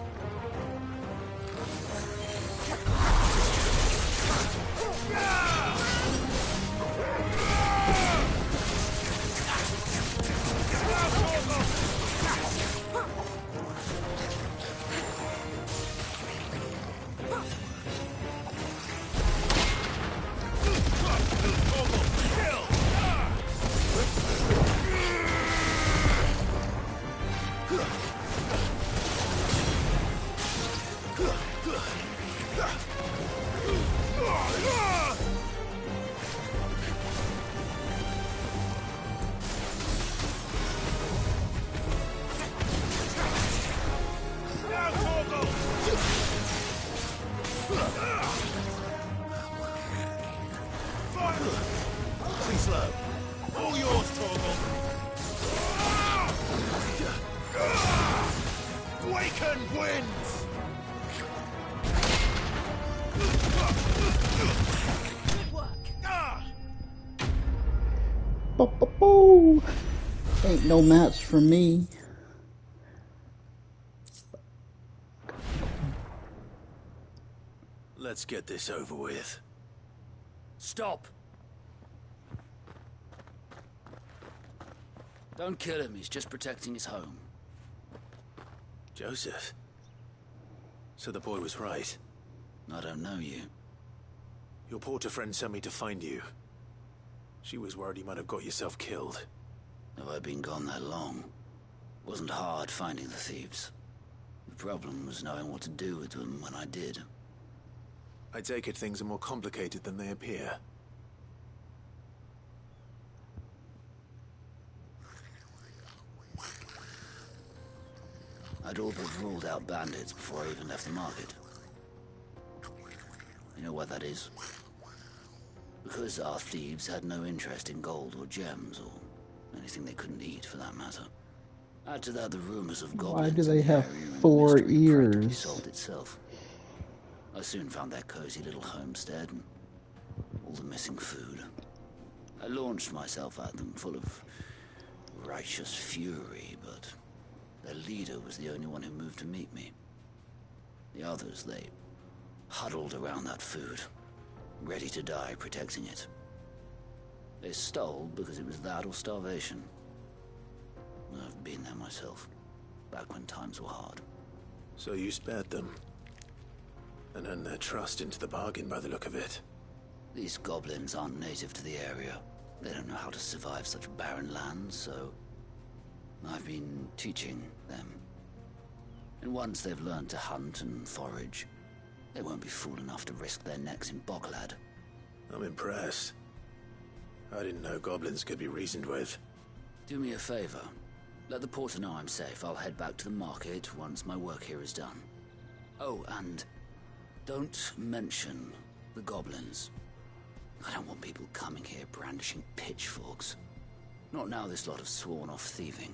Bo-bo-bo. Ain't no match for me. Let's get this over with. Stop! Don't kill him, he's just protecting his home. Joseph? So the boy was right. I don't know you. Your porter friend sent me to find you. She was worried you might have got yourself killed. Have I been gone that long? Wasn't hard finding the thieves. The problem was knowing what to do with them when I did. I take it things are more complicated than they appear. I'd all but ruled out bandits before I even left the market. You know what that is? Because our thieves had no interest in gold or gems, or anything they couldn't eat for that matter. Add to that the rumors of goblins. Why do they in the have area, and the 4 mystery practically ears? solved itself. I soon found their cozy little homestead and all the missing food. I launched myself at them full of righteous fury, but their leader was the only one who moved to meet me. The others, they huddled around that food, ready to die protecting it. They stole because it was that or starvation. I've been there myself, back when times were hard. So you spared them? And earned their trust into the bargain by the look of it. These goblins aren't native to the area. They don't know how to survive such barren lands, so I've been teaching them. And once they've learned to hunt and forage, they won't be fool enough to risk their necks in Boklad. I'm impressed. I didn't know goblins could be reasoned with. Do me a favor. Let the porter know I'm safe. I'll head back to the market once my work here is done. Oh, and don't mention the goblins. I don't want people coming here brandishing pitchforks. Not now this lot have sworn off thieving.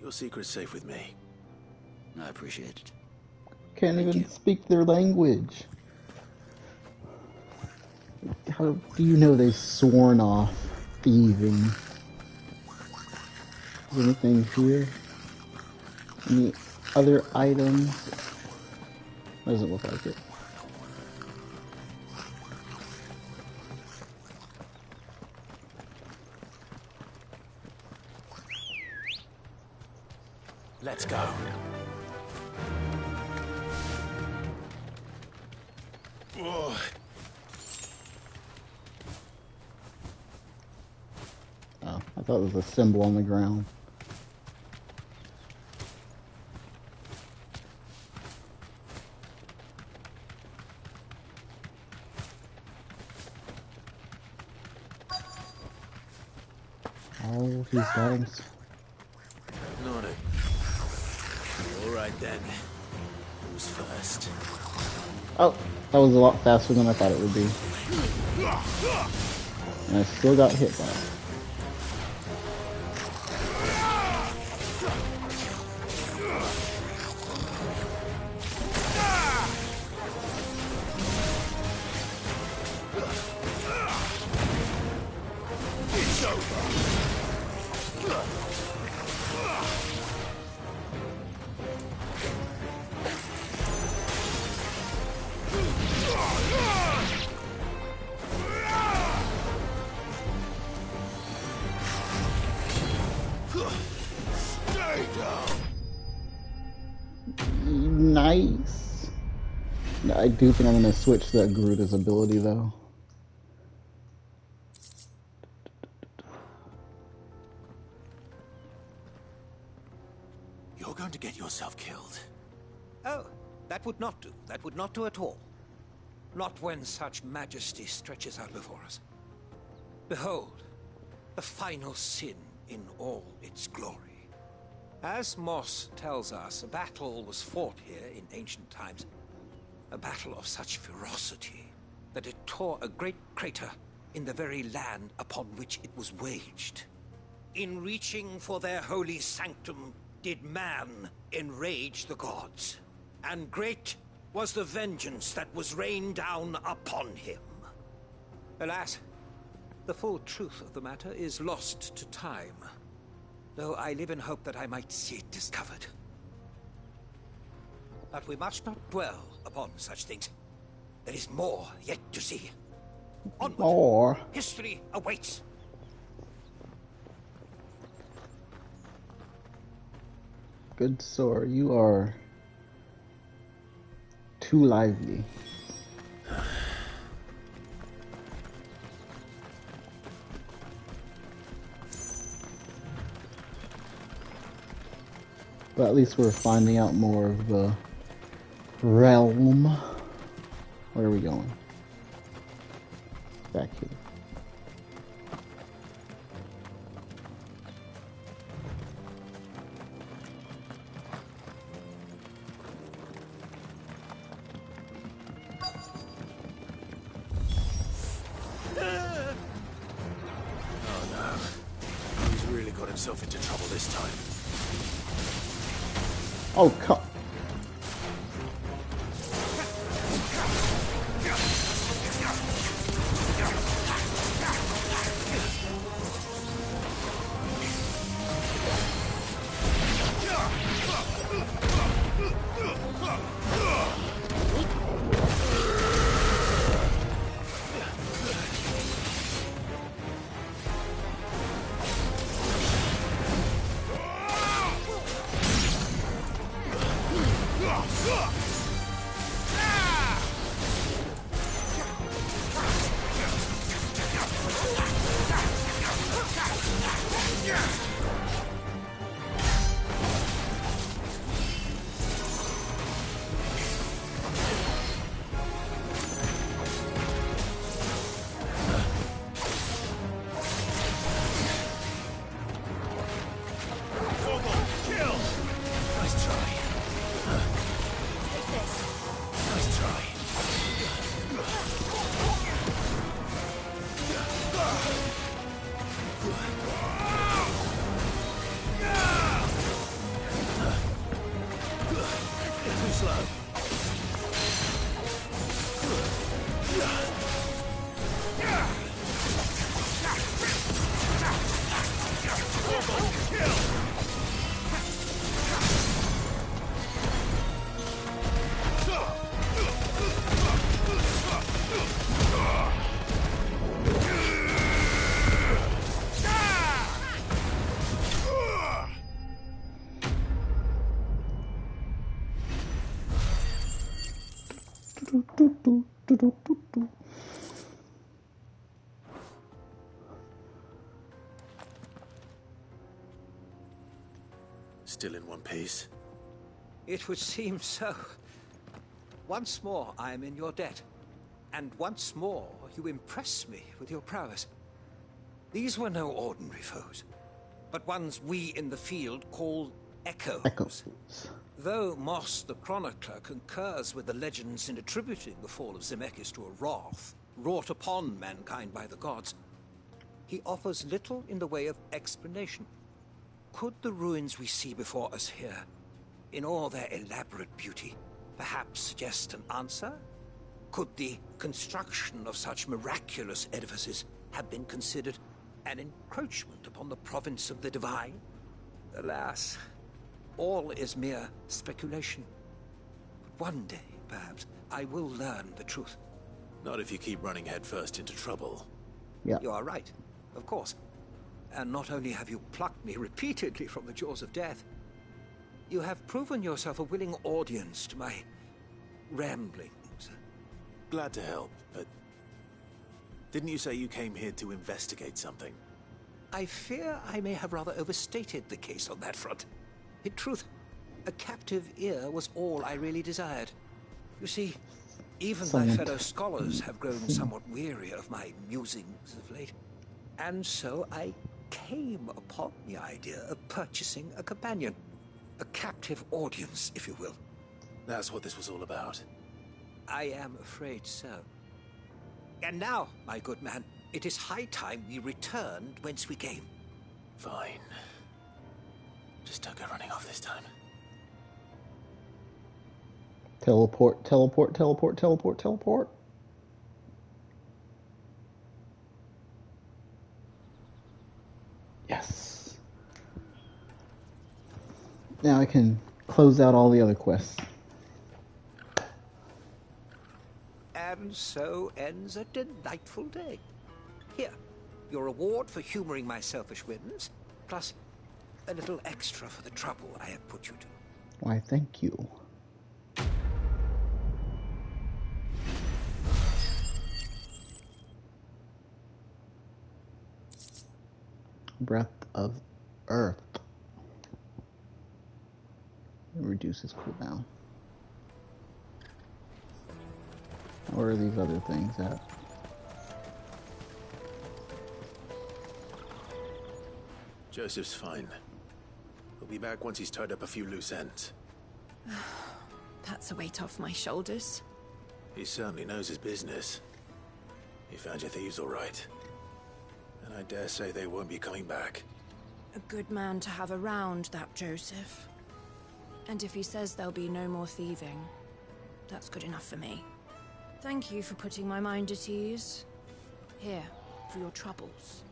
Your secret's safe with me. I appreciate it. Can't even speak their language. How do you know they've sworn off thieving? Is there anything here? Any other items? Doesn't look like it. Let's go. Oh, I thought it was a symbol on the ground. Oh, he's dying. Not it. All right then. Who's first? Oh, that was a lot faster than I thought it would be. And I still got hit by it. Nice. I do think I'm gonna switch that Garuda's ability though. You're going to get yourself killed. Oh, that would not do. That would not do at all. Not when such majesty stretches out before us. Behold, the final sin in all its glory. As Moss tells us, a battle was fought here in ancient times. A battle of such ferocity that it tore a great crater in the very land upon which it was waged. In reaching for their holy sanctum, did man enrage the gods. And great was the vengeance that was rained down upon him. Alas, the full truth of the matter is lost to time, though I live in hope that I might see it discovered. But we must not dwell upon such things. There is more yet to see. Onward. More. History awaits. Good Sora, you are too lively. But at least we're finding out more of the realm. Where are we going? Back here. Oh no. He's really got himself into trouble this time. Oh, come. Still in one piece? It would seem so. Once more I am in your debt. And once more you impress me with your prowess. These were no ordinary foes, but ones we in the field call echoes. Though Moss the Chronicler concurs with the legends in attributing the fall of Zemeckis to a wrath wrought upon mankind by the gods, he offers little in the way of explanation. Could the ruins we see before us here, in all their elaborate beauty, perhaps suggest an answer? Could the construction of such miraculous edifices have been considered an encroachment upon the province of the divine? Alas, all is mere speculation. But one day, perhaps, I will learn the truth. Not if you keep running headfirst into trouble. Yeah. You are right, of course. And not only have you plucked me repeatedly from the jaws of death, You have proven yourself a willing audience to my ramblings. Glad to help, but didn't you say you came here to investigate something? I fear I may have rather overstated the case on that front. In truth, a captive ear was all I really desired. You see, even my fellow scholars have grown somewhat weary of my musings of late. And so I came upon the idea of purchasing a companion. A captive audience, if you will. That's what this was all about. I am afraid so. And now, my good man, it is high time we returned whence we came. Fine. Just don't go running off this time. Teleport, teleport, teleport, teleport, teleport. Yes. Now I can close out all the other quests. And so ends a delightful day. Here, your reward for humoring my selfish whims, plus a little extra for the trouble I have put you to. Why, thank you. Breath of Earth. It reduces cooldown. Where are these other things at? Joseph's fine. He'll be back once he's tied up a few loose ends. That's a weight off my shoulders. He certainly knows his business. He found your thieves all right. And I dare say they won't be coming back. A good man to have around, that Joseph. And if he says there'll be no more thieving, that's good enough for me. Thank you for putting my mind at ease. Here, for your troubles.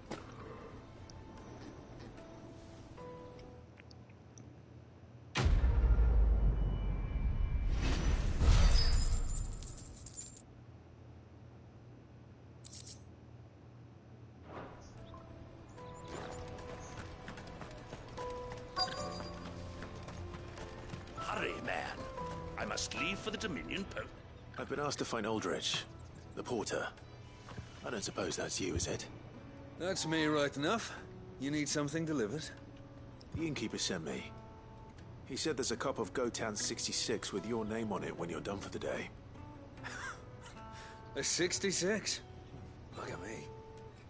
Hurry, man. I must leave for the Dominion post. I've been asked to find Aldrich, the porter. I don't suppose that's you, is it? That's me right enough. You need something delivered? The innkeeper sent me. He said there's a cup of Gotan 66 with your name on it when you're done for the day. A 66? Look at me.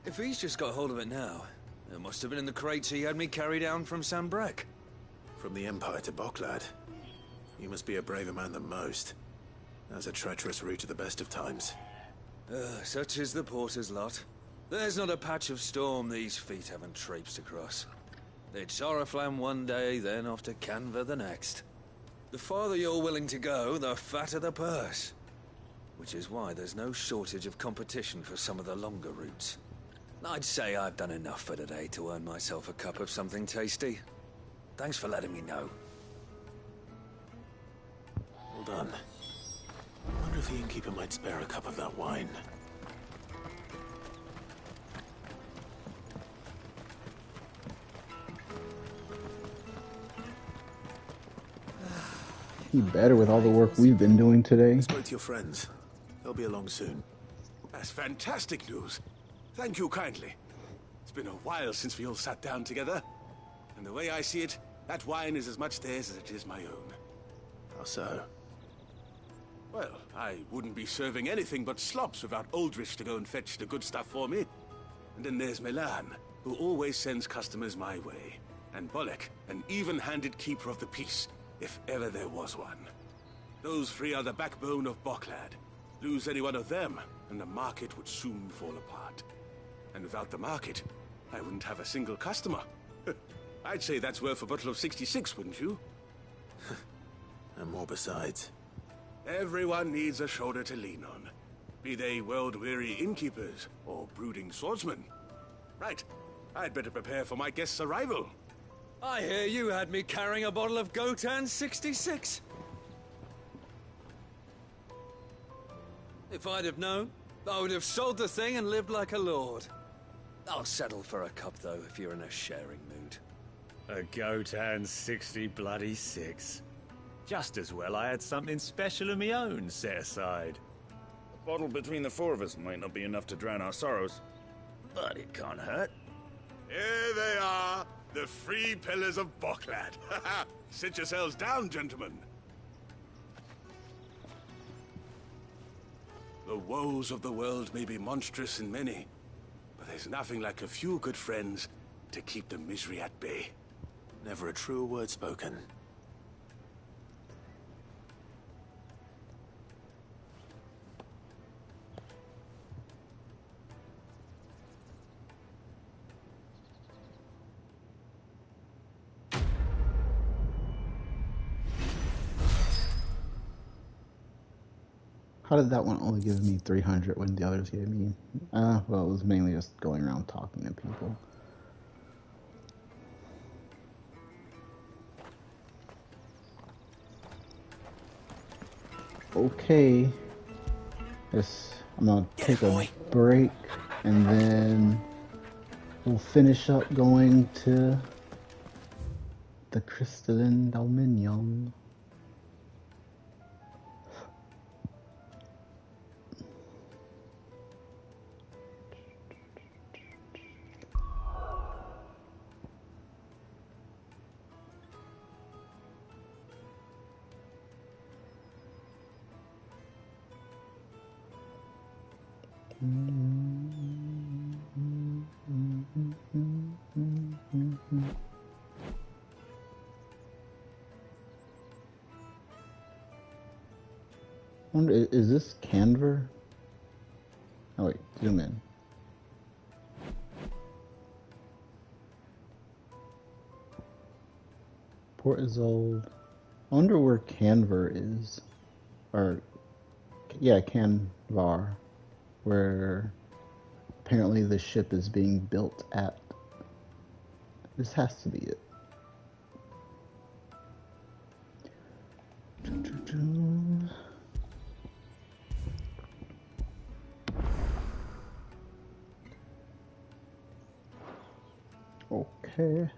If he's just got hold of it now, it must have been in the crates he had me carry down from Sambrek. From the Empire to Boklad. You must be a braver man than most. That's a treacherous route at the best of times. Such is the porter's lot. There's not a patch of storm these feet haven't traipsed across. It's Oriflamme one day, then off to Canva the next. The farther you're willing to go, the fatter the purse. Which is why there's no shortage of competition for some of the longer routes. I'd say I've done enough for today to earn myself a cup of something tasty. Thanks for letting me know. Well done. I wonder if the innkeeper might spare a cup of that wine. He better with all the work we've been doing today. Spoke to your friends. They'll be along soon. That's fantastic news. Thank you kindly. It's been a while since we all sat down together. And the way I see it, that wine is as much theirs as it is my own. How so? Well, I wouldn't be serving anything but slops without Aldrich to go and fetch the good stuff for me. And then there's Milan, who always sends customers my way. And Bolek, an even-handed keeper of the peace, if ever there was one. Those three are the backbone of Boklad. Lose any one of them, and the market would soon fall apart. And without the market, I wouldn't have a single customer. I'd say that's worth a bottle of 66, wouldn't you? And more besides. Everyone needs a shoulder to lean on. Be they world-weary innkeepers or brooding swordsmen. Right. I'd better prepare for my guest's arrival. I hear you had me carrying a bottle of Gotan 66. If I'd have known, I would have sold the thing and lived like a lord. I'll settle for a cup, though, if you're in a sharing mood. A goat and 60 bloody 6. Just as well I had something special of my own set aside. A bottle between the four of us might not be enough to drown our sorrows, but it can't hurt. Here they are, the free pillars of Boklad. Sit yourselves down, gentlemen. The woes of the world may be monstrous in many, but there's nothing like a few good friends to keep the misery at bay. Never a true word spoken. How did that one only give me 300 when the others gave me? Well, it was mainly just going around talking to people. Okay. Yes, I'm gonna take a break and then we'll finish up going to the Crystalline Dominion. Wonder, is this Canver? Oh wait, zoom in. Port is old. I wonder where Canver is. Or, yeah, Canvar. Where apparently the ship is being built at. This has to be it. Okay.